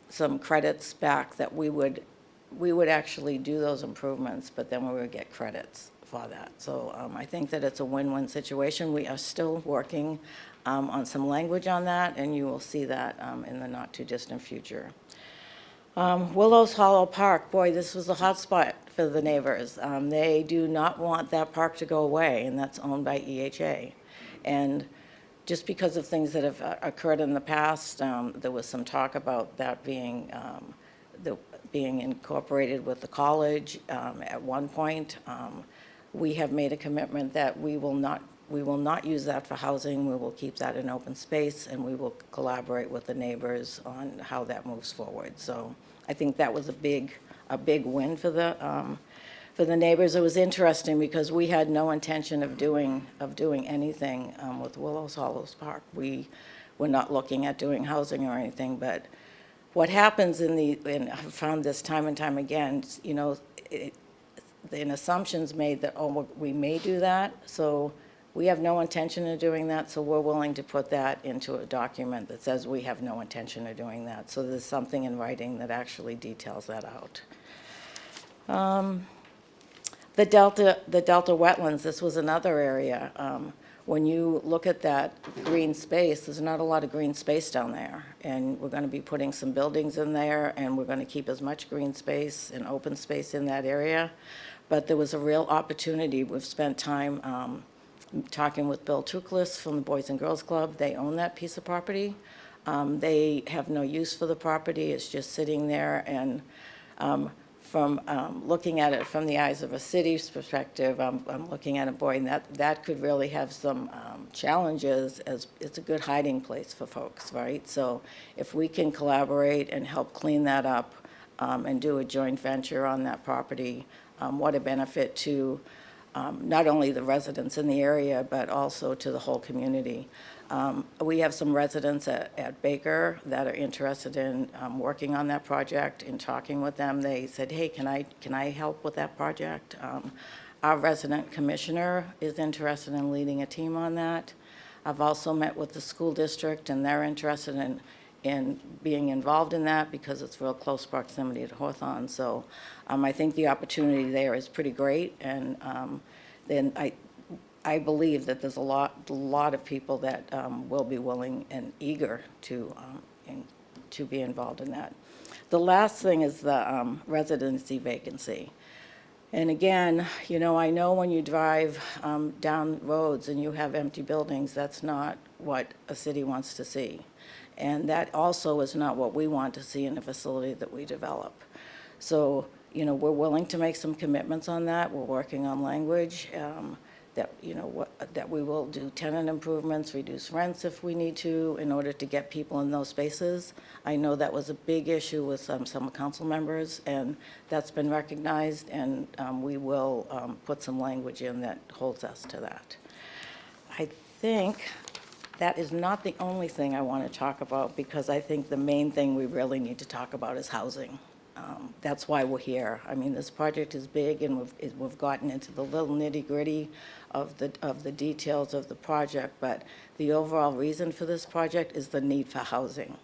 some credits back that we would actually do those improvements, but then we would get credits for that. So I think that it's a win-win situation. We are still working on some language on that, and you will see that in the not-too-distant future. Willows Hollow Park, boy, this was a hot spot for the neighbors. They do not want that park to go away, and that's owned by EHA. And just because of things that have occurred in the past, there was some talk about that being incorporated with the college at one point. We have made a commitment that we will not use that for housing. We will keep that in open space, and we will collaborate with the neighbors on how that moves forward. So I think that was a big win for the neighbors. It was interesting because we had no intention of doing anything with Willows Hollows Park. We were not looking at doing housing or anything, but what happens and I've found this time and time again, an assumption's made that, we may do that. So we have no intention of doing that, so we're willing to put that into a document that says we have no intention of doing that. So there's something in writing that actually details that out. The Delta wetlands, this was another area. When you look at that green space, there's not a lot of green space down there. And we're going to be putting some buildings in there, and we're going to keep as much green space and open space in that area. But there was a real opportunity. We've spent time talking with Bill Tuklis from the Boys and Girls Club. They own that piece of property. They have no use for the property. It's just sitting there, and from looking at it from the eyes of a city's perspective, I'm looking at it, boy, and that could really have some challenges, as it's a good hiding place for folks, right? So if we can collaborate and help clean that up and do a joint venture on that property, what a benefit to not only the residents in the area, but also to the whole community. We have some residents at Baker that are interested in working on that project. In talking with them, they said, hey, can I help with that project? Our resident commissioner is interested in leading a team on that. I've also met with the school district, and they're interested in being involved in that because it's real close proximity to Hawthorne. So I think the opportunity there is pretty great, and then I believe that there's a lot of people that will be willing and eager to be involved in that. The last thing is the residency vacancy. And again, you know, I know when you drive down roads and you have empty buildings, that's not what a city wants to see. And that also is not what we want to see in a facility that we develop. So, you know, we're willing to make some commitments on that. We're working on language that, you know, that we will do tenant improvements, reduce rents if we need to, in order to get people in those spaces. I know that was a big issue with some council members, and that's been recognized, and we will put some language in that holds us to that. I think that is not the only thing I want to talk about, because I think the main thing we really need to talk about is housing. That's why we're here. I mean, this project is big, and we've gotten into the little nitty-gritty of the details of the project, but the overall reason for this project is the need for housing.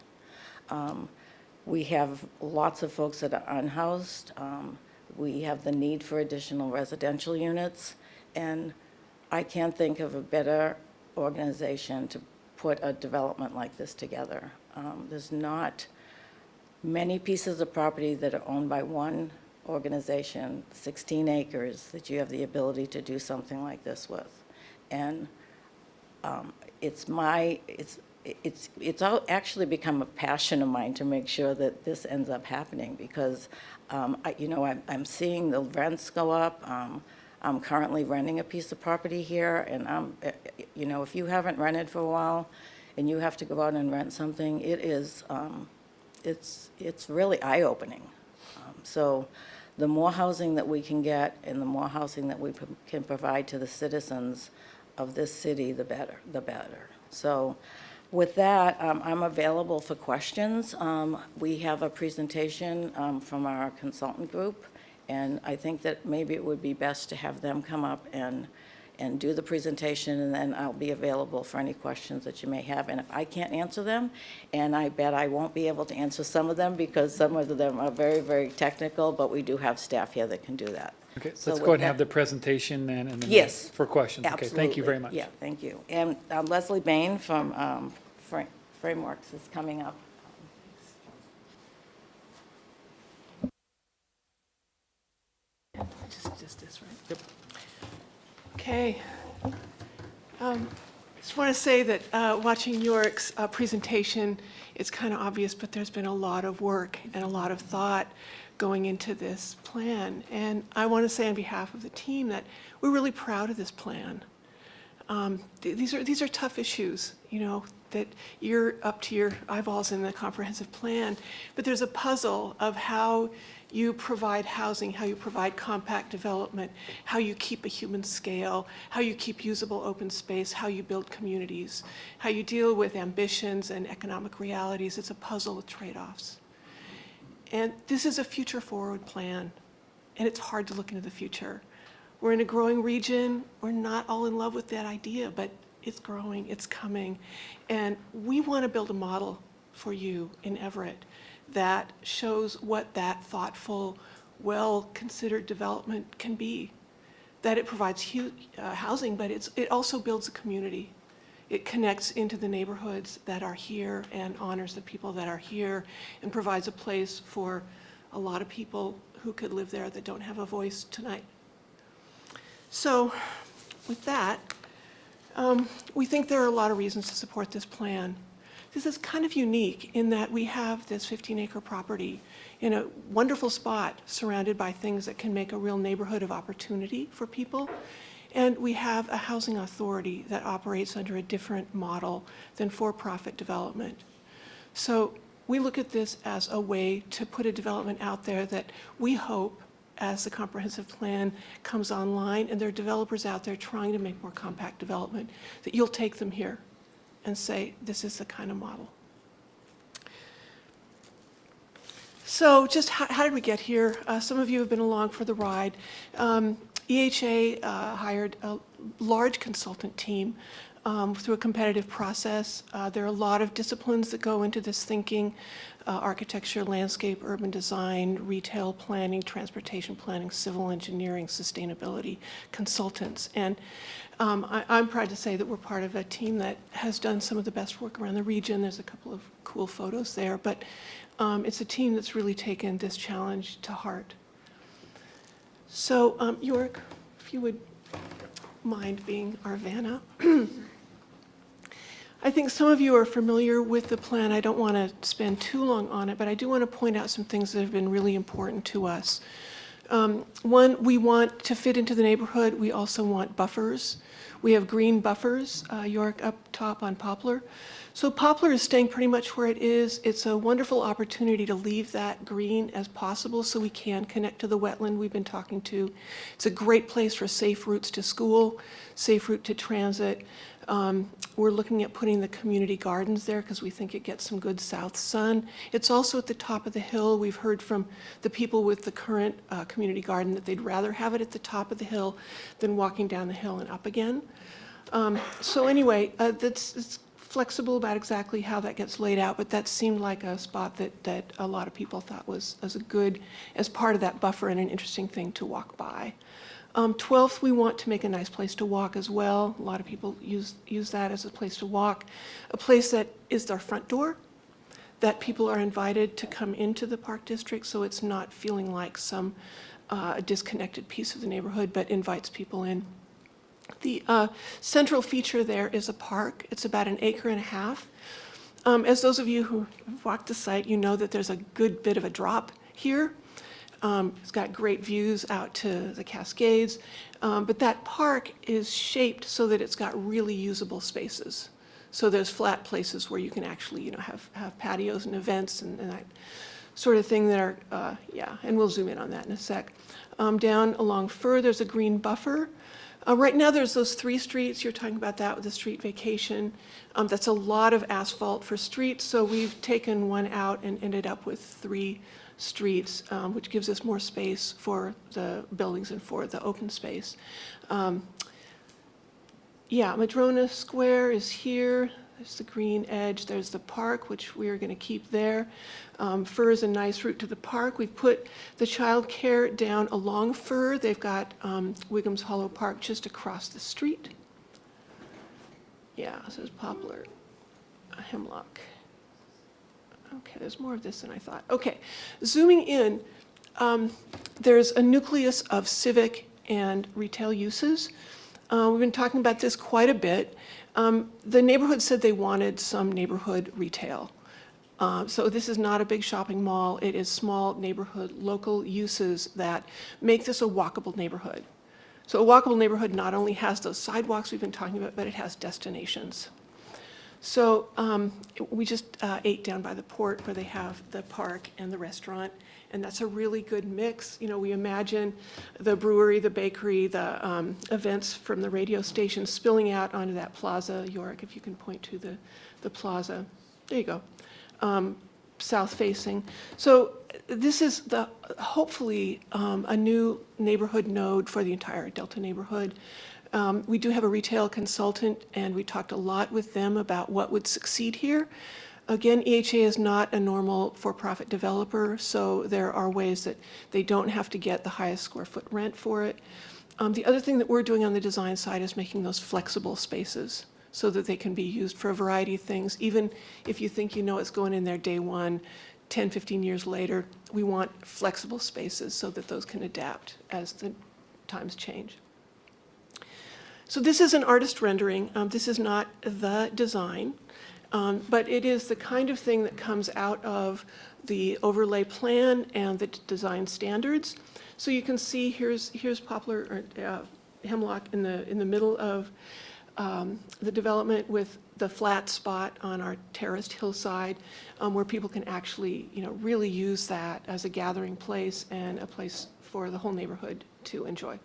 We have lots of folks that are unhoused. We have the need for additional residential units, and I can't think of a better organization to put a development like this together. There's not many pieces of property that are owned by one organization, 16 acres, that you have the ability to do something like this with. And it's actually become a passion of mine to make sure that this ends up happening, because I'm seeing the rents go up. I'm currently renting a piece of property here, and if you haven't rented for a while and you have to go out and rent something, it is it's really eye-opening. So the more housing that we can get and the more housing that we can provide to the citizens of this city, the better. So with that, I'm available for questions. We have a presentation from our consultant group, and I think that maybe it would be best to have them come up and do the presentation, and then I'll be available for any questions that you may have. And if I can't answer them, and I bet I won't be able to answer some of them because some of them are very, very technical, but we do have staff here that can do that. Okay, So let's with go ahead and that- have the presentation then, and then Yes. for questions. Okay, thank you very much. Yeah, thank you. And Leslie Bain from Frameworks is coming up. Just this, right? Yep. Okay. Just want to say that watching York's presentation, it's kind of obvious, but there's been a lot of work and a lot of thought going into this plan. And I want to say on behalf of the team that we're really proud of this plan. These are tough issues, that you're up to your eyeballs in the comprehensive plan, but there's a puzzle of how you provide housing, how you provide compact development, how you keep a human scale, how you keep usable open space, how you build communities, how you deal with ambitions and economic realities. It's a puzzle with trade-offs. And this is a future-forward plan, and it's hard to look into the future. We're in a growing region. We're not all in love with that idea, but it's growing, it's coming. And we want to build a model for you in Everett that shows what that thoughtful, well-considered development can be. That it provides housing, but it also builds a community. It connects into the neighborhoods that are here and honors the people that are here and provides a place for a lot of people who could live there that don't have a voice tonight. So with that, we think there are a lot of reasons to support this plan. This is kind of unique in that we have this 15-acre property in a wonderful spot surrounded by things that can make a real neighborhood of opportunity for people. And we have a housing authority that operates under a different model than for-profit development. So we look at this as a way to put a development out there that we hope, as the comprehensive plan comes online and there are developers out there trying to make more compact development, that you'll take them here and say, this is the kind of model. So just how did we get here? Some of you have been along for the ride. EHA hired a large consultant team through a competitive process. There are a lot of disciplines that go into this thinking: architecture, landscape, urban design, retail planning, transportation planning, civil engineering, sustainability consultants. And I'm proud to say that we're part of a team that has done some of the best work around the region. There's a couple of cool photos there, but it's a team that's really taken this challenge to heart. So, York, if you would mind being our Vanna. I think some of you are familiar with the plan. I don't want to spend too long on it, but I do want to point out some things that have been really important to us. One, we want to fit into the neighborhood. We also want buffers. We have green buffers, York up top on Poplar. So Poplar is staying pretty much where it is. It's a wonderful opportunity to leave that green as possible so we can connect to the wetland we've been talking to. It's a great place for safe routes to school, safe route to transit. We're looking at putting the community gardens there because we think it gets some good south sun. It's also at the top of the hill. We've heard from the people with the current community garden that they'd rather have it at the top of the hill than walking down the hill and up again. So anyway, it's flexible about exactly how that gets laid out, but that seemed like a spot that a lot of people thought was as part of that buffer and an interesting thing to walk by. 12th, we want to make a nice place to walk as well. A lot of people use that as a place to walk. A place that is our front door, that people are invited to come into the Park District, so it's not feeling like some disconnected piece of the neighborhood, but invites people in. The central feature there is a park. It's about 1.5 acres. As those of you who have walked the site, you know that there's a good bit of a drop here. It's got great views out to the Cascades, but that park is shaped so that it's got really usable spaces. So there's flat places where you can actually, have patios and events and that sort of thing that are, and we'll zoom in on that in a sec. Down along further, there's a green buffer. Right now, there's those 3 streets. You're talking about that with the street vacation. That's a lot of asphalt for streets, so we've taken one out and ended up with 3 streets, which gives us more space for the buildings and for the open space. Madrona Square is here. There's the green edge. There's the park, which we're going to keep there. Fur is a nice route to the park. We've put the child care down along Fur. They've got Wiggum's Hollow Park just across the street. Yeah, this is Poplar, Hemlock. Okay, there's more of this than I thought. Okay, zooming in, there's a nucleus of civic and retail uses. We've been talking about this quite a bit. The neighborhood said they wanted some neighborhood retail. So this is not a big shopping mall. It is small neighborhood, local uses that make this a walkable neighborhood. So a walkable neighborhood not only has those sidewalks we've been talking about, but it has destinations. So we just ate down by the port where they have the park and the restaurant, and that's a really good mix. We imagine the brewery, the bakery, the events from the radio station spilling out onto that plaza. York, if you can point to the plaza. There you go. South facing. So this is hopefully a new neighborhood node for the entire Delta neighborhood. We do have a retail consultant, and we talked a lot with them about what would succeed here. Again, EHA is not a normal for-profit developer, so there are ways that they don't have to get the highest square foot rent for it. The other thing that we're doing on the design side is making those flexible spaces so that they can be used for a variety of things. Even if you think it's going in there day one, 10, 15 years later, we want flexible spaces so that those can adapt as the times change. So this is an artist rendering. This is not the design, but it is the kind of thing that comes out of the overlay plan and the design standards. So you can see here's Poplar or Hemlock in the middle of the development with the flat spot on our terraced hillside where people can actually really use that as a gathering place and a place for the whole neighborhood to enjoy.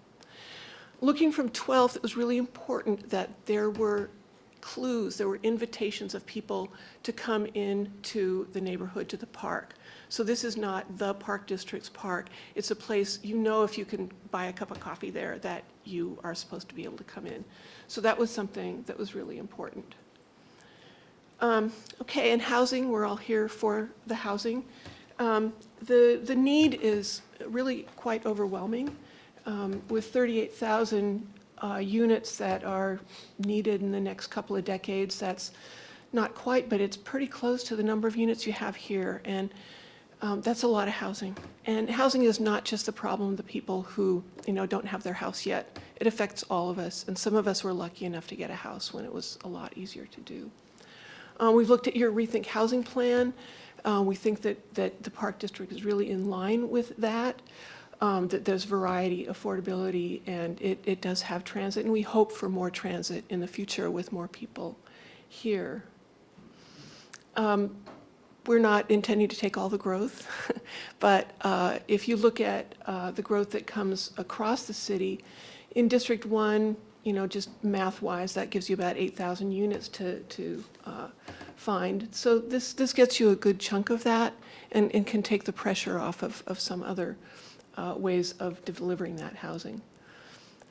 Looking from 12th, it was really important that there were clues, there were invitations of people to come in to the neighborhood, to the park. So this is not the Park District's park. It's a place, you know, if you can buy a cup of coffee there, that you are supposed to be able to come in. So that was something that was really important. Okay, and housing, we're all here for the housing. The need is really quite overwhelming. With 38,000 units that are needed in the next couple of decades, that's not quite, but it's pretty close to the number of units you have here. And that's a lot of housing. And housing is not just the problem of the people who, you know, don't have their house yet. It affects all of us. And some of us were lucky enough to get a house when it was a lot easier to do. We've looked at your Rethink Housing Plan. We think that the Park District is really in line with that, that there's variety, affordability, and it does have transit. And we hope for more transit in the future with more people here. We're not intending to take all the growth, but if you look at the growth that comes across the city, in District 1, you know, just math-wise, that gives you about 8,000 units to find. So this gets you a good chunk of that and can take the pressure off of some other ways of delivering that housing.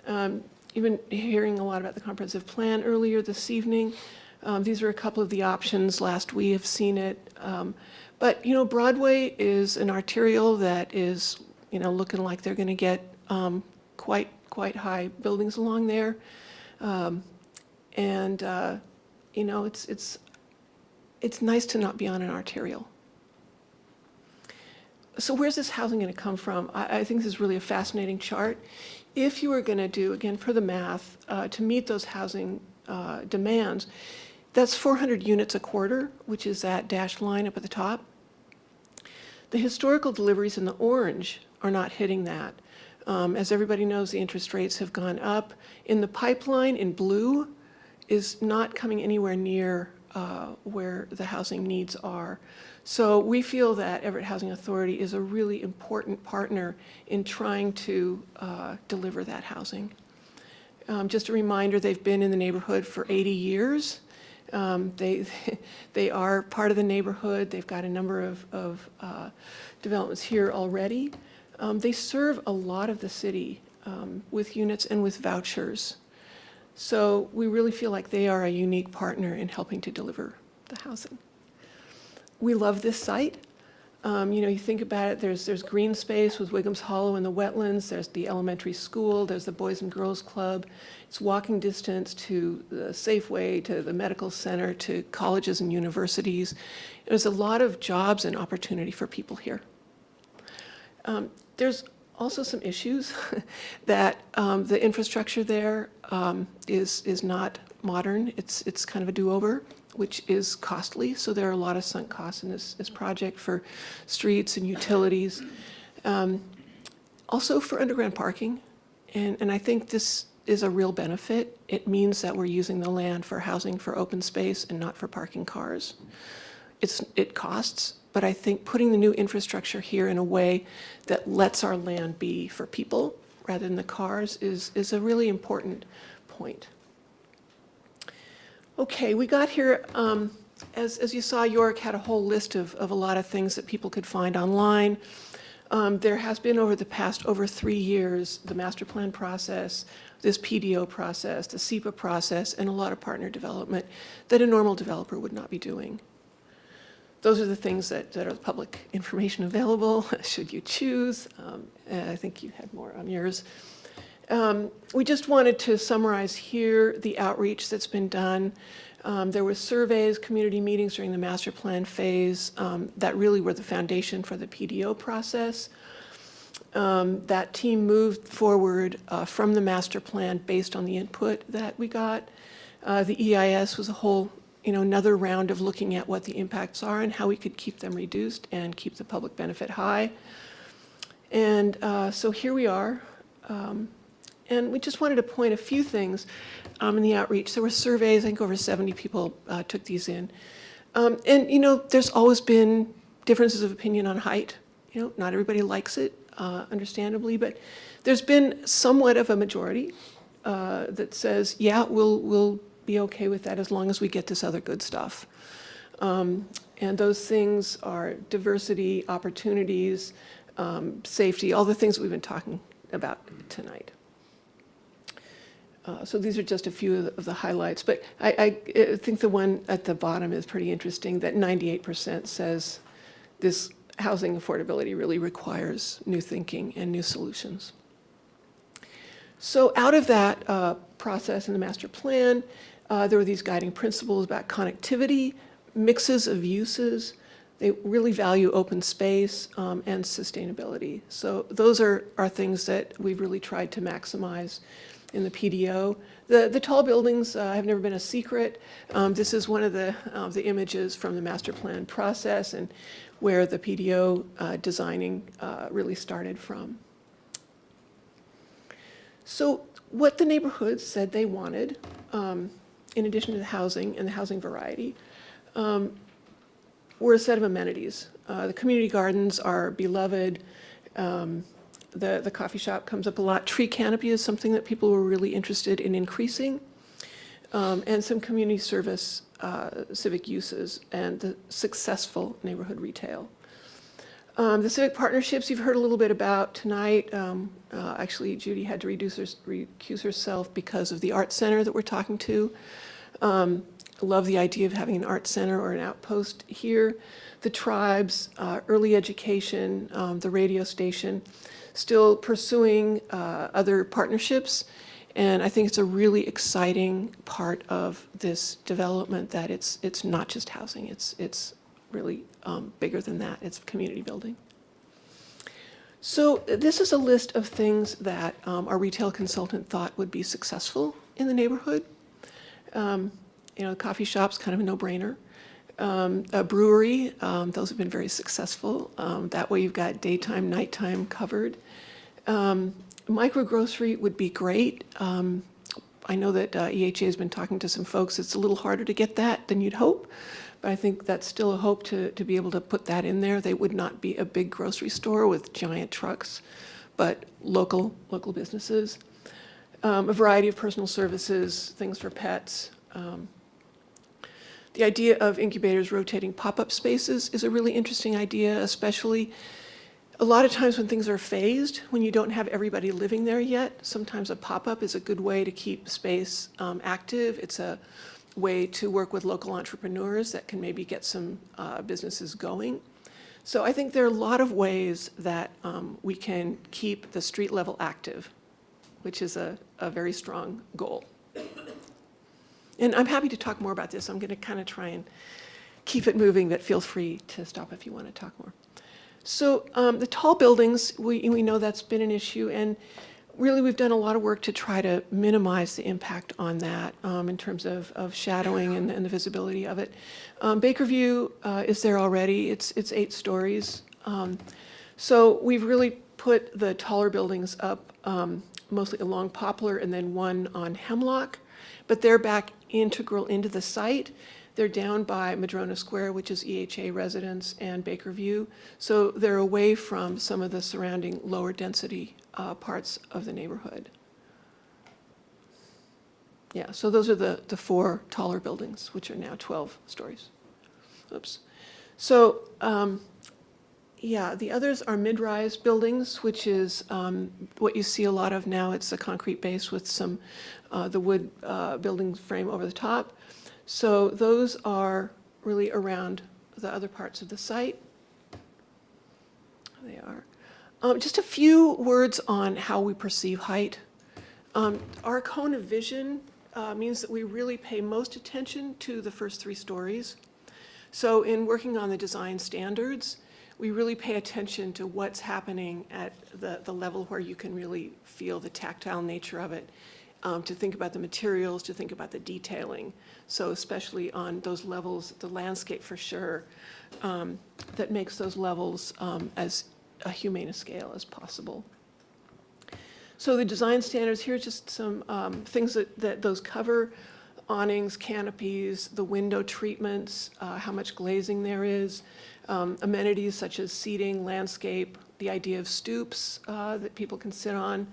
You've been hearing a lot about the comprehensive plan earlier this evening. These are a couple of the options. Last we have seen it. But, you know, Broadway is an arterial that is, you know, looking like they're going to get quite high buildings along there. You know, it's nice to not be on an arterial. So where's this housing going to come from? I think this is really a fascinating chart. If you were going to do, again, for the math, to meet those housing demands, that's 400 units a quarter, which is that dashed line up at the top. The historical deliveries in the orange are not hitting that. As everybody knows, the interest rates have gone up. In the pipeline, in blue, is not coming anywhere near where the housing needs are. So we feel that Everett Housing Authority is a really important partner in trying to deliver that housing. Just a reminder, they've been in the neighborhood for 80 years. They are part of the neighborhood. They've got a number of developments here already. They serve a lot of the city with units and with vouchers. So we really feel like they are a unique partner in helping to deliver the housing. We love this site. You know, you think about it, there's green space with Wiggums Hollow and the wetlands, there's the elementary school, there's the Boys and Girls Club. It's walking distance to the Safeway, to the medical center, to colleges and universities. There's a lot of jobs and opportunity for people here. There's also some issues that the infrastructure there is not modern. It's kind of a do-over, which is costly. So there are a lot of sunk costs in this project for streets and utilities. Also for underground parking. And I think this is a real benefit. It means that we're using the land for housing, for open space, and not for parking cars. It costs, but I think putting the new infrastructure here in a way that lets our land be for people rather than the cars is a really important point. Okay, we got here, as you saw, York had a whole list of a lot of things that people could find online. There has been over 3 years, the master plan process, this PDO process, the SEPA process, and a lot of partner development that a normal developer would not be doing. Those are the things that are public information available, should you choose. I think you had more on yours. We just wanted to summarize here the outreach that's been done. There were surveys, community meetings during the master plan phase that really were the foundation for the PDO process. That team moved forward from the master plan based on the input that we got. The EIS was a whole, another round of looking at what the impacts are and how we could keep them reduced and keep the public benefit high. And so here we are. And we just wanted to point a few things in the outreach. There were surveys, I think over 70 people took these in. And there's always been differences of opinion on height. Not everybody likes it, understandably, but there's been somewhat of a majority that says, yeah, we'll be okay with that as long as we get this other good stuff. And those things are diversity, opportunities, safety, all the things we've been talking about tonight. So these are just a few of the highlights, but I think the one at the bottom is pretty interesting, that 98% says this housing affordability really requires new thinking and new solutions. So out of that process in the master plan, there were these guiding principles about connectivity, mixes of uses. They really value open space and sustainability. So those are things that we've really tried to maximize in the PDO. The tall buildings have never been a secret. This is one of the images from the master plan process and where the PDO designing really started from. So what the neighborhoods said they wanted, in addition to the housing and the housing variety, were a set of amenities. The community gardens are beloved. The coffee shop comes up a lot. Tree canopy is something that people were really interested in increasing. And some community service, civic uses, and the successful neighborhood retail. The civic partnerships you've heard a little bit about tonight. Actually, Judy had to recuse herself because of the art center that we're talking to. Love the idea of having an art center or an outpost here. The tribes, early education, the radio station, still pursuing other partnerships. And I think it's a really exciting part of this development that it's not just housing, it's really bigger than that. It's community building. So this is a list of things that our retail consultant thought would be successful in the neighborhood. You know, the coffee shop's kind of a no-brainer. A brewery, those have been very successful. That way you've got daytime, nighttime covered. Micro grocery would be great. I know that EHA has been talking to some folks. It's a little harder to get that than you'd hope, but I think that's still a hope to be able to put that in there. They would not be a big grocery store with giant trucks, but local businesses. A variety of personal services, things for pets. The idea of incubators rotating pop-up spaces is a really interesting idea, especially a lot of times when things are phased, when you don't have everybody living there yet. Sometimes a pop-up is a good way to keep space active. It's a way to work with local entrepreneurs that can maybe get some businesses going. So I think there are a lot of ways that we can keep the street level active, which is a very strong goal. And I'm happy to talk more about this. I'm going to kind of try and keep it moving, but feel free to stop if you want to talk more. So the tall buildings, we know that's been an issue, and really we've done a lot of work to try to minimize the impact on that in terms of shadowing and the visibility of it. Bakerview is there already. It's 8 stories. So we've really put the taller buildings up mostly along Poplar and then one on Hemlock, but they're back integral into the site. They're down by Madrona Square, which is EHA residence, and Bakerview. So they're away from some of the surrounding lower density parts of the neighborhood. Yeah, so those are the 4 taller buildings, which are now 12 stories. Oops. So, yeah, the others are mid-rise buildings, which is what you see a lot of now. It's a concrete base with some the wood building frame over the top. So those are really around the other parts of the site. They are. Just a few words on how we perceive height. Our cone of vision means that we really pay most attention to the first 3 stories. So in working on the design standards, we really pay attention to what's happening at the level where you can really feel the tactile nature of it, to think about the materials, to think about the detailing. So especially on those levels, the landscape for sure, that makes those levels as a humane a scale as possible. So the design standards, here's just some things that those cover: awnings, canopies, the window treatments, how much glazing there is, amenities such as seating, landscape, the idea of stoops that people can sit on,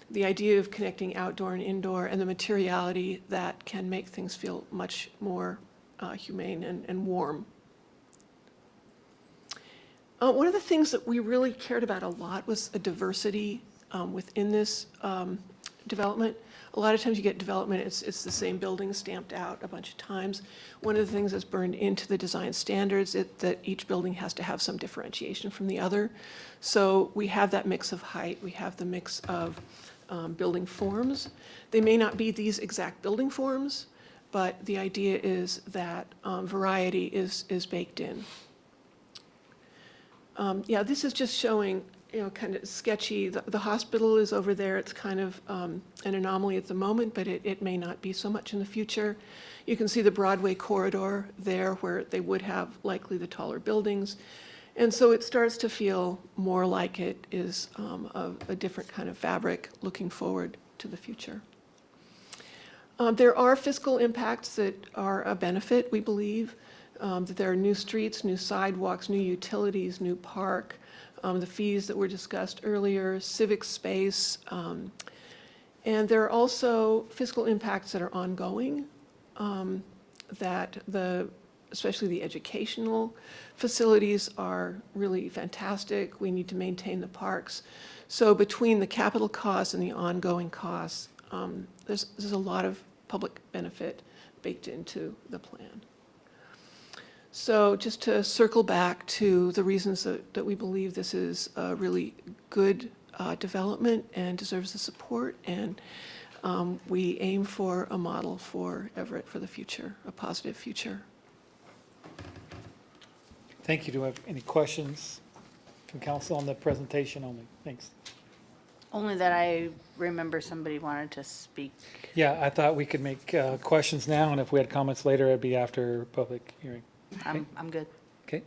the idea of connecting outdoor and indoor, and the materiality that can make things feel much more humane and warm. One of the things that we really cared about a lot was a diversity within this development. A lot of times you get development, it's the same building stamped out a bunch of times. One of the things that's burned into the design standards is that each building has to have some differentiation from the other. So we have that mix of height, we have the mix of building forms. They may not be these exact building forms, but the idea is that variety is baked in. Yeah, this is just showing, kind of sketchy. The hospital is over there. It's kind of an anomaly at the moment, but it may not be so much in the future. You can see the Broadway corridor there where they would have likely the taller buildings. And so it starts to feel more like it is a different kind of fabric looking forward to the future. There are fiscal impacts that are a benefit, we believe. That there are new streets, new sidewalks, new utilities, new park, the fees that were discussed earlier, civic space. And there are also fiscal impacts that are ongoing, that especially the educational facilities are really fantastic. We need to maintain the parks. So between the capital costs and the ongoing costs, there's a lot of public benefit baked into the plan. So just to circle back to the reasons that we believe this is a really good development and deserves the support, and we aim for a model for Everett for the future, a positive future. Thank you. Do I have any questions from council on the presentation only? Thanks. Only that I remember somebody wanted to speak. Yeah, I thought we could make questions now, and if we had comments later, it'd be after public hearing. I'm good. Okay.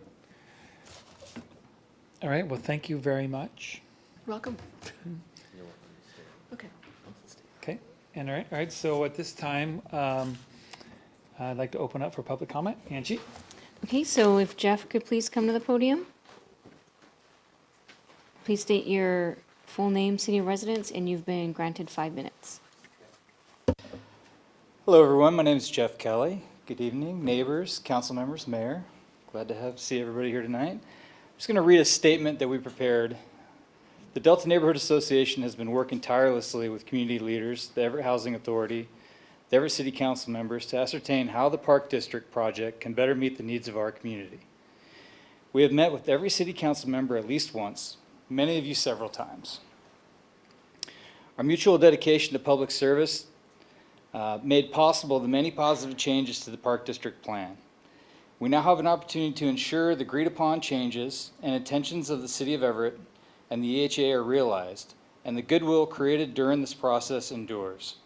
All right, well, thank you very much. Welcome. Okay. Okay, and all right, so at this time, I'd like to open up for public comment. Angie? Okay, so if Jeff could please come to the podium. Please state your full name, city of residence, and you've been granted 5 minutes. Hello, everyone. My name is Jeff Kelly. Good evening, neighbors, council members, mayor. Glad to see everybody here tonight. I'm just going to read a statement that we prepared. The Delta Neighborhood Association has been working tirelessly with community leaders, the Everett Housing Authority, the Everett City Council members to ascertain how the Park District project can better meet the needs of our community. We have met with every city council member at least once, many of you several times. Our mutual dedication to public service made possible the many positive changes to the Park District plan. We now have an opportunity to ensure the agreed upon changes and intentions of the City of Everett and the EHA are realized, and the goodwill created during this process endures.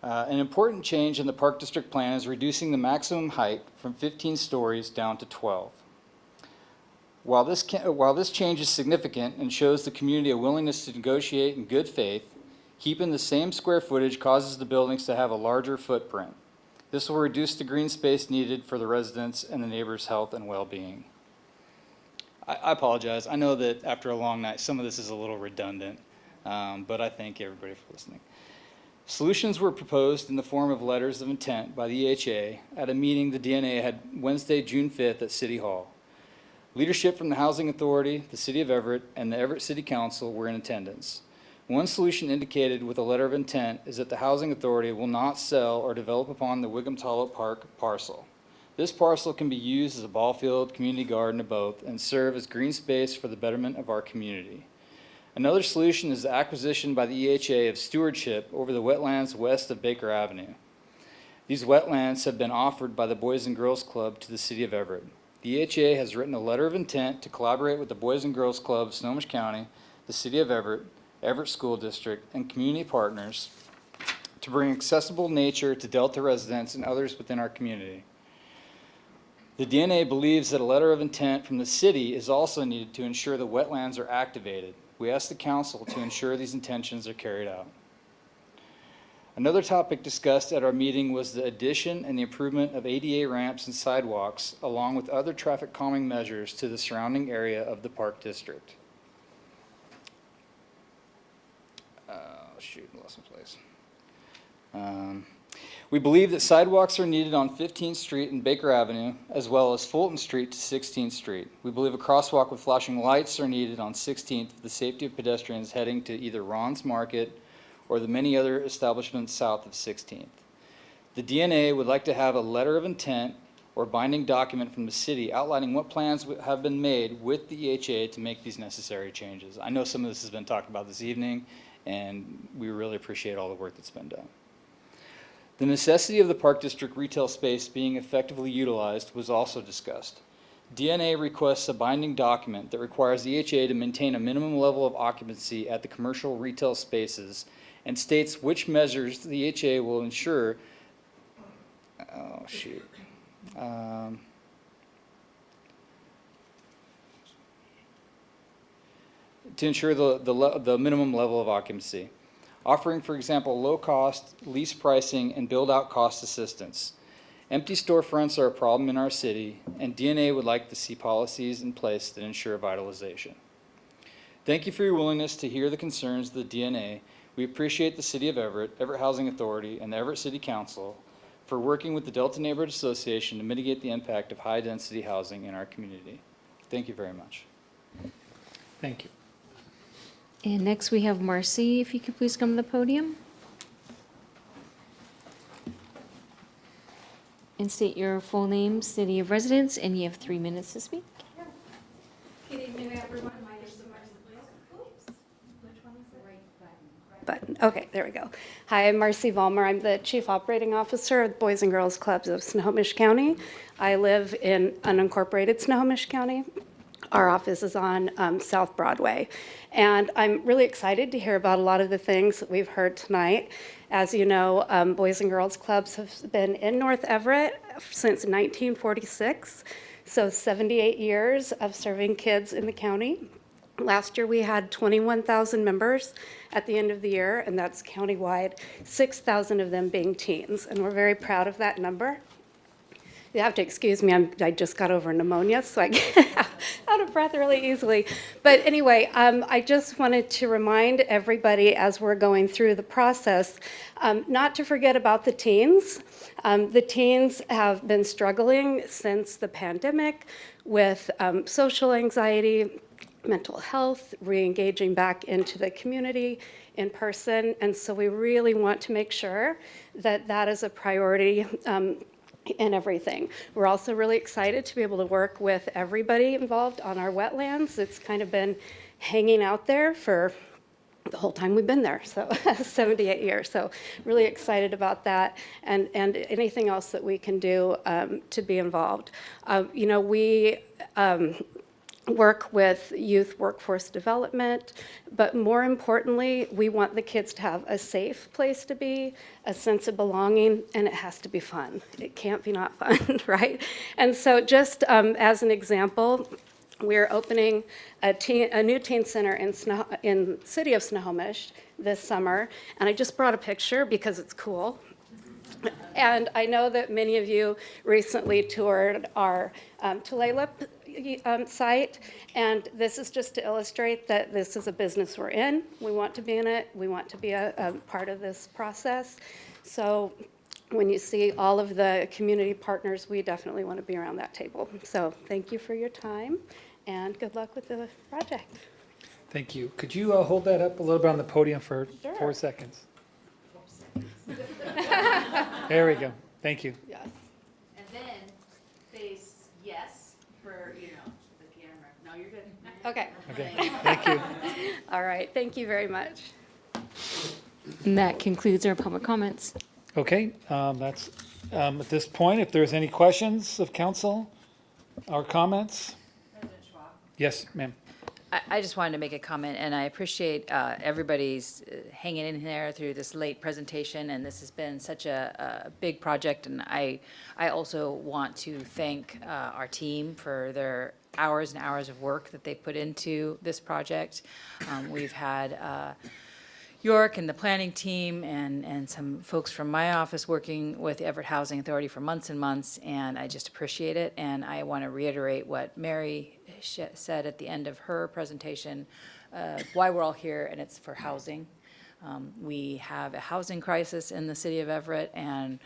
An important change in the Park District plan is reducing the maximum height from 15 stories down to 12. While this change is significant and shows the community a willingness to negotiate in good faith, keeping the same square footage causes the buildings to have a larger footprint. This will reduce the green space needed for the residents and the neighbors' health and well-being. I apologize. I know that after a long night, some of this is a little redundant, but I thank everybody for listening. Solutions were proposed in the form of letters of intent by the EHA at a meeting the DNA had Wednesday, June 5th at City Hall. Leadership from the Housing Authority, the City of Everett, and the Everett City Council were in attendance. One solution indicated with a letter of intent is that the Housing Authority will not sell or develop upon the Wiggum-Tallow Park parcel. This parcel can be used as a ball field, community garden, or both, and serve as green space for the betterment of our community. Another solution is the acquisition by the EHA of stewardship over the wetlands west of Baker Avenue. These wetlands have been offered by the Boys and Girls Club to the City of Everett. The EHA has written a letter of intent to collaborate with the Boys and Girls Club of Snohomish County, the City of Everett, Everett School District, and community partners to bring accessible nature to Delta residents and others within our community. The DNA believes that a letter of intent from the city is also needed to ensure the wetlands are activated. We ask the council to ensure these intentions are carried out. Another topic discussed at our meeting was the addition and the improvement of ADA ramps and sidewalks, along with other traffic calming measures to the surrounding area of the Park District. shoot, I lost my place. We believe that sidewalks are needed on 15th Street and Baker Avenue, as well as Fulton Street to 16th Street. We believe a crosswalk with flashing lights are needed on 16th for the safety of pedestrians heading to either Ron's Market or the many other establishments south of 16th. The DNA would like to have a letter of intent or binding document from the city outlining what plans have been made with the EHA to make these necessary changes. I know some of this has been talked about this evening, and we really appreciate all the work that's been done. The necessity of the Park District retail space being effectively utilized was also discussed. DNA requests a binding document that requires the EHA to maintain a minimum level of occupancy at the commercial retail spaces and states which measures the EHA will ensure. Oh, shoot. To ensure the minimum level of occupancy. Offering, for example, low-cost lease pricing and build-out cost assistance. Empty storefronts are a problem in our city, and DNA would like to see policies in place that ensure vitalization. Thank you for your willingness to hear the concerns of the DNA. We appreciate the City of Everett, Everett Housing Authority, and the Everett City Council for working with the Delta Neighborhood Association to mitigate the impact of high-density housing in our community. Thank you very much. Thank you. And next we have Marcy, if you could please come to the podium. And state your full name, city of residence, and you have 3 minutes to speak. Good evening, everyone. My name is Marcy. Oops. Which one is the right button? Okay, there we go. Hi, I'm Marcy Vollmer. I'm the Chief Operating Officer of Boys and Girls Clubs of Snohomish County. I live in unincorporated Snohomish County. Our office is on South Broadway. And I'm really excited to hear about a lot of the things that we've heard tonight. As you know, Boys and Girls Clubs have been in North Everett since 1946, so 78 years of serving kids in the county. Last year we had 21,000 members at the end of the year, and that's countywide, 6,000 of them being teens, and we're very proud of that number. You have to excuse me, I just got over pneumonia, so I get out of breath really easily. But anyway, I just wanted to remind everybody as we're going through the process, not to forget about the teens. The teens have been struggling since the pandemic with social anxiety, mental health, re-engaging back into the community in person. And so we really want to make sure that that is a priority in everything. We're also really excited to be able to work with everybody involved on our wetlands. It's kind of been hanging out there for the whole time we've been there, so 78 years. So really excited about that, and anything else that we can do to be involved. You know, we work with youth workforce development, but more importantly, we want the kids to have a safe place to be, a sense of belonging, and it has to be fun. It can't be not fun, right? And so just as an example, we're opening a new teen center in city of Snohomish this summer, and I just brought a picture because it's cool. And I know that many of you recently toured our Tulalip site, and this is just to illustrate that this is a business we're in. We want to be in it. We want to be a part of this process. So when you see all of the community partners, we definitely want to be around that table. So thank you for your time, and good luck with the project. Thank you. Could you hold that up a little bit on the podium for 4 seconds? There we go. Thank you. Yes. And then face yes for, you know, the camera. No, you're good. Okay. Okay. Thank you. All right, thank you very much. And that concludes our public comments. Okay, that's, at this point, if there's any questions of council or comments? President Schwab? Yes, ma'am. I just wanted to make a comment, and I appreciate everybody's hanging in there through this late presentation, and this has been such a big project, and I also want to thank our team for their hours and hours of work that they put into this project. We've had York and the planning team and some folks from my office working with the Everett Housing Authority for months and months, and I just appreciate it. And I want to reiterate what Mary said at the end of her presentation, why we're all here, and it's for housing. We have a housing crisis in the city of Everett, and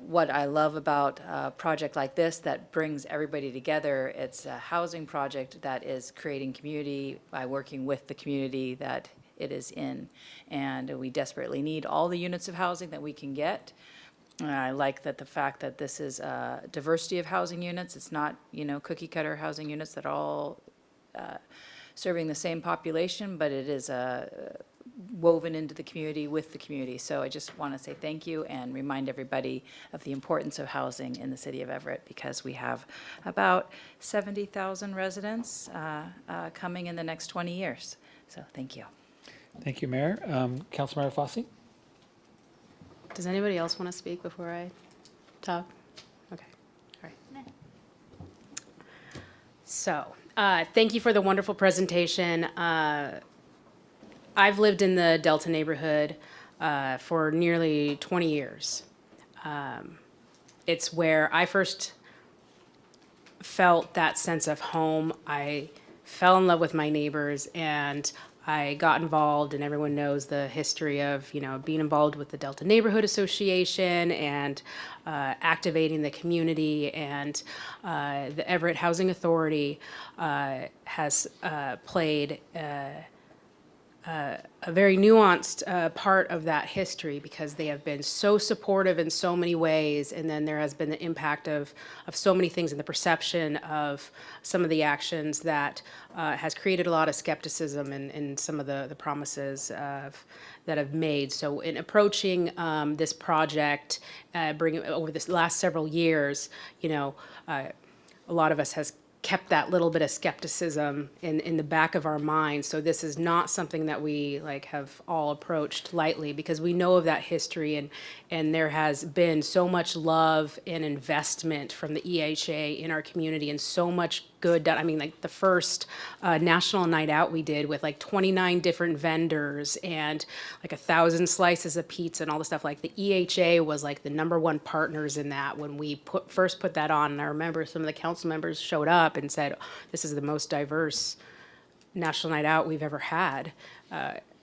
what I love about a project like this that brings everybody together, it's a housing project that is creating community by working with the community that it is in. And we desperately need all the units of housing that we can get. I like that the fact that this is a diversity of housing units. It's not, cookie cutter housing units that are all serving the same population, but it is woven into the community with the community. So I just want to say thank you and remind everybody of the importance of housing in the city of Everett, because we have about 70,000 residents coming in the next 20 years. So thank you. Thank you, Mayor. Councilmember Fosse? Does anybody else want to speak before I talk? Okay, all right. So, thank you for the wonderful presentation. I've lived in the Delta neighborhood for nearly 20 years. It's where I first felt that sense of home. I fell in love with my neighbors, and I got involved, and everyone knows the history of, being involved with the Delta Neighborhood Association and activating the community. And the Everett Housing Authority has played a very nuanced part of that history, because they have been so supportive in so many ways, and then there has been the impact of so many things and the perception of some of the actions that has created a lot of skepticism in some of the promises that have made. So in approaching this project, bringing over this last several years, a lot of us has kept that little bit of skepticism in the back of our minds. So this is not something that we have all approached lightly, because we know of that history, and there has been so much love and investment from the EHA in our community, and so much good done. I mean, the first national night out we did with 29 different vendors and 1,000 slices of pizza and all the stuff. The EHA was the #1 partners in that when we first put that on. And I remember some of the council members showed up and said, "This is the most diverse national night out we've ever had.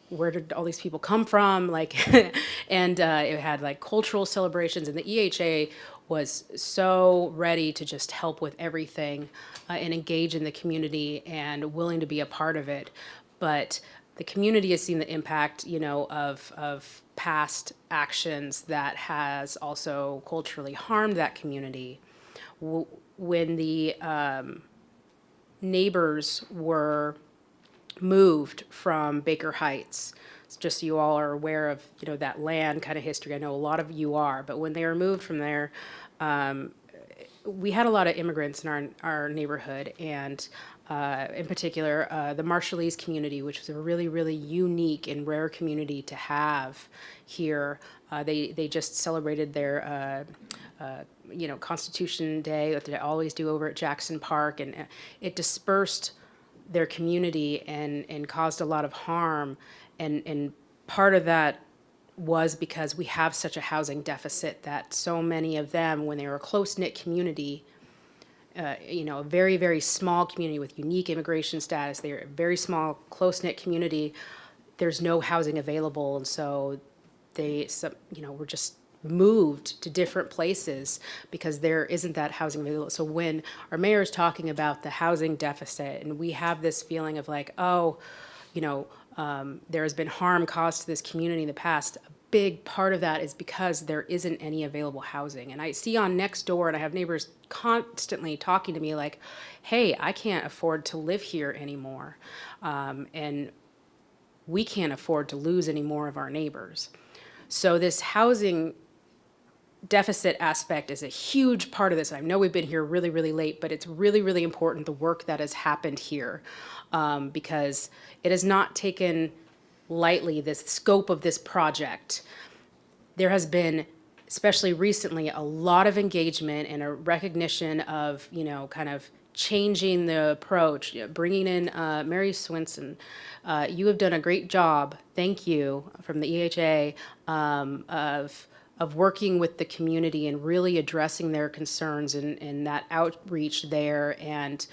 Where did all these people come from?" And it had cultural celebrations, and the EHA was so ready to just help with everything and engage in the community and willing to be a part of it. But the community has seen the impact, of past actions that has also culturally harmed that community. When the neighbors were moved from Baker Heights, just so you all are aware of, that land kind of history. I know a lot of you are, but when they were moved from there, we had a lot of immigrants in our neighborhood, and in particular, the Marshallese community, which was a really, really unique and rare community to have here. They just celebrated their Constitution Day, that they always do over at Jackson Park, and it dispersed their community and caused a lot of harm. And part of that was because we have such a housing deficit that so many of them, when they were a close-knit community, a very, very small community with unique immigration status, they're a very small, close-knit community, there's no housing available. And so were just moved to different places because there isn't that housing available. So when our mayor is talking about the housing deficit, and we have this feeling of there has been harm caused to this community in the past, a big part of that is because there isn't any available housing. And I see on Nextdoor, and I have neighbors constantly talking to me hey, I can't afford to live here anymore. And we can't afford to lose any more of our neighbors. So this housing deficit aspect is a huge part of this. I know we've been here really, really late, but it's really, really important, the work that has happened here, because it has not taken lightly the scope of this project. There has been, especially recently, a lot of engagement and a recognition of, kind of changing the approach, bringing in Mary Swinson. You have done a great job, thank you, from the EHA, of working with the community and really addressing their concerns and that outreach there, and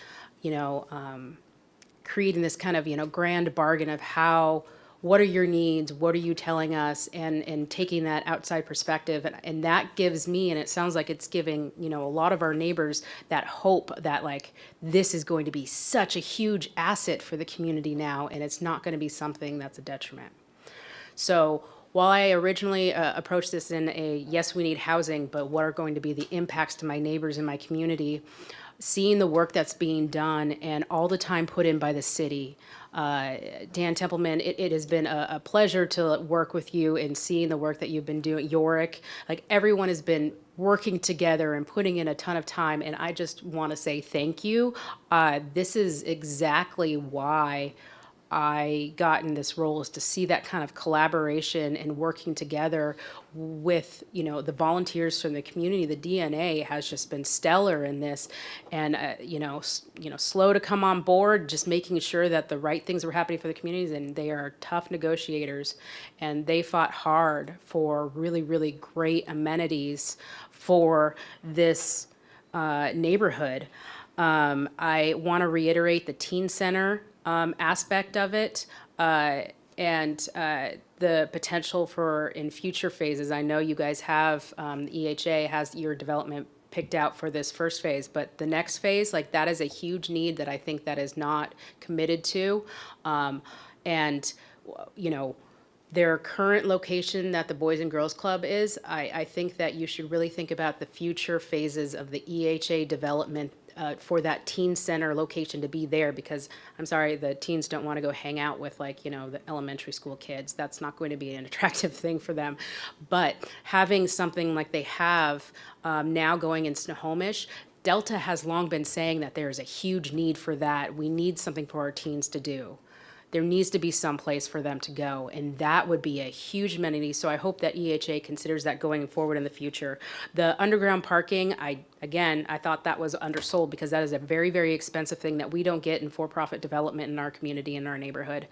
creating this kind of grand bargain of how what are your needs? What are you telling us? And taking that outside perspective. And that gives me, and it sounds like it's giving, a lot of our neighbors that hope that like, this is going to be such a huge asset for the community now, and it's not going to be something that's a detriment. So while I originally approached this in a, yes, we need housing, but what are going to be the impacts to my neighbors in my community, seeing the work that's being done and all the time put in by the city. Dan Templeman, it has been a pleasure to work with you and seeing the work that you've been doing. Yorick, like everyone has been working together and putting in a ton of time, and I just want to say thank you. This is exactly why I got in this role, is to see that kind of collaboration and working together with, the volunteers from the community. The DNA has just been stellar in this, and slow to come on board, just making sure that the right things were happening for the communities. And they are tough negotiators, and they fought hard for really, really great amenities for this neighborhood. I want to reiterate the teen center aspect of it, and the potential for in future phases. I know you guys have, the EHA has your development picked out for this first phase, but the next phase, like that is a huge need that I think that is not committed to. And, their current location that the Boys and Girls Club is, I think that you should really think about the future phases of the EHA development for that teen center location to be there, because I'm sorry, the teens don't want to go hang out with the elementary school kids. That's not going to be an attractive thing for them. But having something like they have now going in Snohomish, Delta has long been saying that there is a huge need for that. We need something for our teens to do. There needs to be some place for them to go, and that would be a huge amenity. So I hope that EHA considers that going forward in the future. The underground parking, I thought that was undersold, because that is a very, very expensive thing that we don't get in for-profit development in our community, in our neighborhood.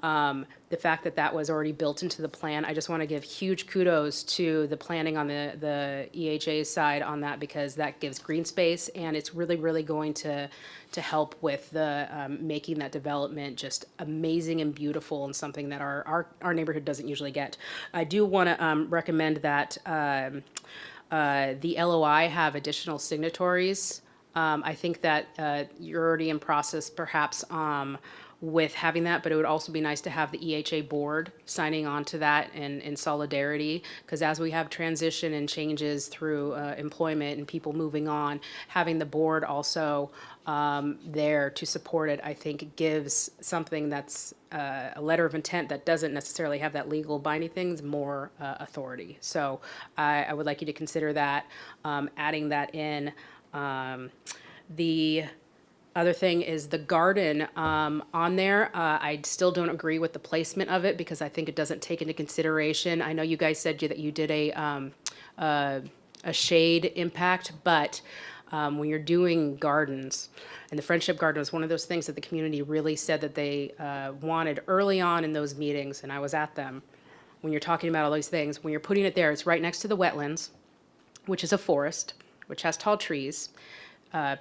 The fact that that was already built into the plan, I just want to give huge kudos to the planning on the EHA side on that, because that gives green space, and it's really, really going to help with the making that development just amazing and beautiful, and something that our neighborhood doesn't usually get. I do want to recommend that the LOI have additional signatories. I think that you're already in process perhaps with having that, but it would also be nice to have the EHA board signing on to that in solidarity, because as we have transition and changes through employment and people moving on, having the board also there to support it, I think gives something that's a letter of intent that doesn't necessarily have that legal binding things more authority. So I would like you to consider that, adding that in. The other thing is the garden on there. I still don't agree with the placement of it, because I think it doesn't take into consideration. I know you guys said that you did a shade impact, but when you're doing gardens, and the Friendship Garden was one of those things that the community really said that they wanted early on in those meetings, and I was at them. When you're talking about all these things, when you're putting it there, it's right next to the wetlands, which is a forest, which has tall trees,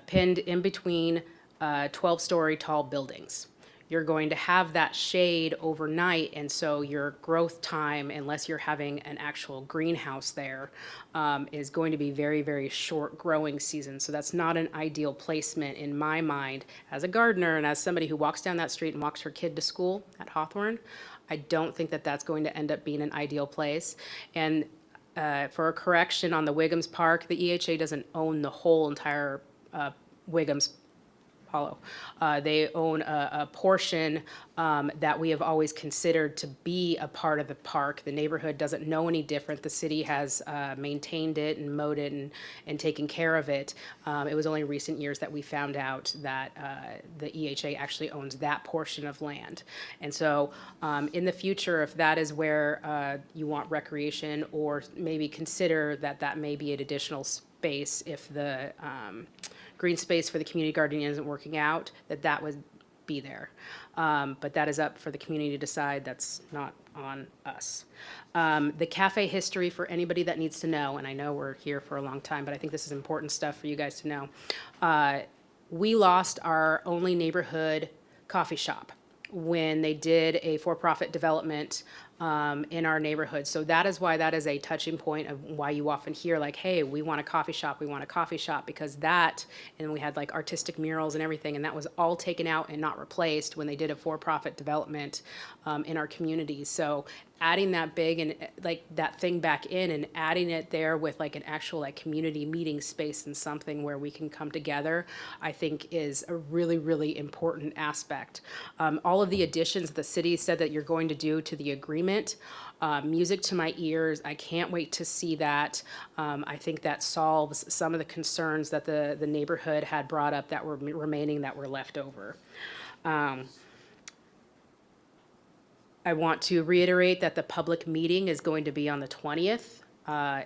pinned in between 12-story tall buildings. You're going to have that shade overnight, and so your growth time, unless you're having an actual greenhouse there, is going to be very, very short growing season. So that's not an ideal placement in my mind as a gardener, and as somebody who walks down that street and walks her kid to school at Hawthorne. I don't think that that's going to end up being an ideal place. And for a correction on the Wiggums Park, the EHA doesn't own the whole entire Wiggums Hollow. They own a portion that we have always considered to be a part of the park. The neighborhood doesn't know any different. The city has maintained it and mowed it and taken care of it. It was only recent years that we found out that the EHA actually owns that portion of land. And so in the future, if that is where you want recreation, or maybe consider that that may be an additional space if the green space for the community gardening isn't working out, that would be there. But that is up for the community to decide. That's not on us. The cafe history, for anybody that needs to know, and I know we're here for a long time, but I think this is important stuff for you guys to know. We lost our only neighborhood coffee shop when they did a for-profit development in our neighborhood. So that is why that is a touching point of why you often hear like, hey, we want a coffee shop, we want a coffee shop, because that, and we had like artistic murals and everything, and that was all taken out and not replaced when they did a for-profit development in our community. So adding that big and like that thing back in and adding it there with like an actual like community meeting space and something where we can come together, I think is a really, really important aspect. All of the additions the city said that you're going to do to the agreement, music to my ears. I can't wait to see that. I think that solves some of the concerns that the neighborhood had brought up that were remaining, that were left over. I want to reiterate that the public meeting is going to be on the 20th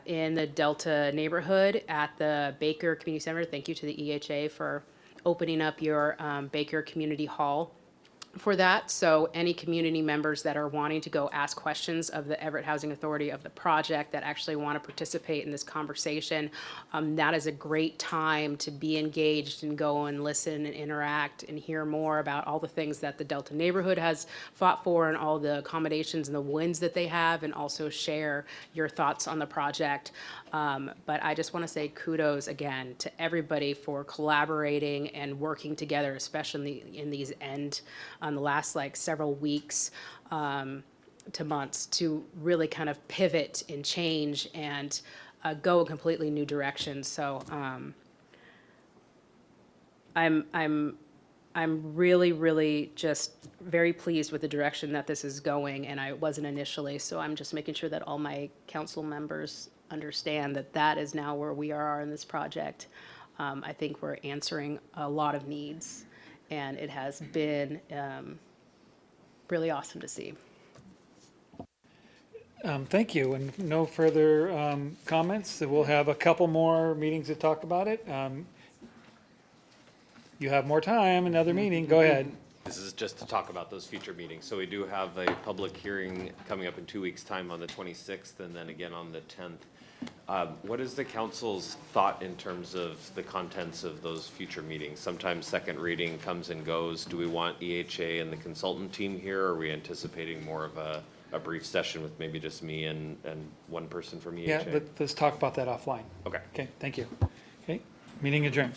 in the Delta neighborhood at the Baker Community Center. Thank you to the EHA for opening up your Baker Community Hall for that. So any community members that are wanting to go ask questions of the Everett Housing Authority of the project, that actually want to participate in this conversation, that is a great time to be engaged and go and listen and interact and hear more about all the things that the Delta neighborhood has fought for and all the accommodations and the wins that they have, and also share your thoughts on the project. But I just want to say kudos again to everybody for collaborating and working together, especially in these on the last like several weeks to months, to really kind of pivot and change and go a completely new direction. So I'm really, really just very pleased with the direction that this is going, and I wasn't initially. So I'm just making sure that all my council members understand that that is now where we are in this project. I think we're answering a lot of needs, and it has been really awesome to see. Thank you, and no further comments. So we'll have a couple more meetings to talk about it. You have more time, another meeting, go ahead. This is just to talk about those future meetings. So we do have a public hearing coming up in 2 weeks' time on the 26th, and then again on the 10th. What is the council's thought in terms of the contents of those future meetings? Sometimes second reading comes and goes. Do we want EHA and the consultant team here? Or are we anticipating more of a brief session with maybe just me and one person from EHA? Yeah, let's talk about that offline. Okay. Okay, thank you. Okay, meeting adjourned.